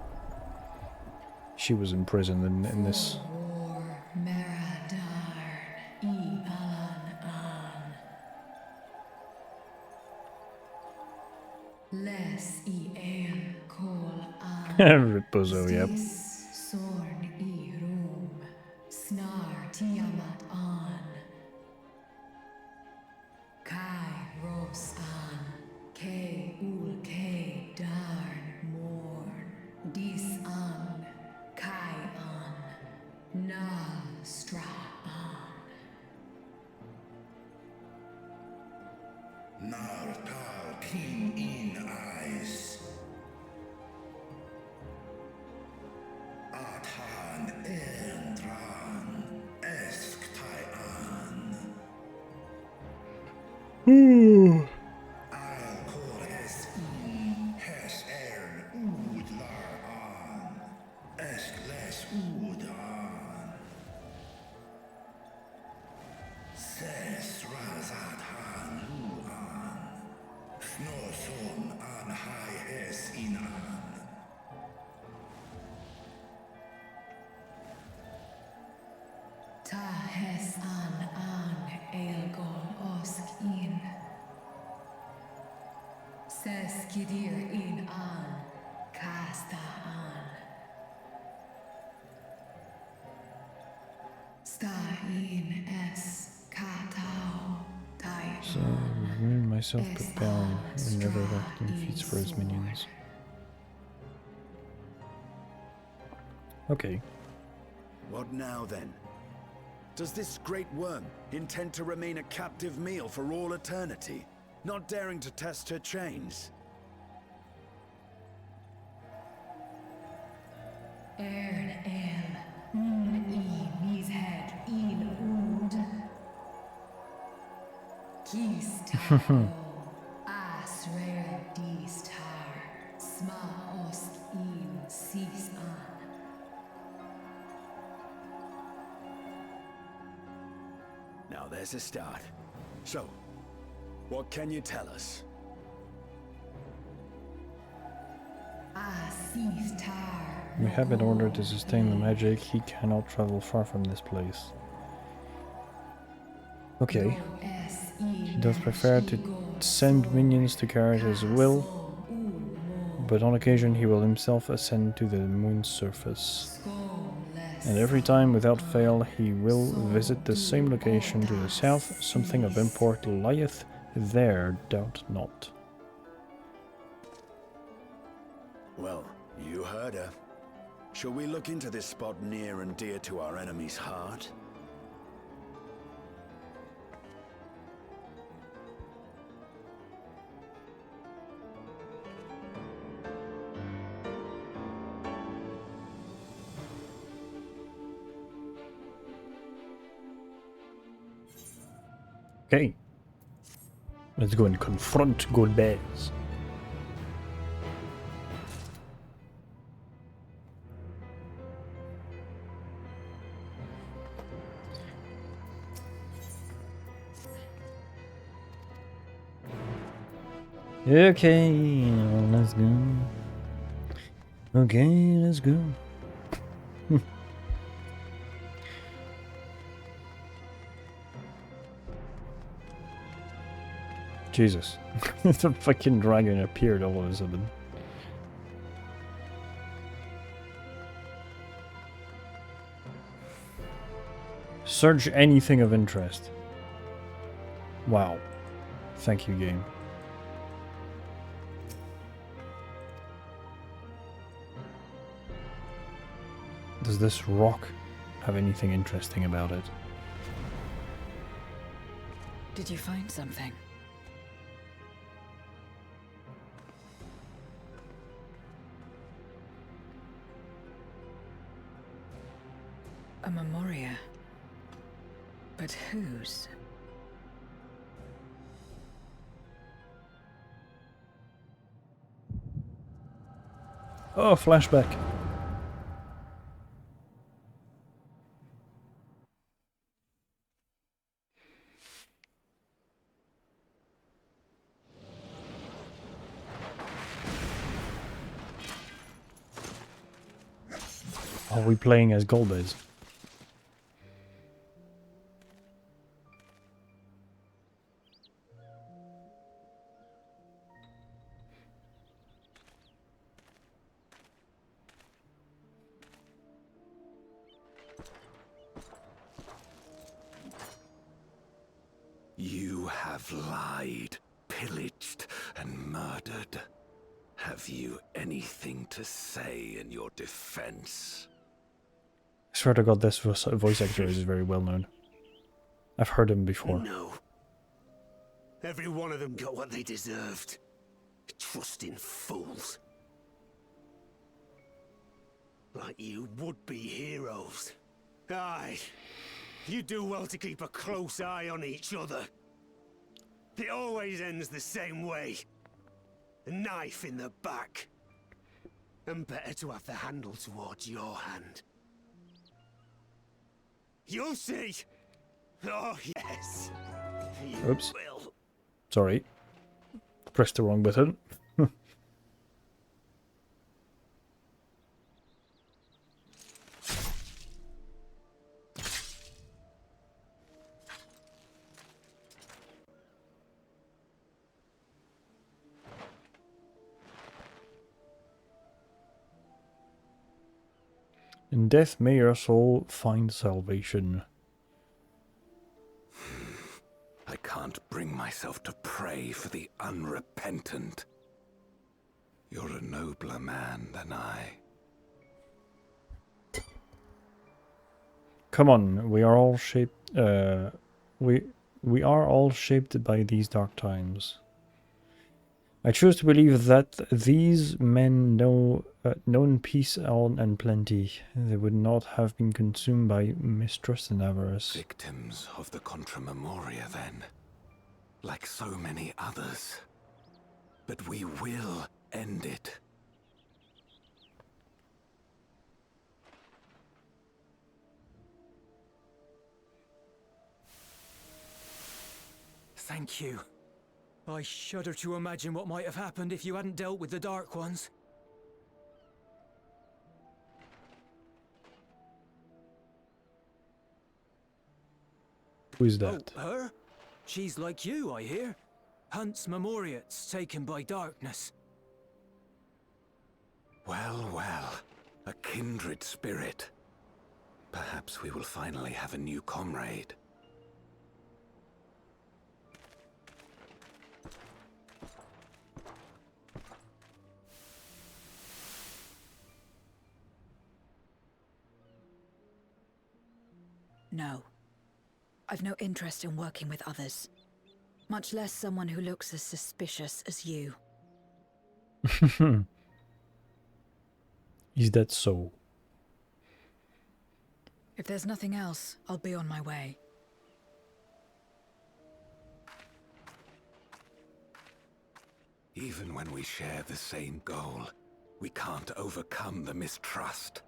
Speaker 1: She was imprisoned in this. Ripozo, yep.
Speaker 11: Sorn I rum. Snar tiamat an. Kai ros an. Ke ul ke darn morn. Dis an. Kai an. Na stra an. Nar tal king in eyes. Athan endran. Esk tai an. I'll call es in. Hes ud lar an. Esk les ud an. Ses razat han hu an. Snoson an hai es in an. Ta hes an elgon osk in. Ses kidir in an. Kasta an. Sta in es katao.
Speaker 1: So, ruin myself but bound whenever Rectum feeds for his minions. Okay.
Speaker 7: What now then? Does this great worm intend to remain a captive meal for all eternity, not daring to test her chains?
Speaker 11: Ern el. I mis head in ud. Kis taro. As rare dis tar. Sma osk in sis an.
Speaker 7: Now there's a start. So, what can you tell us?
Speaker 11: Sis tar.
Speaker 1: We have in order to sustain the magic, he cannot travel far from this place. Okay. He does prefer to send minions to carry at his will, but on occasion he will himself ascend to the moon's surface. And every time, without fail, he will visit the same location to the south. Something of import lieth there, doubt not.
Speaker 7: Well, you heard her. Shall we look into this spot near and dear to our enemy's heart?
Speaker 1: Okay. Let's go and confront Golbez. Okay, let's go. Okay, let's go. Jesus. The fucking dragon appeared all of a sudden. Search anything of interest. Wow. Thank you, game. Does this rock have anything interesting about it?
Speaker 3: Did you find something? A memoria. But whose?
Speaker 1: Oh, flashback. Are we playing as Golbez?
Speaker 9: You have lied, pillaged, and murdered. Have you anything to say in your defense?
Speaker 1: I swear to God, this voice actor is very well known. I've heard him before.
Speaker 6: No. Every one of them got what they deserved. Trusting fools. Like you would-be heroes. Aye. You do well to keep a close eye on each other. It always ends the same way. A knife in the back. And better to have the handle towards your hand. You'll see. Oh, yes. You
Speaker 1: Oops.
Speaker 6: will.
Speaker 1: Sorry. Pressed the wrong button. In death may your soul find salvation.
Speaker 9: I can't bring myself to pray for the unrepentant. You're a nobler man than I.
Speaker 1: Come on, we are all shaped. We are all shaped by these dark times. I choose to believe that these men know known peace and plenty. They would not have been consumed by mistrust and avarice.
Speaker 9: Victims of the Contra Memoria, then, like so many others. But we will end it.
Speaker 13: Thank you. I shudder to imagine what might have happened if you hadn't dealt with the Dark Ones.
Speaker 1: Who is that?
Speaker 13: Oh, her? She's like you, I hear. Hunts Memoriates taken by darkness.
Speaker 9: Well, well. A kindred spirit. Perhaps we will finally have a new comrade.
Speaker 3: No. I've no interest in working with others. Much less someone who looks as suspicious as you.
Speaker 1: Is that so?
Speaker 3: If there's nothing else, I'll be on my way.
Speaker 9: Even when we share the same goal, we can't overcome the mistrust.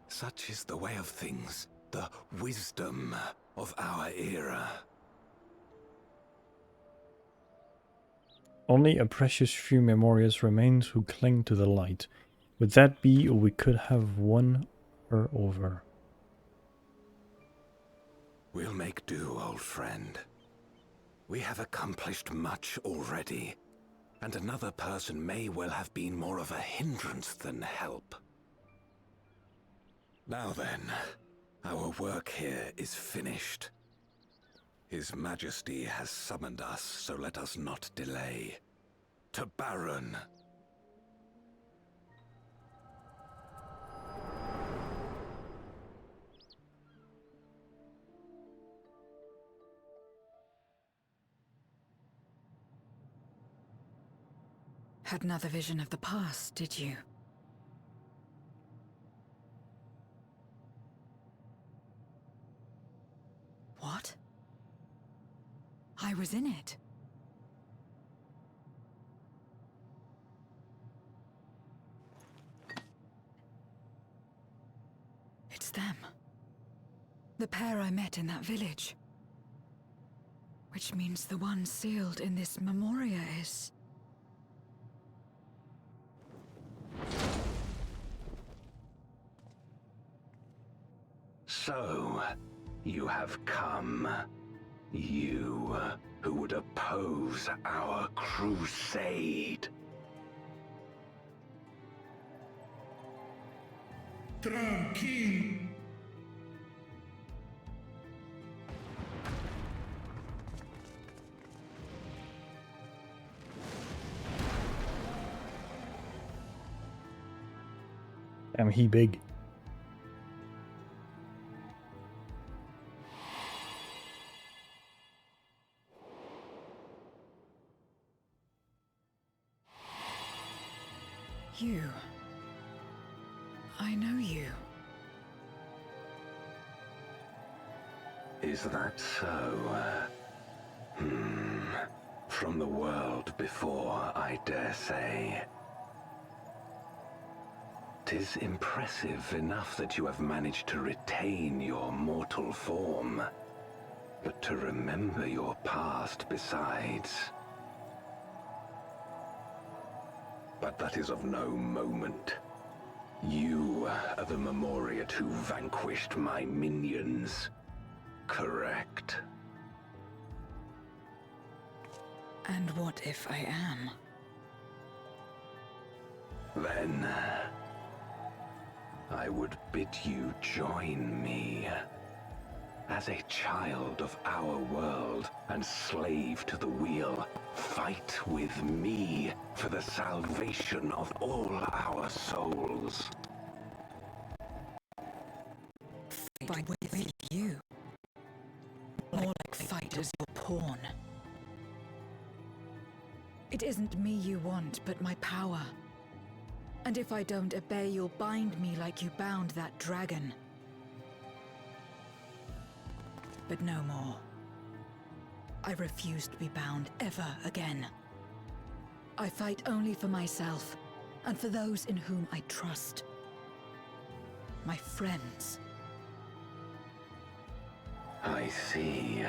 Speaker 9: Such is the way of things, the wisdom of our era.
Speaker 1: Only a precious few memorias remains who cling to the light. Would that be, or we could have won her over?
Speaker 9: We'll make do, old friend. We have accomplished much already, and another person may well have been more of a hindrance than help. Now then, our work here is finished. His Majesty has summoned us, so let us not delay. To Baron.
Speaker 3: Had another vision of the past, did you? What? I was in it. It's them. The pair I met in that village. Which means the one sealed in this memoria is...
Speaker 9: So, you have come. You, who would oppose our crusade.
Speaker 11: Tranquilo.
Speaker 1: Damn, he big.
Speaker 3: You. I know you.
Speaker 9: Is that so? From the world before, I dare say. 'Tis impressive enough that you have managed to retain your mortal form, but to remember your past besides. But that is of no moment. You are the Memoriat who vanquished my minions, correct?
Speaker 3: And what if I am?
Speaker 9: Then I would bid you join me. As a child of our world and slave to the wheel, fight with me for the salvation of all our souls.
Speaker 3: Fight with you. More like fight as your pawn. It isn't me you want, but my power. And if I don't obey, you'll bind me like you bound that dragon. But no more. I refuse to be bound ever again. I fight only for myself, and for those in whom I trust. My friends.
Speaker 9: I see.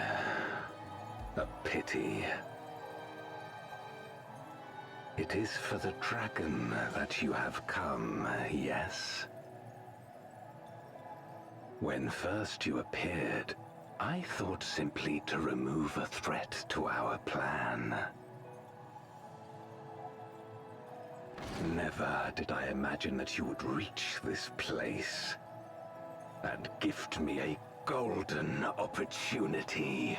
Speaker 9: A pity. It is for the dragon that you have come, yes? When first you appeared, I thought simply to remove a threat to our plan. Never did I imagine that you would reach this place and gift me a golden opportunity.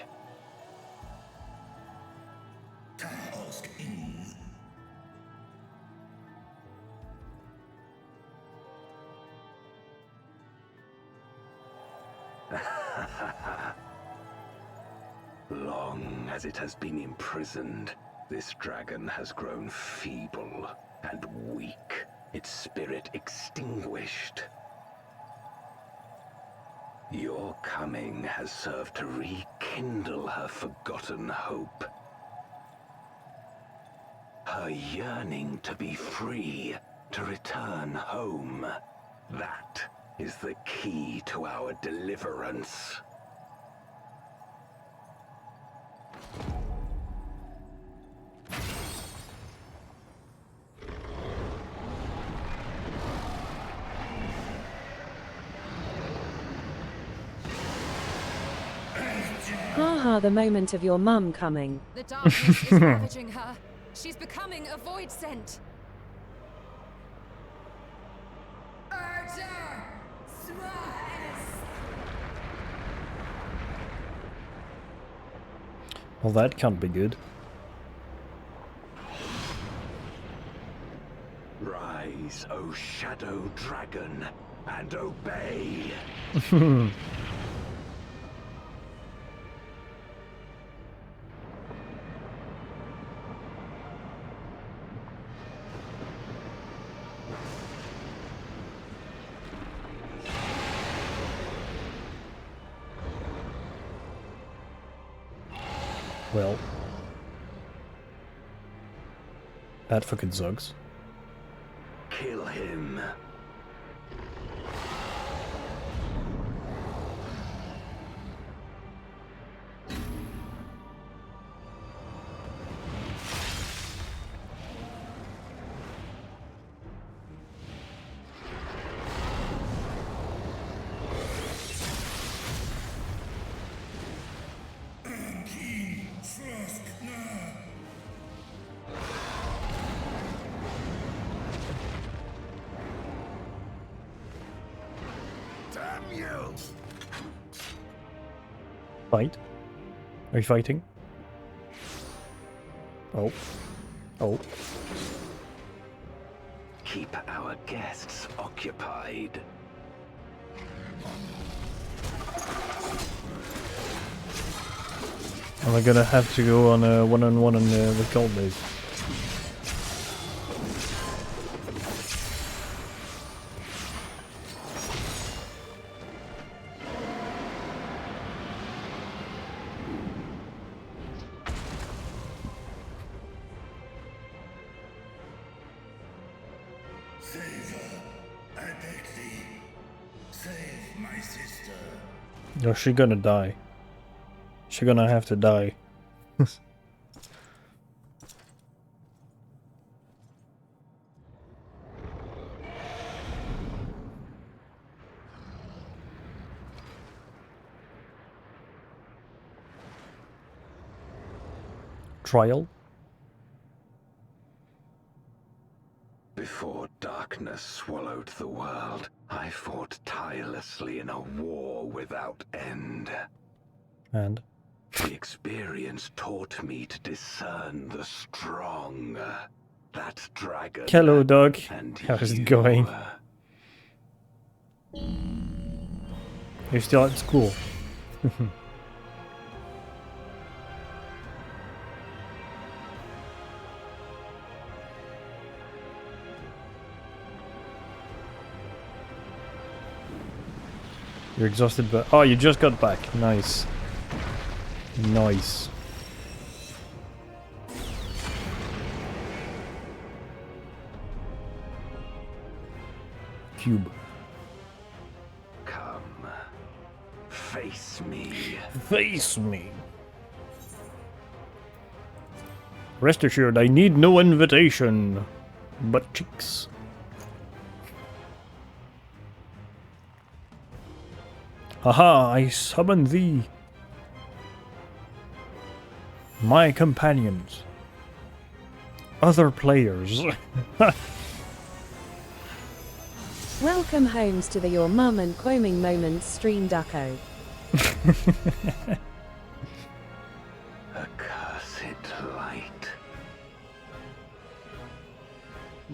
Speaker 9: Long as it has been imprisoned, this dragon has grown feeble and weak, its spirit extinguished. Your coming has served to rekindle her forgotten hope. Her yearning to be free, to return home. That is the key to our deliverance.
Speaker 14: haha, the moment of your mum coming.
Speaker 8: The darkness is ravaging her. She's becoming a void scent.
Speaker 10: Well, that can't be good.
Speaker 11: Rise, O shadow dragon, and obey.
Speaker 10: Well, that fucking sucks.
Speaker 11: Kill him.
Speaker 10: Fight? Are you fighting? Oh. Oh.
Speaker 11: Keep our guests occupied.
Speaker 10: Am I gonna have to go on a one-on-one with Gold Days? Or is she gonna die? She gonna have to die. Trial?
Speaker 11: Before darkness swallowed the world, I fought tirelessly in a war without end.
Speaker 10: And?
Speaker 11: The experience taught me to discern the strong. That dragon.
Speaker 10: Hello, dog.
Speaker 11: And
Speaker 10: How's it going? You're still at school. You're exhausted, but oh, you just got back. Nice. Nice. Cube.
Speaker 11: Come. Face me.
Speaker 10: Face me. Rest assured, I need no invitation. But cheeks. Aha, I summon thee. My companions. Other players.
Speaker 14: Welcome homes to the Your Mum and Quoming Moments stream, Ducko.
Speaker 11: Accursed light.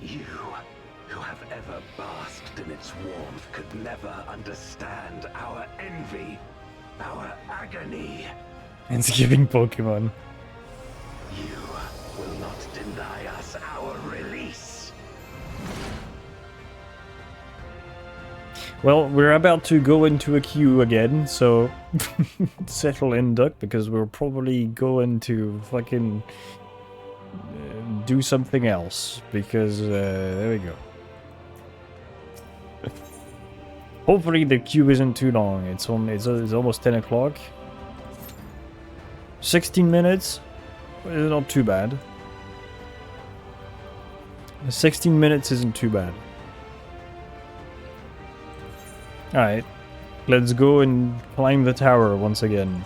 Speaker 11: You, who have ever basked in its warmth, could never understand our envy, our agony.
Speaker 10: And skipping Pokemon.
Speaker 11: You will not deny us our release.
Speaker 10: Well, we're about to go into a queue again, so settle in, Duck, because we're probably going to fucking do something else, because there we go. Hopefully the queue isn't too long. It's almost 10 o'clock. 16 minutes? Not too bad. 16 minutes isn't too bad. Alright. Let's go and climb the tower once again.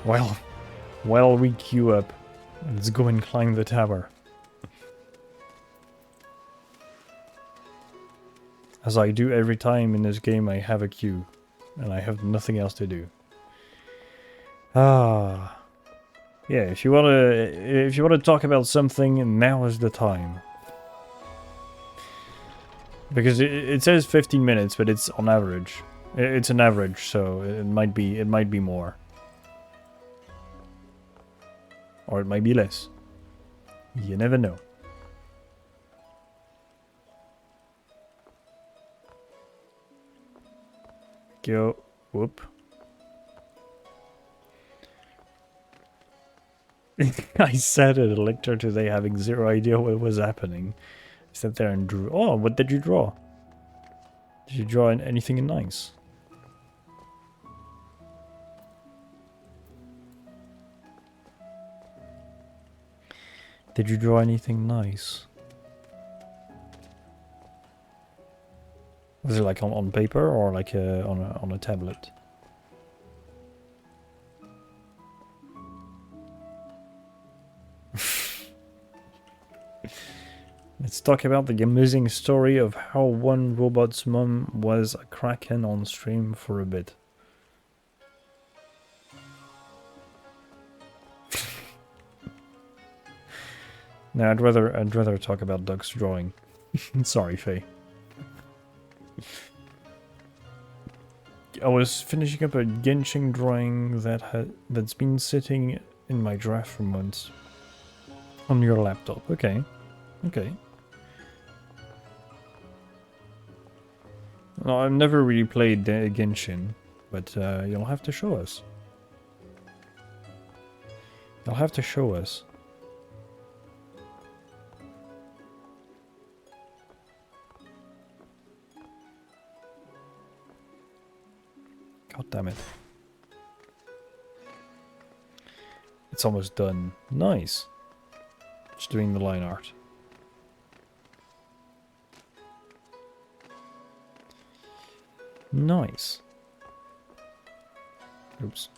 Speaker 1: Well, while we queue up, let's go and climb the tower. As I do every time in this game I have a queue, and I have nothing else to do. Ah, yeah. If you wanna talk about something, now is the time. Because it says 15 minutes, but it's on average. It's an average, so it might be more, or it might be less. You never know. Go. Whoop. I sat at a lecture today having zero idea what was happening. I sat there and drew. Oh, what did you draw? Did you draw anything nice? Did you draw anything nice? Was it like on paper or like on a tablet? Let's talk about the amazing story of how one robot's mom was a kraken on stream for a bit. No, I'd rather talk about Doug's drawing. Sorry, Faye. I was finishing up a Genshin drawing that's been sitting in my draft for months. On your laptop, okay. Okay. No, I've never really played Genshin, but you'll have to show us. You'll have to show us. God damn it. It's almost done. Nice. Just doing the line art. Nice. Oops.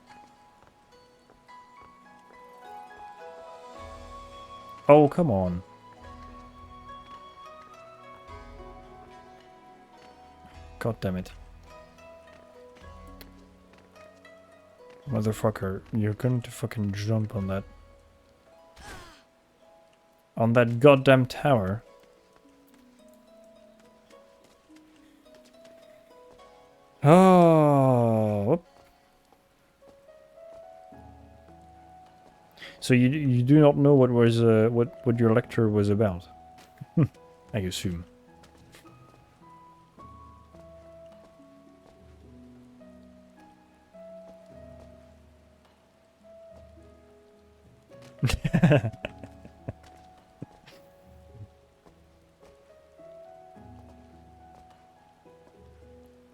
Speaker 1: Oh, come on. God damn it. Motherfucker, you're going to fucking jump on that. On that goddamn tower. Oh. Whoop. So you do not know what was what your lecture was about, I assume.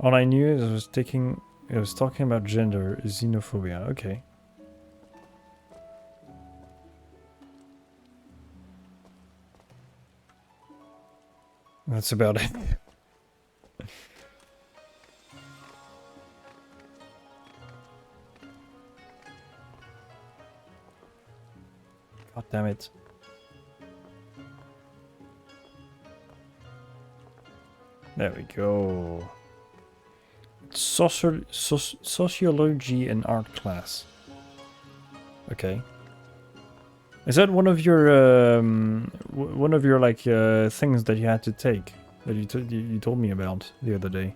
Speaker 1: All I knew is it was talking about gender, xenophobia. Okay. That's about it. God damn it. There we go. Sociology and art class. Okay. Is that one of your like things that you had to take that you told me about the other day?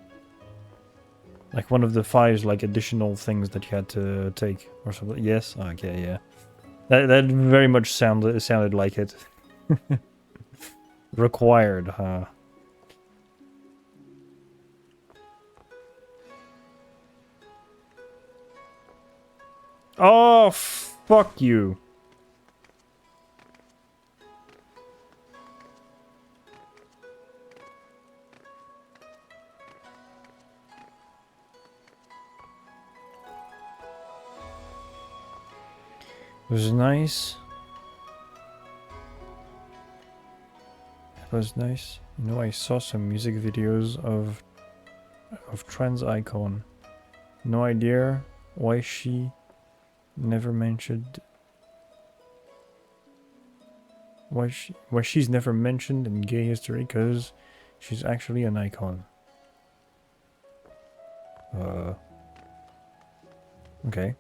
Speaker 1: Like one of the 5 like additional things that you had to take or something? Yes. Okay. Yeah. That very much sounded like it. Required, huh? Oh, fuck you. It was nice. It was nice. You know, I saw some music videos of trans icon. No idea why she Never mentioned. Why she's never mentioned in gay history? Because she's actually an icon. Okay.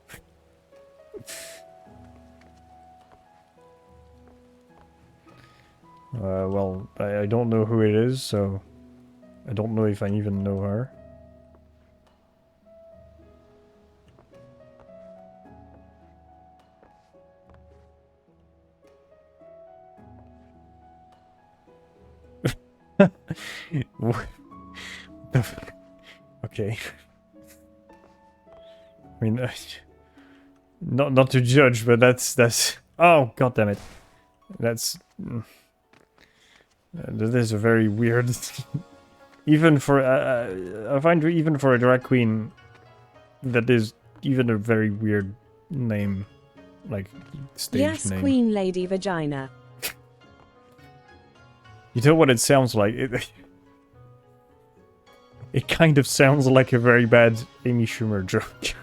Speaker 1: Well, I don't know who it is, so I don't know if I even know her. Okay. I mean, not to judge, but that's. Oh, god damn it! That's. That is a very weird. Even for I find even for a drag queen, that is even a very weird name, like stage
Speaker 14: yes,
Speaker 1: name.
Speaker 14: Queen Lady Vagina.
Speaker 1: You know what it sounds like? It kind of sounds like a very bad Amy Schumer joke.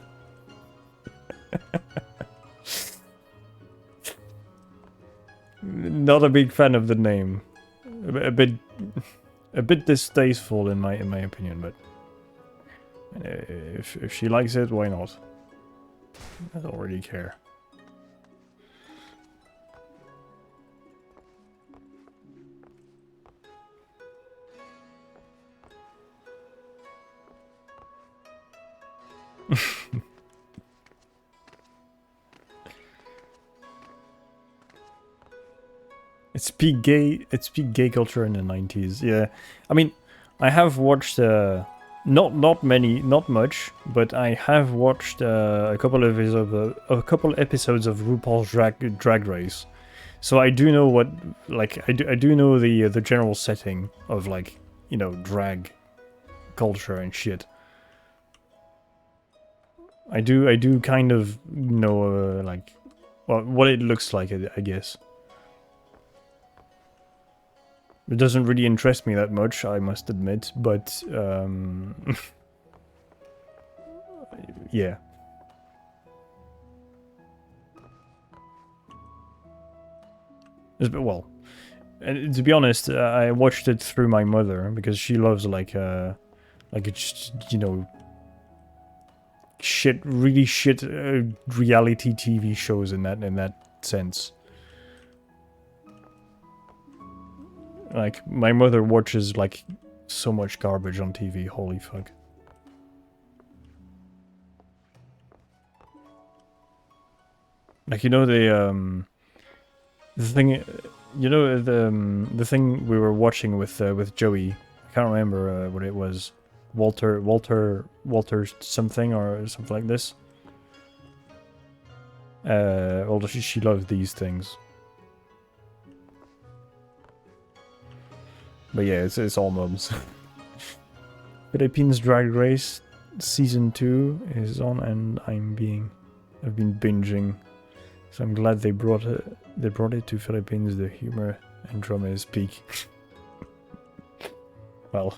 Speaker 1: Not a big fan of the name. A bit distasteful in my opinion, but if she likes it, why not? I don't really care. It's peak gay culture in the 90s. Yeah. I mean, I have watched not much, but I have watched a couple of episodes of RuPaul's Drag Race. So I do know what, like, I do know the general setting of, like, you know, drag culture and shit. I do kind of know like, well, what it looks like, I guess. It doesn't really interest me that much, I must admit, but yeah. Well, and to be honest, I watched it through my mother because she loves like it's, you know, really shit reality TV shows in that sense. Like, my mother watches, like, so much garbage on TV, holy fuck. Like, you know, the thing, you know, the thing we were watching with Joey, I can't remember what it was, Walter something or something like this. Although she loves these things. But yeah, it's all mums. Philippines Drag Race Season 2 is on, and I've been binging. So I'm glad they brought it to Philippines. The humor and drama is peak. Well,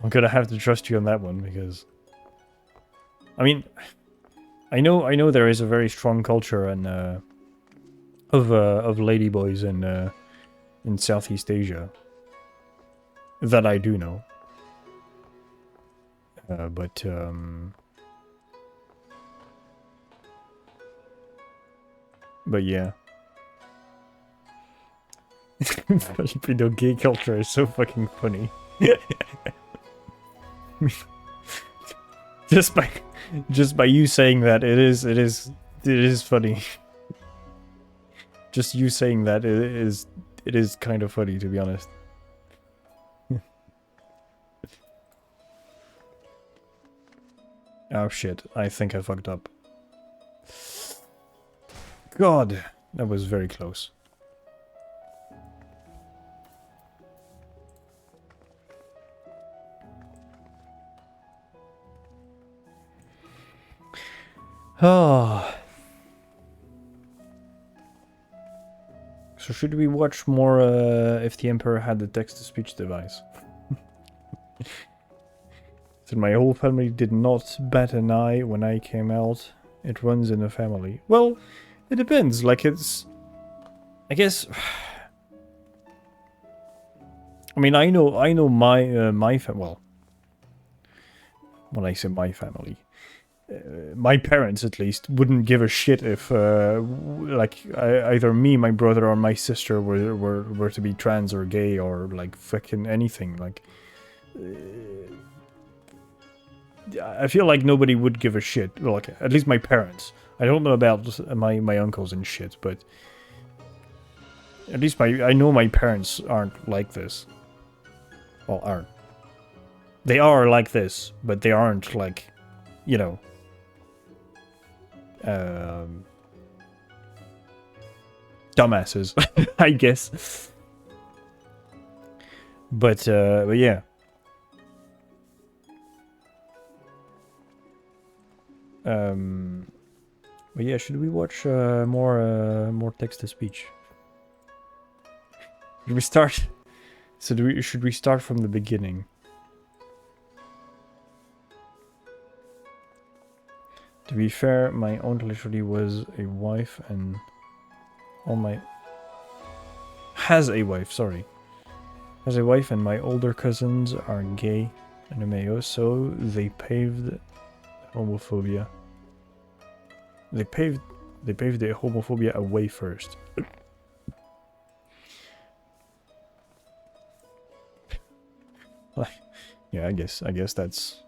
Speaker 1: I'm gonna have to trust you on that one because, I mean, I know there is a very strong culture and of ladyboys in Southeast Asia. That I do know. But yeah. Filipino gay culture is so fucking funny. just by you saying that, it is funny. Just you saying that, it is kind of funny, to be honest. Oh shit, I think I fucked up. God, that was very close. Oh. So should we watch more if the Emperor had the text-to-speech device? So my whole family did not bat an eye when I came out It runs in a family. Well, it depends. Like, it's... I guess... I mean, I know my well, when I say my family, my parents at least wouldn't give a shit if like either me, my brother, or my sister were to be trans or gay or like fucking anything. Like, I feel like nobody would give a shit. Like, at least my parents. I don't know about my uncles and shit, but at least I know my parents aren't like this. Well, aren't. They are like this, but they aren't like, you know, dumbasses, I guess. But yeah. But yeah, should we watch more text-to-speech? Should we start? So should we start from the beginning? To be fair, my aunt literally was a wife and all my... Has a wife, sorry. Has a wife and my older cousins are gay and Romeo, so they paved homophobia. They paved the homophobia away first. Yeah, I guess that's...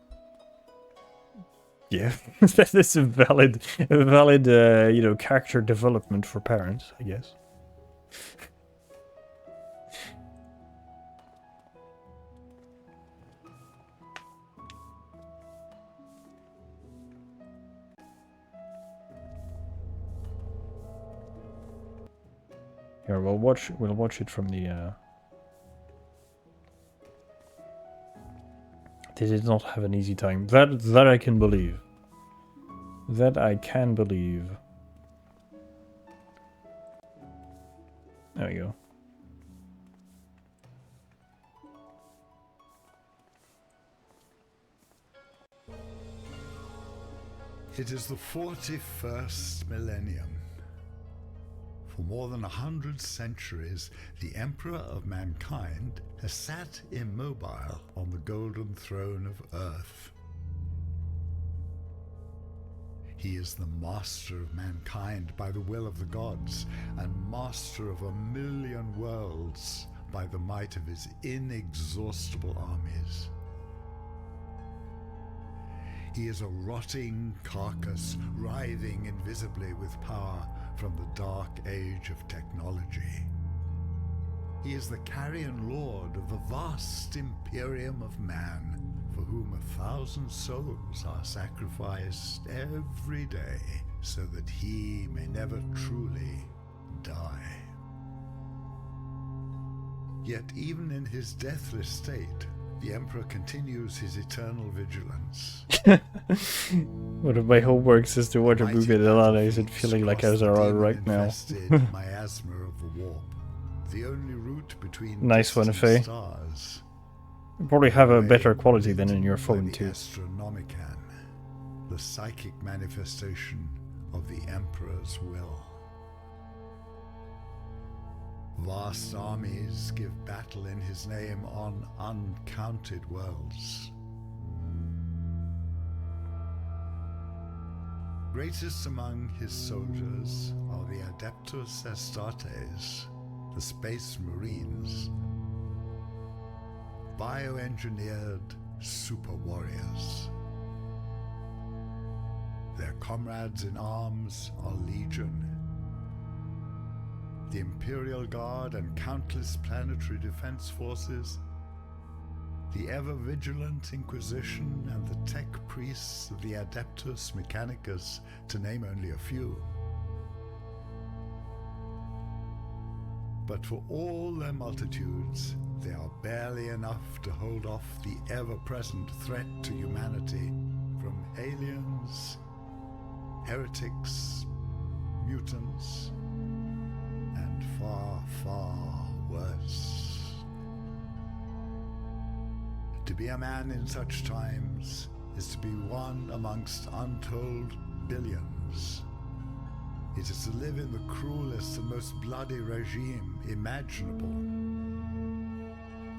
Speaker 1: Yeah, that is a valid, you know, character development for parents, I guess. Here, we'll watch it from the. They did not have an easy time. That I can believe. That I can believe. There we go.
Speaker 19: It is the 41st millennium. For more than 100 centuries, the Emperor of Mankind has sat immobile on the golden throne of Earth. He is the master of mankind by the will of the gods, and master of 1,000,000 worlds by the might of his inexhaustible armies. He is a rotting carcass, writhing invisibly with power from the dark age of technology. He is the carrion lord of the vast imperium of man, for whom 1,000 souls are sacrificed every day, so that he may never truly die. Yet even in his deathless state, the Emperor continues his eternal vigilance.
Speaker 1: One of my homeworks is to watch a movie that analyzes it, feeling like I was right now.
Speaker 19: Miasma of the warp, the only route between
Speaker 1: nice one, Faye.
Speaker 19: Stars.
Speaker 1: You probably have a better quality than in your phone too.
Speaker 19: Astronomican, the psychic manifestation of the Emperor's will. Vast armies give battle in his name on uncounted worlds. Greatest among his soldiers are the Adeptus Astartes, the Space Marines, bioengineered super warriors. Their comrades in arms are Legion, the Imperial Guard and countless planetary defense forces, the ever-vigilant Inquisition and the tech priests of the Adeptus Mechanicus, to name only a few. But for all their multitudes, they are barely enough to hold off the ever-present threat to humanity from aliens, heretics, mutants, and far, far worse. To be a man in such times is to be one amongst untold billions. It is to live in the cruelest and most bloody regime imaginable.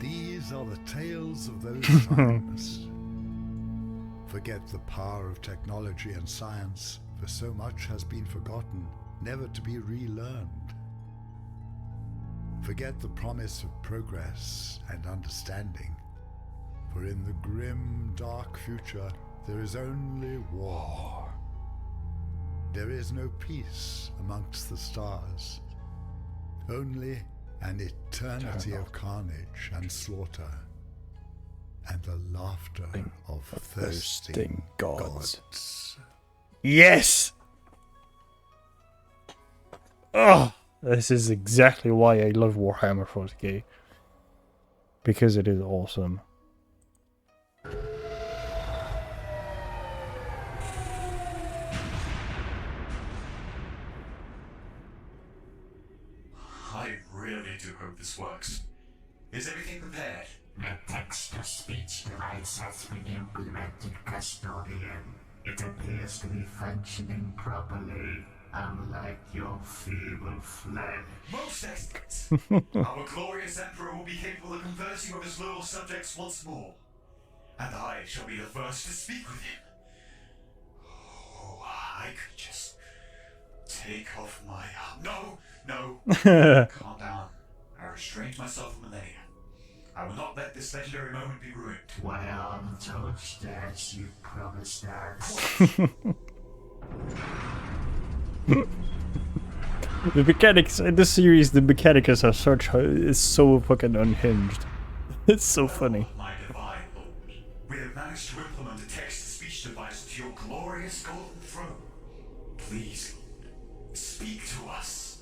Speaker 19: These are the tales of those times. Forget the power of technology and science, for so much has been forgotten, never to be relearned. Forget the promise of progress and understanding, for in the grim, dark future, there is only war. There is no peace amongst the stars, only an eternity of carnage and slaughter, and the laughter of thirsting gods.
Speaker 1: Yes! Oh, this is exactly why I love Warhammer 40k. Because it is awesome.
Speaker 20: I really do hope this works. Is everything prepared?
Speaker 21: The text-to-speech device has been implemented, Custodian. It appears to be functioning properly, unlike your feeble flesh.
Speaker 20: Most excellent! Our glorious Emperor will be capable of conversing with his loyal subjects once more. And I shall be the first to speak with him. Oh, I could just take off my... No! Calm down. I restrained myself for millennia. I will not let this legendary moment be ruined.
Speaker 21: Well, just as you promised us.
Speaker 1: The mechanics in this series, the mechanics are such is so fucking unhinged. It's so funny.
Speaker 20: My divine lord, we have managed to implement a text-to-speech device to your glorious golden throne. Please, speak to us.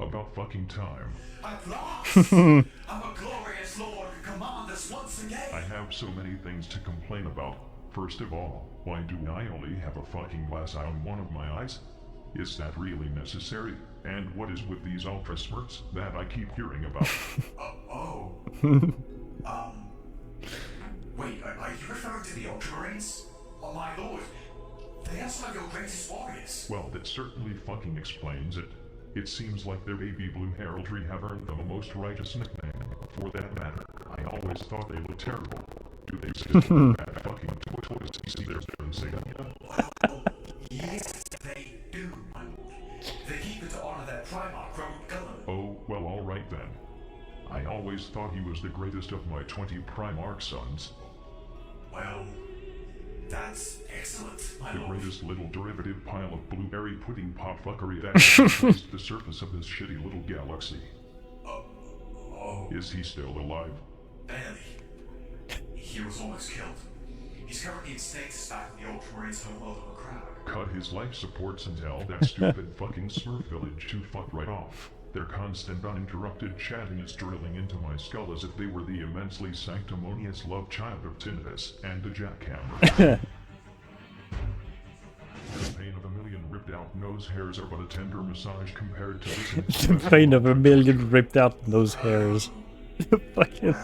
Speaker 2: About fucking time.
Speaker 20: At last! Our glorious lord command us once again!
Speaker 2: I have so many things to complain about. First of all, why do I only have a fucking glass eye on one of my eyes? Is that really necessary? And what is with these ultra smirks that I keep hearing about?
Speaker 20: Wait, are you referring to the Ultramarines? Oh my lord, they are some of your greatest warriors.
Speaker 2: Well, that certainly fucking explains it. It seems like their baby blue heraldry have earned them a most righteous nickname. For that matter, I always thought they looked terrible. Do they still look that fucking toys? See their insignia?
Speaker 20: Well, yes, they do, my lord. They keep it to honor their Primarch, Rogue Gunner.
Speaker 2: Oh, well, alright then. I always thought he was the greatest of my 20 Primarch sons.
Speaker 20: Well, that's excellent, my
Speaker 2: The
Speaker 20: lord.
Speaker 2: greatest little derivative pile of blueberry pudding pop fuckery that has graced the surface of this shitty little galaxy. Is he still alive?
Speaker 20: Barely. He was almost killed. He's currently in status back in the Ultramarines' homeworld of a crowd.
Speaker 2: Cut his life supports and tell that stupid fucking Smurf village to fuck right off. Their constant uninterrupted chatting is drilling into my skull as if they were the immensely sanctimonious love child of tinnitus and a jackhammer. The pain of a million ripped out nose hairs are but a tender massage compared to this.
Speaker 1: The pain of a million ripped out nose hairs. Fucking.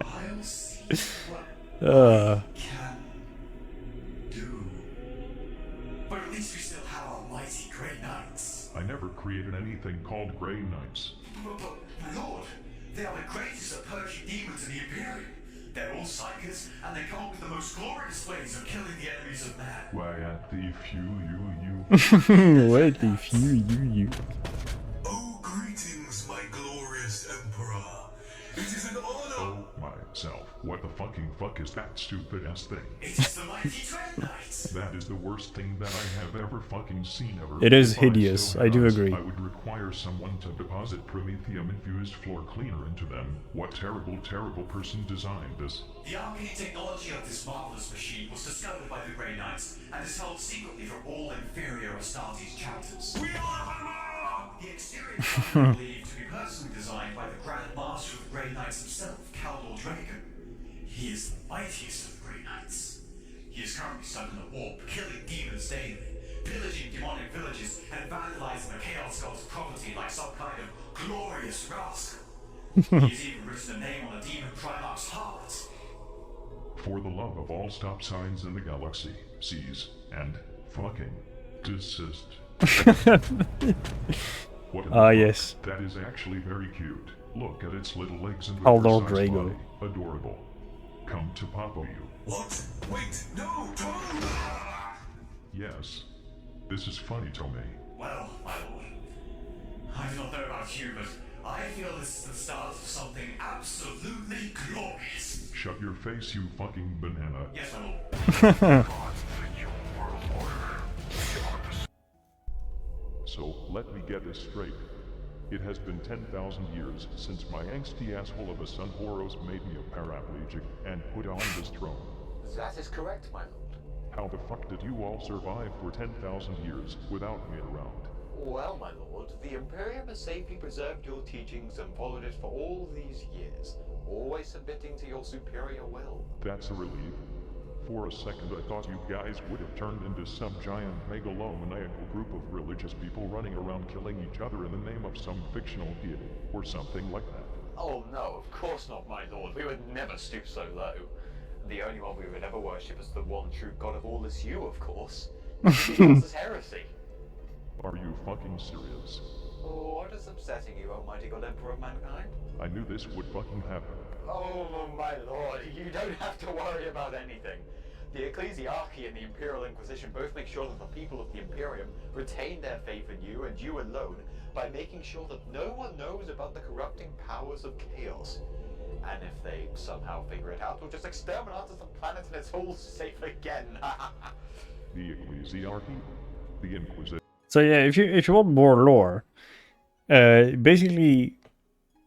Speaker 20: I'll see what I can do. But at least we still have our mighty Grey Knights.
Speaker 2: I never created anything called Grey Knights.
Speaker 20: But, my lord, they are the greatest at purging demons in the Imperium. They're all psychers, and they come up with the most glorious ways of killing the enemies of man.
Speaker 2: Why, at the few you.
Speaker 1: What the few you.
Speaker 22: Oh, greetings, my glorious Emperor. It is an honor.
Speaker 2: Oh, myself. What the fucking fuck is that stupid ass thing?
Speaker 20: It is the mighty Dread Knights.
Speaker 2: That is the worst thing that I have ever fucking seen ever.
Speaker 1: It is
Speaker 2: If
Speaker 1: hideous,
Speaker 2: still
Speaker 1: I do
Speaker 2: had
Speaker 1: agree.
Speaker 2: I would require someone to deposit promethium-infused floor cleaner into them. What terrible, terrible person designed this?
Speaker 20: The arcane technology of this marvelous machine was discovered by the Grey Knights and is held secretly from all inferior Astartes chapters. We are the exterior design is believed to be personally designed by the Grand Master of the Grey Knights himself, Caldor Dragon. He is the mightiest of the Grey Knights. He is currently stuck in a warp, killing demons daily, pillaging demonic villages, and vandalizing the Chaos God's property like some kind of glorious rascal. He has even written a name on a demon Primarch's heart.
Speaker 2: For the love of all stop signs in the galaxy, seize and fucking desist. What in the fuck?
Speaker 1: Yes.
Speaker 2: That is actually very cute. Look at its little legs and
Speaker 1: Haldor
Speaker 2: oversized
Speaker 1: Drago.
Speaker 2: body. Adorable. Come to Papa you.
Speaker 22: What? Wait, no, don't!
Speaker 2: Yes. This is funny, Tomei.
Speaker 20: Well, my lord, I do not know about you, but I feel this is the start of something absolutely glorious.
Speaker 2: Shut your face, you fucking banana.
Speaker 20: Yes, my lord.
Speaker 2: So, let me get this straight. It has been 10,000 years since my angsty asshole of a son Horos made me a paraplegic and put on this throne.
Speaker 5: That is correct, my lord.
Speaker 2: How the fuck did you all survive for 10,000 years without me around?
Speaker 5: Well, my lord, the Imperium has safely preserved your teachings and followed it for all these years, always submitting to your superior will.
Speaker 2: That's a relief. For a second I thought you guys would have turned into some giant megalomaniacal group of religious people running around killing each other in the name of some fictional deity, or something like that.
Speaker 5: Oh no, of course not, my lord. We would never stoop so low. The only one we would ever worship is the one true god of all is you, of course. This is heresy.
Speaker 2: Are you fucking serious?
Speaker 5: What is upsetting you, almighty god emperor of mankind?
Speaker 2: I knew this would fucking happen.
Speaker 5: Oh, my lord, you don't have to worry about anything. The Ecclesiarchy and the Imperial Inquisition both make sure that the people of the Imperium retain their faith in you and you alone by making sure that no one knows about the corrupting powers of chaos. And if they somehow figure it out, we'll just exterminate us the planet and it's all safe again.
Speaker 2: The Ecclesiarchy? The Inquisition?
Speaker 1: So yeah, if you want more lore, basically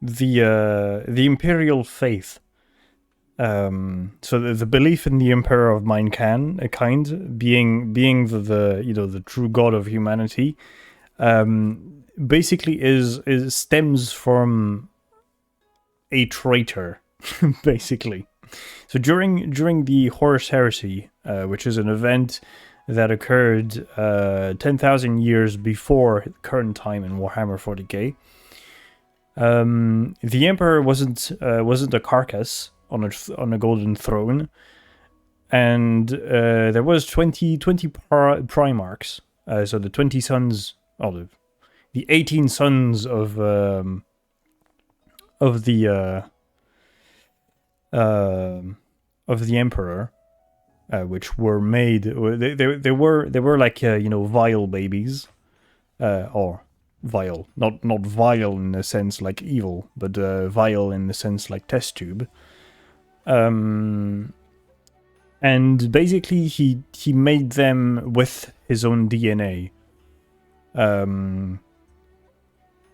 Speaker 1: the imperial faith. So the belief in the Emperor of Mankind, a kind being the true god of humanity, basically stems from a traitor, basically. So during the Horus Heresy, which is an event that occurred 10,000 years before current time in Warhammer 40k, the Emperor wasn't a carcass on a golden throne, and there was 20 Primarchs, so the 20 sons, or the 18 sons of the Emperor, which were made. They were like vile babies, or vile, not vile in the sense like evil, but vile in the sense like test tube. And basically he made them with his own DNA.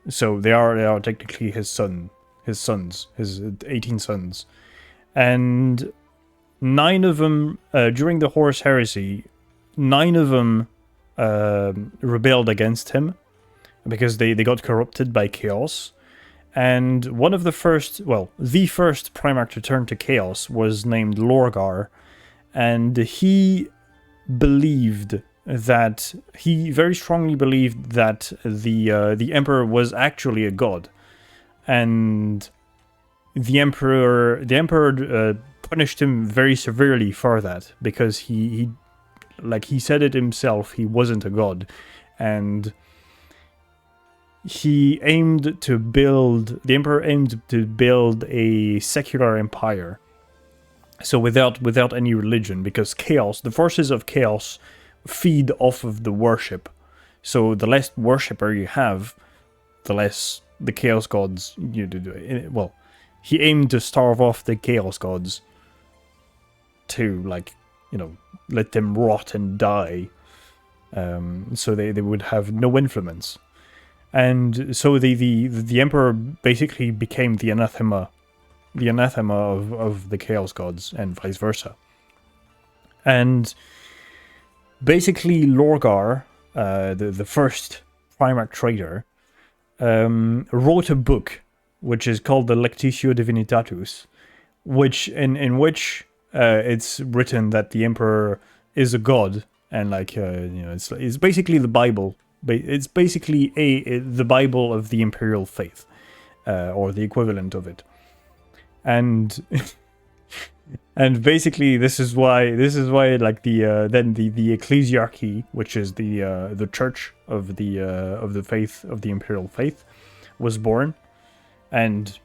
Speaker 1: So they are technically his sons, his 18 sons. And 9 of them, during the Horus Heresy, 9 of them rebelled against him because they got corrupted by chaos. And one of the first Primarch to turn to chaos was named Lorgar, and he very strongly believed that the Emperor was actually a god, and the Emperor punished him very severely for that, because he said it himself, he wasn't a god, and the Emperor aimed to build a secular empire, so without any religion, because chaos, the forces of chaos, feed off of the worship. So the less worshipper you have, the less the chaos gods do. He aimed to starve off the chaos gods to let them rot and die, so they would have no influence. And so the Emperor basically became the anathema of the Chaos Gods, and vice versa. And basically Lorgar, the first Primarch traitor, wrote a book which is called the Lectitio Divinitatus, in which it's written that the Emperor is a god, and it's basically the Bible. It's basically the Bible of the Imperial faith, or the equivalent of it. And And basically, this is why like the ecclesiarchy, which is the church of the faith of the imperial faith, was born, and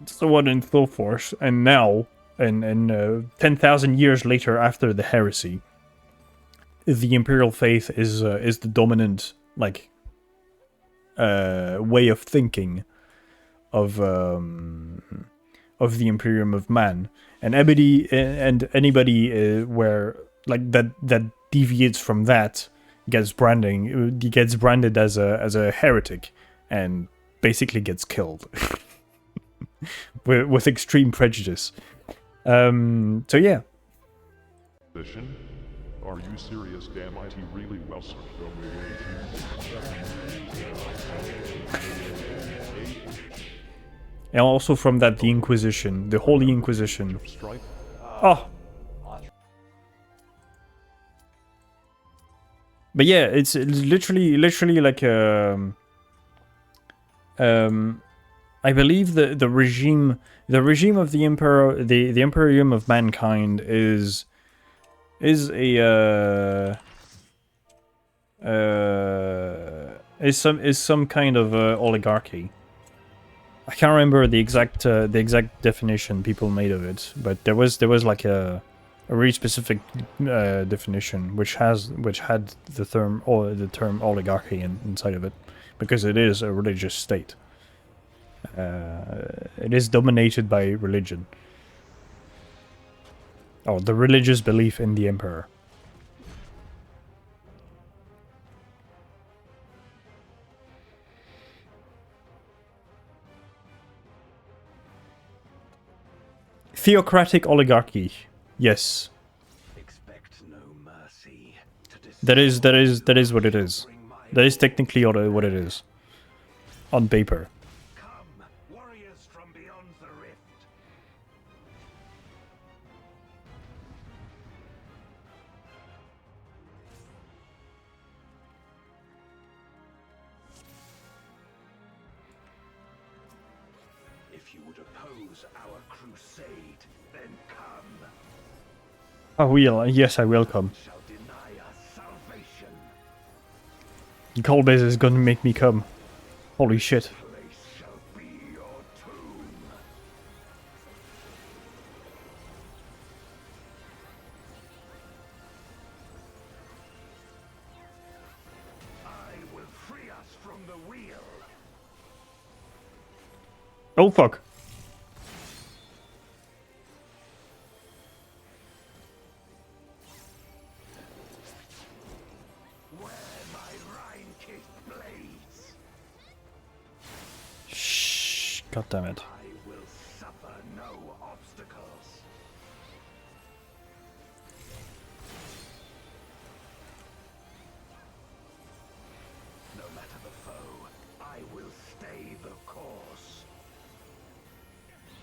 Speaker 1: so on and so forth. And now, and 10,000 years later, after the heresy, the imperial faith is the dominant like way of thinking of the Imperium of Man, and anybody where like that deviates from that gets branded as a heretic and basically gets killed with extreme prejudice. So yeah.
Speaker 2: Are you serious? Damn IT really well sir.
Speaker 1: And also from that, the Inquisition, the Holy Inquisition. Oh. But yeah, it's literally like I believe the regime of the Emperor, the Imperium of Mankind is some kind of oligarchy. I can't remember the exact definition people made of it, but there was like a really specific definition which had the term oligarchy inside of it, because it is a religious state. It is dominated by religion, or the religious belief in the emperor. Theocratic oligarchy. Yes. That is what it is. That is technically what it is. On paper. I will. Yes, I will come. Coldbase is gonna make me come. Holy shit. Oh fuck. Shh, god damn it.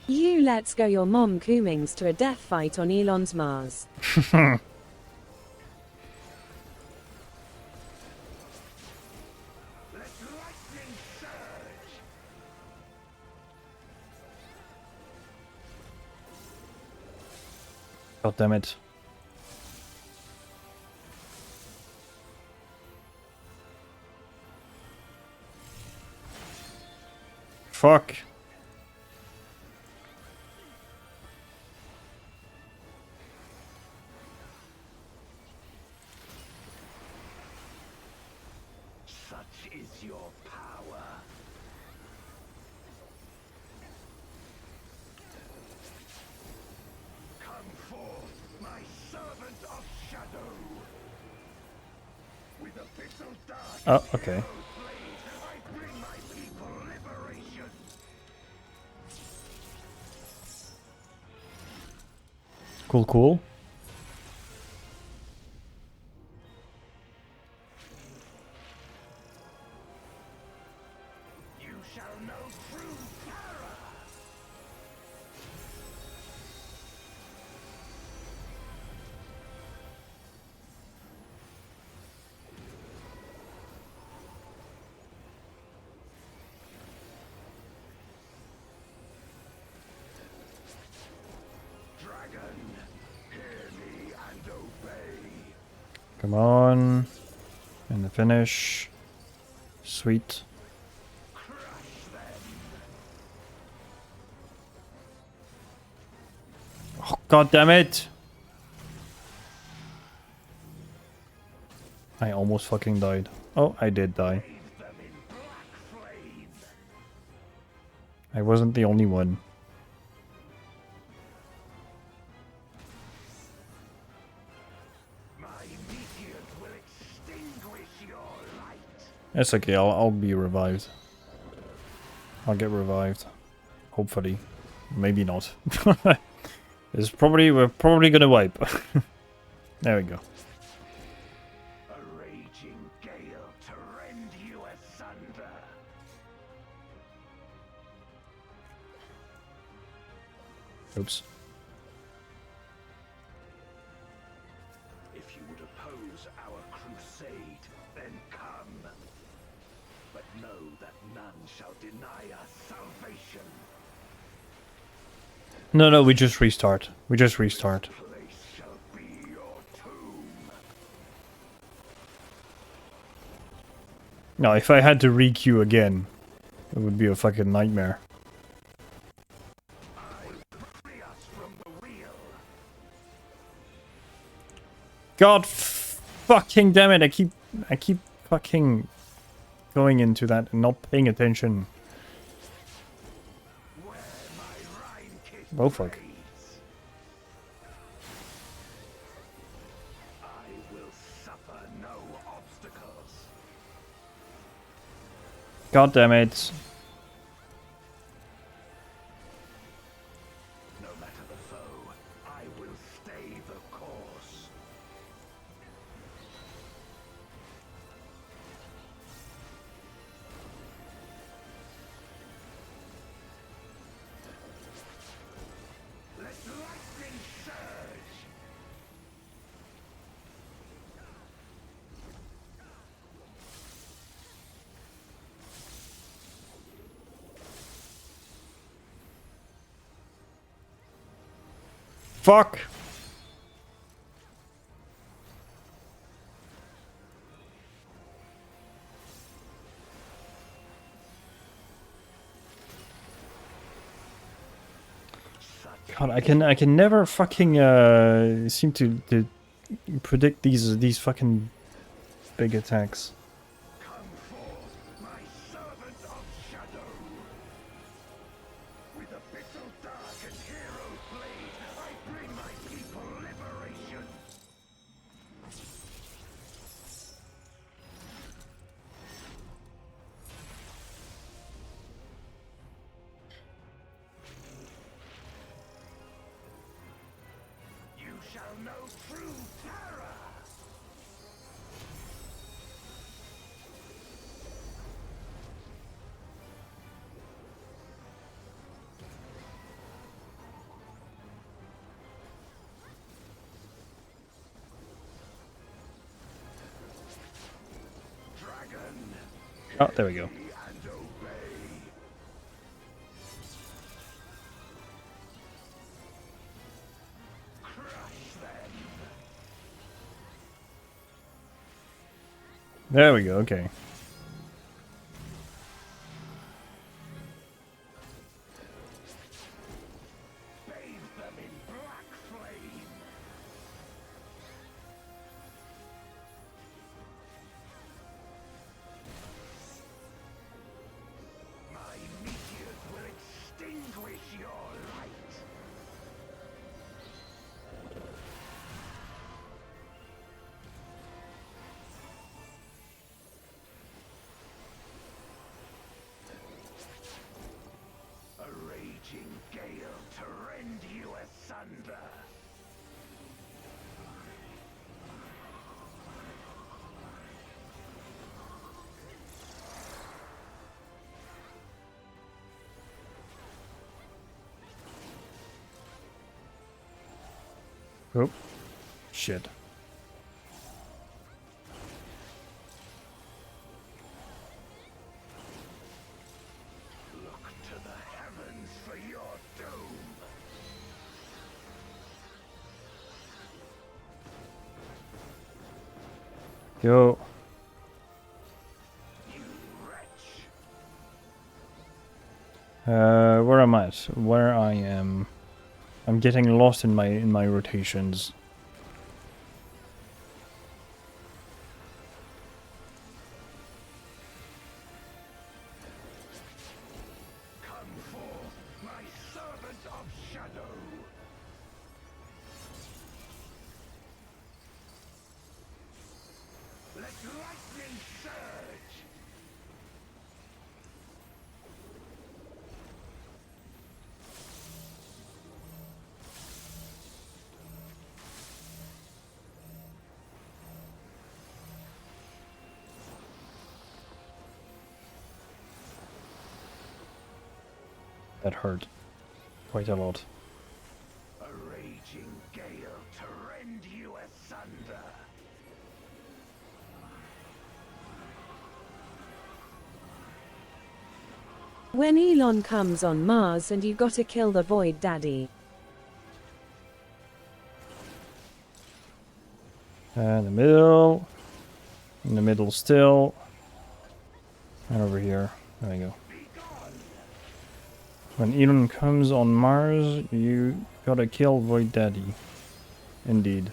Speaker 14: You let's go your mom Coomings to a death fight on Elon's Mars.
Speaker 1: God damn it. Fuck.
Speaker 11: Such is your power. Come forth, my servant of shadow. With abyssal dark.
Speaker 1: Oh, okay.
Speaker 11: I bring my people liberation.
Speaker 1: Cool, cool.
Speaker 11: You shall know true terror.
Speaker 1: Come on. And the finish. Sweet. Oh, God damn it! I almost fucking died. Oh, I did die. I wasn't the only one. It's okay, I'll be revived. I'll get revived. Hopefully. Maybe not. We're probably gonna wipe. There we go.
Speaker 11: A raging gale to rend you asunder.
Speaker 1: Oops.
Speaker 11: If you would oppose our crusade, then come. But know that none shall deny us salvation.
Speaker 1: No, we just restart. We just restart. No, if I had to re-queue again, it would be a fucking nightmare. God fucking damn it, I keep fucking going into that and not paying attention. Oh fuck. God damn it.
Speaker 11: No matter the foe, I will stay the course. Let lightning surge.
Speaker 1: Fuck. God, I can never fucking seem to predict these fucking big attacks.
Speaker 11: You shall know true terror.
Speaker 1: Oh, there we go. There we go, okay.
Speaker 11: Gale to rend you asunder.
Speaker 1: Oh, shit.
Speaker 11: Look to the heavens for your doom.
Speaker 1: Yo. Where I'm at, where I am, I'm getting lost in my rotations. That hurt quite a lot.
Speaker 11: A raging gale to rend you asunder.
Speaker 14: When Elon comes on Mars and you gotta kill the Void Daddy.
Speaker 1: In the middle. In the middle still. And over here. There we go. When Elon comes on Mars, you gotta kill Void Daddy. Indeed.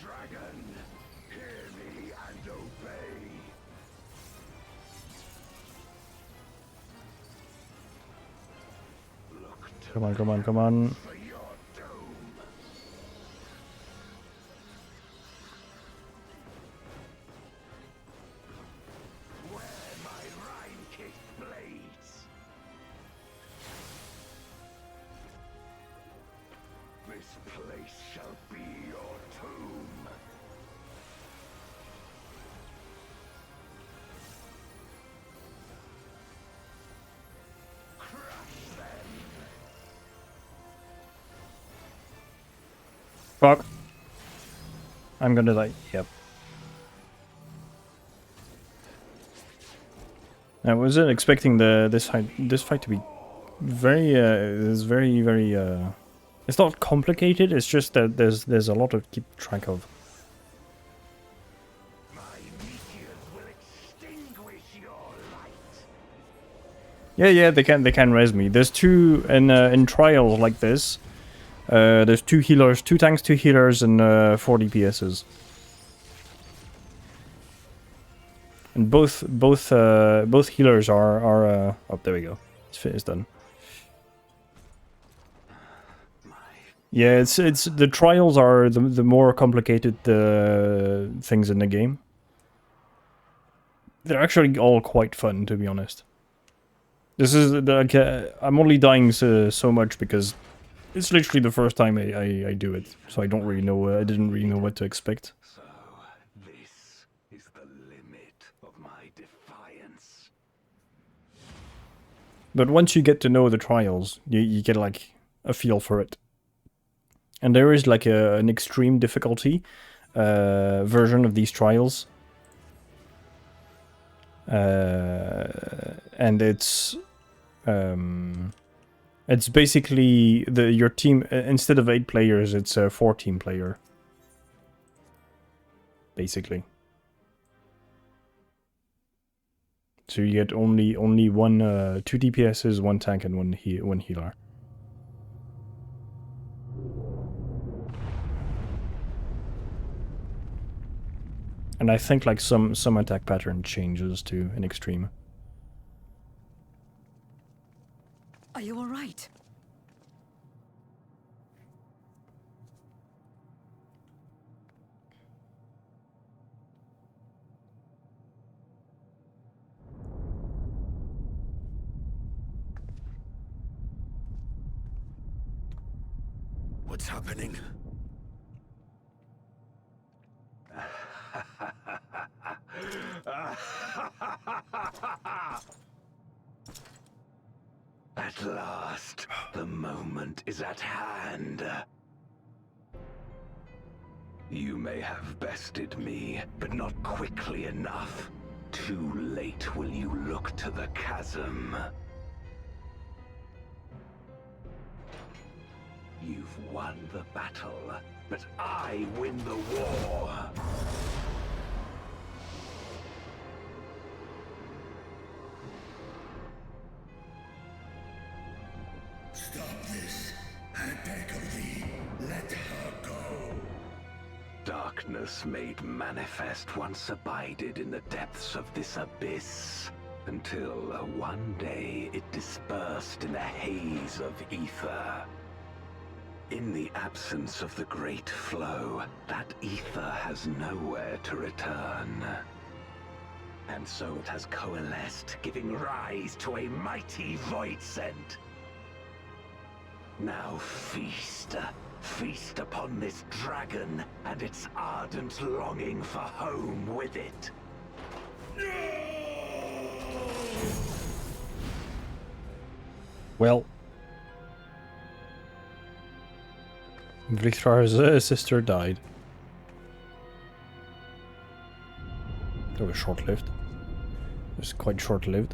Speaker 11: Dragon, hear me and obey.
Speaker 1: Come on, come on, come on.
Speaker 11: This place shall be your tomb. Crush them.
Speaker 1: Fuck. I'm gonna die. Yep. I wasn't expecting this fight to be very it's not complicated, it's just that there's a lot to keep track of. Yeah, they can res me. There's two in trials like this. There's two healers, two tanks, two healers, and 4 DPSs. And both healers are oh, there we go. It's done. Yeah, it's the trials are the more complicated things in the game. They're actually all quite fun, to be honest. This is like I'm only dying so much because it's literally the first time I do it, so I don't really know. I didn't really know what to expect.
Speaker 11: So this is the limit of my defiance.
Speaker 1: But once you get to know the trials, you get like a feel for it. And there is like an extreme difficulty version of these trials. And it's basically your team, instead of 8 players, it's a 14 player. Basically. So you get only 2 DPSs, 1 tank, and 1 healer. And I think like some attack pattern changes too in extreme.
Speaker 3: Are you all right?
Speaker 6: What's happening?
Speaker 11: At last, the moment is at hand. You may have bested me, but not quickly enough. Too late will you look to the chasm. You've won the battle, but I win the war.
Speaker 22: Stop this. I beg of thee, let her go.
Speaker 11: Darkness made manifest once abided in the depths of this abyss, until one day it dispersed in a haze of ether. In the absence of the great flow, that ether has nowhere to return. And so it has coalesced, giving rise to a mighty voidsent. Now feast. Feast upon this dragon and its ardent longing for home with it.
Speaker 1: Well, Victor's sister died. That was short-lived. It was quite short-lived.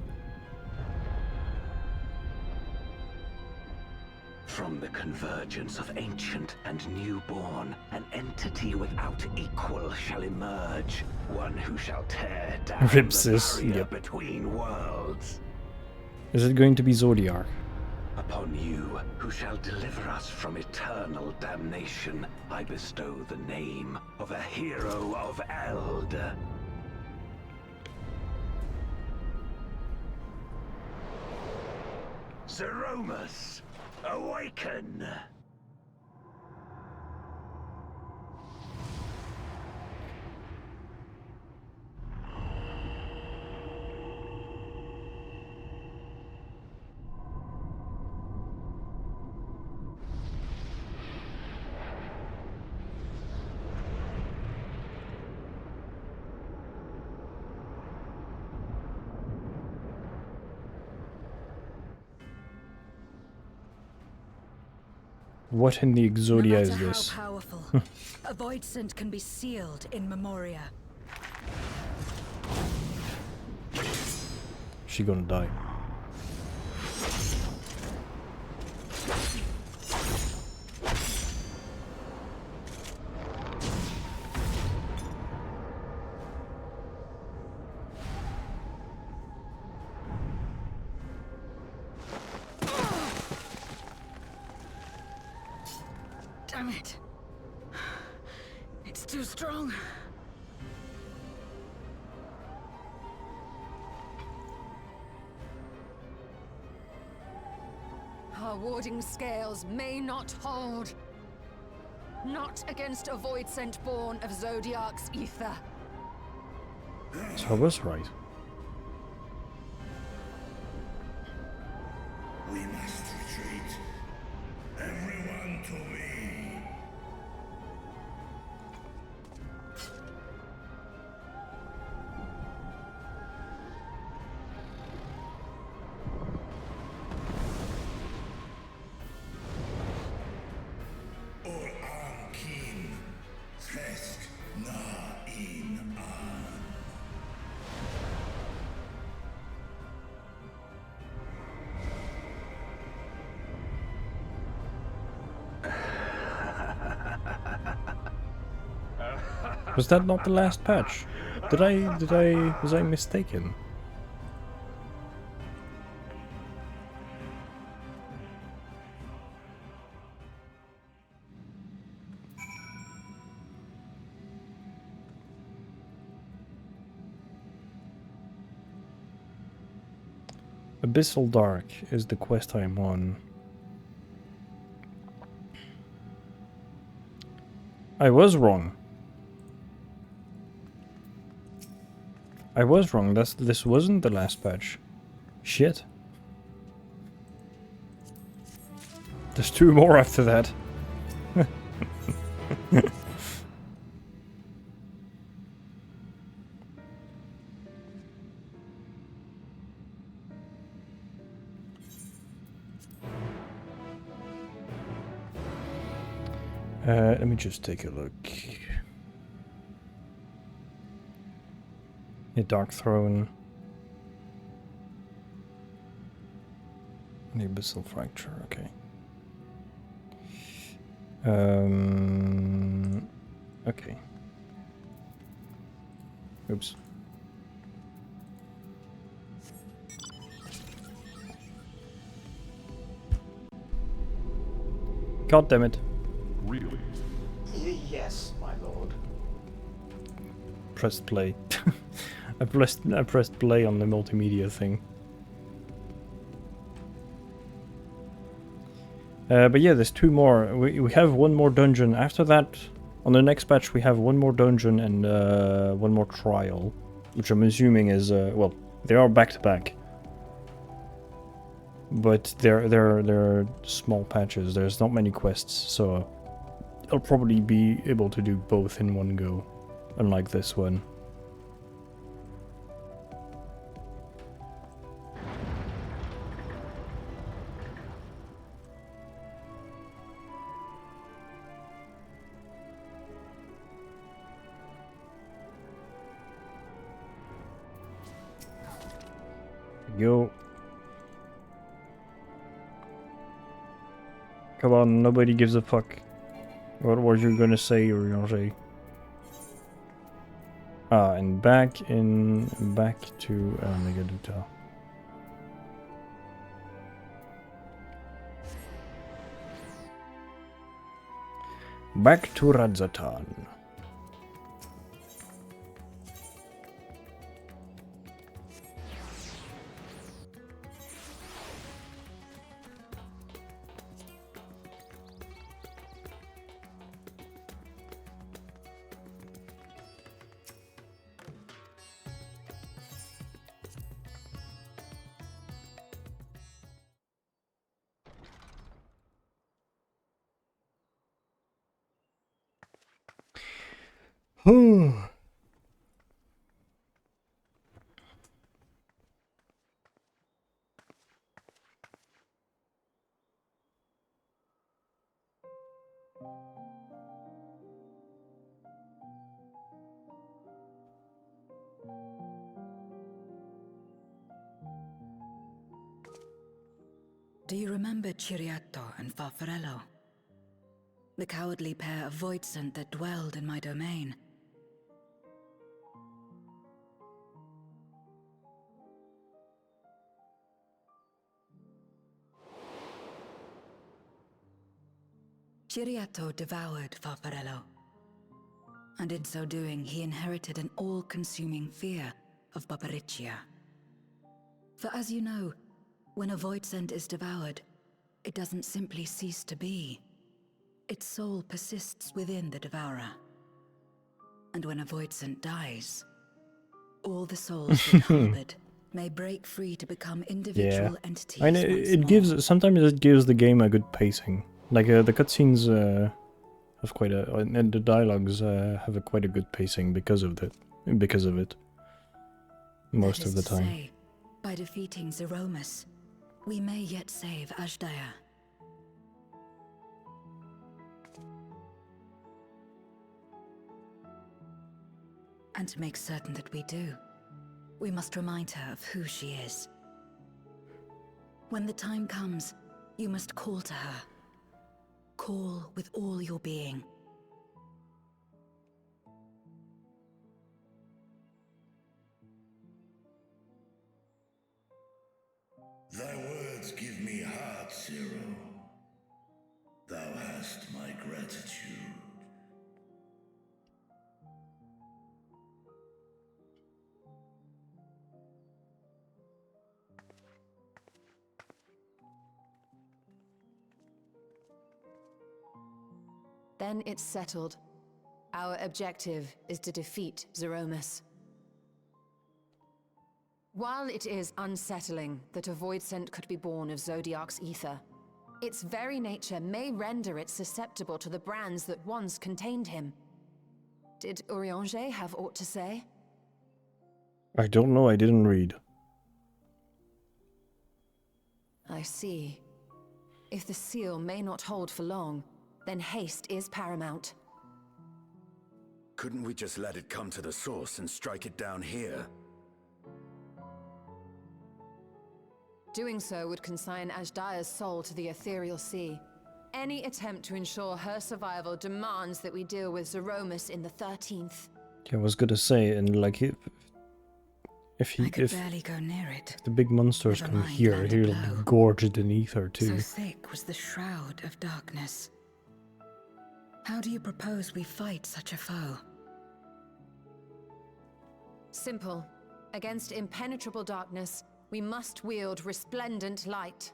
Speaker 11: From the convergence of ancient and newborn, an entity without equal shall emerge. One who shall tear down
Speaker 1: Ripsis,
Speaker 11: the barrier
Speaker 1: yep.
Speaker 11: between worlds.
Speaker 1: Is it going to be Zodiac?
Speaker 11: Upon you, who shall deliver us from eternal damnation, I bestow the name of a hero of Eld. Zeromus, awaken!
Speaker 1: What in the Exodia is
Speaker 3: No
Speaker 1: this?
Speaker 3: matter how powerful, a voidsent can be sealed in Memoria.
Speaker 1: She gonna die.
Speaker 3: Damn it. It's too strong.
Speaker 8: Our warding scales may not hold. Not against a voidsent born of Zodiac's ether.
Speaker 1: So I was right.
Speaker 22: We must retreat. Everyone to me. Or Ankin. Test na in an.
Speaker 1: Was that not the last patch? Was I mistaken? Abyssal Dark is the quest I'm on. I was wrong. I was wrong. This wasn't the last patch. Shit. There's 2 more after that.
Speaker 10: Let me just take a look. The Dark Throne. The Abyssal Fracture, okay. Okay. Oops. God damn it.
Speaker 2: Really?
Speaker 5: Yes, my lord.
Speaker 10: Pressed play. I pressed play on the multimedia thing. But yeah, there's 2 more. We have 1 more dungeon. After that, on the next patch, we have 1 more dungeon and 1 more trial, which I'm assuming is well, they are back to back, but they're small patches. There's not many quests, so I'll probably be able to do both in one go, unlike this one. Yo. Come on, nobody gives a fuck. What were you gonna say, Oriange? Ah, and back to Megaduta. Back to Radzatan.
Speaker 3: Do you remember Ciriato and Farfarello? The cowardly pair of Voidsent that dwelled in my domain? Ciriato devoured Farfarello, and in so doing he inherited an all-consuming fear of Barbariccia. For as you know, when a Voidsent is devoured, it doesn't simply cease to be. Its soul persists within the devourer. And when a Voidsent dies, all the souls it harbored may break free to become individual entities
Speaker 10: I mean, it gives, sometimes it gives the game a good pacing. Like the cutscenes have quite a, and the dialogues have quite a good pacing because of it. Most of the time.
Speaker 3: Say, by defeating Zeromus, we may yet save Ashdaya. And to make certain that we do, we must remind her of who she is. When the time comes, you must call to her. Call with all your being.
Speaker 12: Thy words give me heart, Zero. Thou hast my gratitude.
Speaker 8: Then it's settled. Our objective is to defeat Zeromus. While it is unsettling that a Voidsent could be born of Zodiark's ether, its very nature may render it susceptible to the brands that once contained him. Did Oriange have aught to say?
Speaker 10: I don't know, I didn't read.
Speaker 8: I see. If the seal may not hold for long, then haste is paramount.
Speaker 7: Couldn't we just let it come to the source and strike it down here?
Speaker 8: Doing so would consign Ajdaya's soul to the ethereal sea. Any attempt to ensure her survival demands that we deal with Zeromus in the 13th.
Speaker 1: Yeah, I was gonna say, and like if
Speaker 3: barely go near it.
Speaker 1: if the big monsters
Speaker 3: Never
Speaker 1: come
Speaker 3: mind
Speaker 1: here,
Speaker 3: land
Speaker 1: he'll
Speaker 3: below.
Speaker 1: be gorged in ether too.
Speaker 3: So thick was the shroud of darkness. How do you propose we fight such a foe?
Speaker 8: Simple. Against impenetrable darkness, we must wield resplendent light.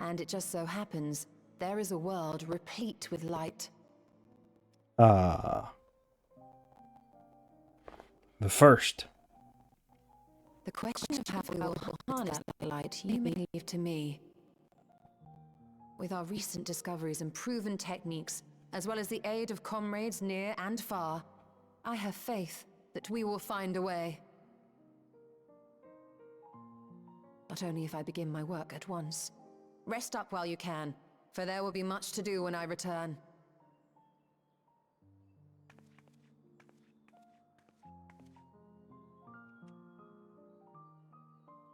Speaker 8: And it just so happens, there is a world replete with light.
Speaker 1: Ah. The first.
Speaker 8: The question of how we will harness that light, you may leave to me. With our recent discoveries and proven techniques, as well as the aid of comrades near and far, I have faith that we will find a way. But only if I begin my work at once. Rest up while you can, for there will be much to do when I return.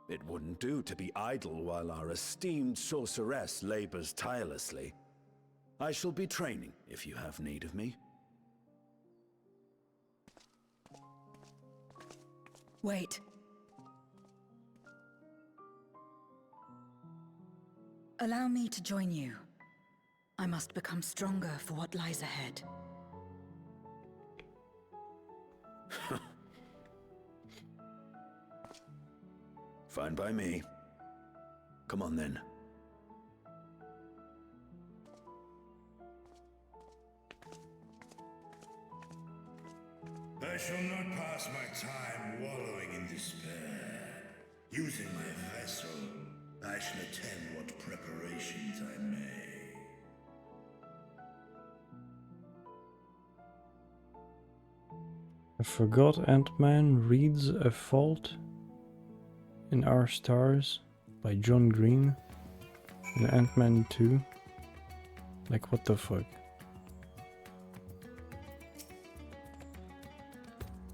Speaker 7: It wouldn't do to be idle while our esteemed sorceress labors tirelessly. I shall be training if you have need of me.
Speaker 3: Wait. Allow me to join you. I must become stronger for what lies ahead.
Speaker 7: Fine by me. Come on then.
Speaker 12: I shall not pass my time wallowing in despair. Using my vessel, I shall attend what preparations I may.
Speaker 1: I forgot Ant-Man reads A Fault in Our Stars by John Green in Ant-Man 2. Like, what the fuck?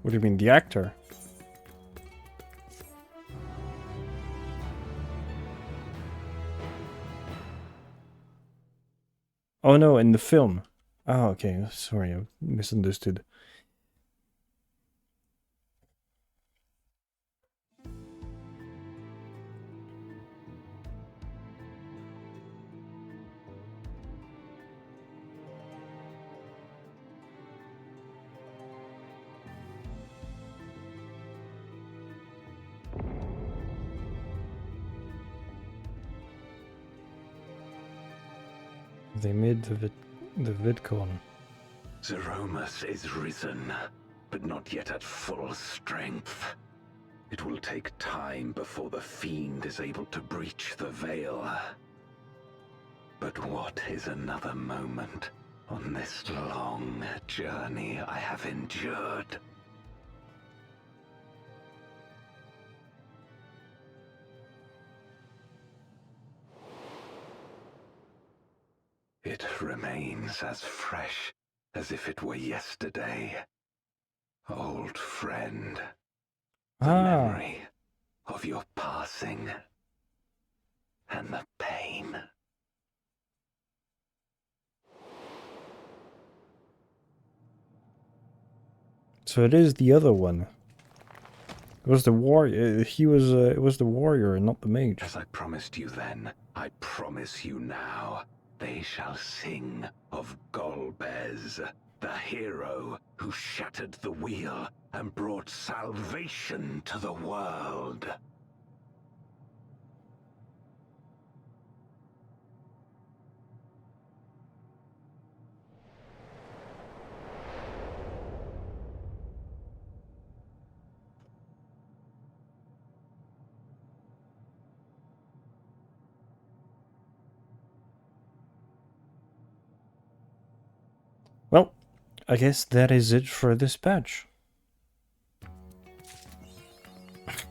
Speaker 1: What do you mean, the actor? Oh no, in the film. Oh, okay, sorry, I misunderstood. They made the VidCon.
Speaker 11: Zeromus is risen, but not yet at full strength. It will take time before the fiend is able to breach the veil. But what is another moment on this long journey I have endured? It remains as fresh as if it were yesterday. Old friend, the memory of your passing and the pain.
Speaker 1: So it is the other one. It was the warrior. It was the warrior and not the mage.
Speaker 11: As I promised you then, I promise you now. They shall sing of Golbez, the hero who shattered the wheel and brought salvation to the world.
Speaker 1: Well, I guess that is it for this patch.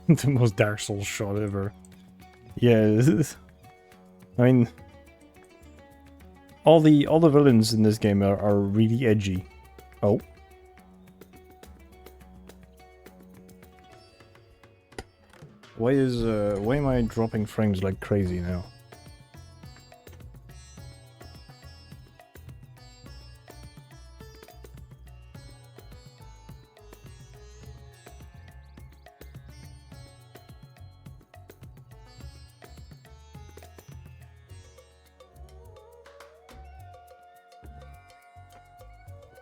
Speaker 1: The most Dark Souls shot ever. Yeah, I mean, all the villains in this game are really edgy. Oh. Why am I dropping frames like crazy now?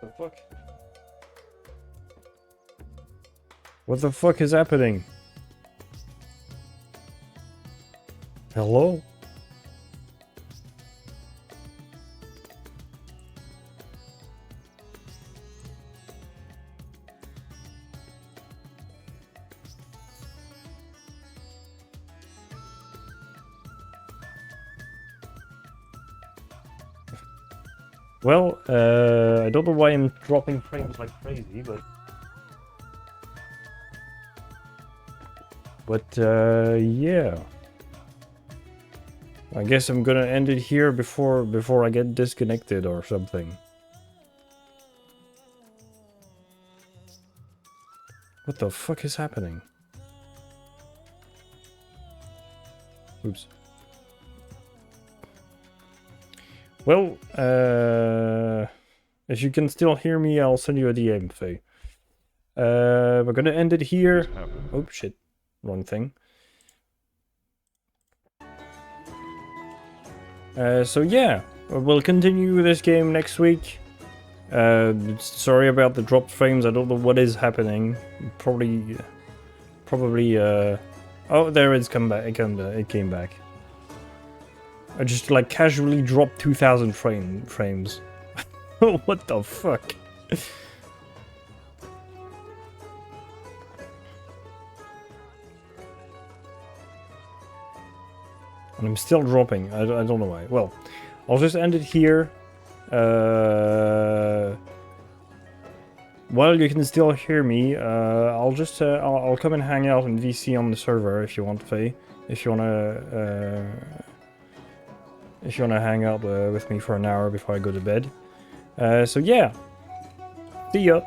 Speaker 1: What the fuck? What the fuck is happening? Hello? Well, I don't know why I'm dropping frames like crazy, but yeah. I guess I'm gonna end it here before I get disconnected or something. What the fuck is happening? Oops. Well, if you can still hear me, I'll send you a DM, Faye. We're gonna end it here. Oh shit, wrong thing. So yeah, we'll continue this game next week. Sorry about the dropped frames. I don't know what is happening. Probably. Oh, there it's come back. It came back. I just like casually dropped 2,000 frames. What the fuck? And I'm still dropping. I don't know why. Well, I'll just end it here. While you can still hear me, I'll just I'll come and hang out in VC on the server if you want, Faye. If you wanna hang out with me for an hour before I go to bed. So yeah. See ya.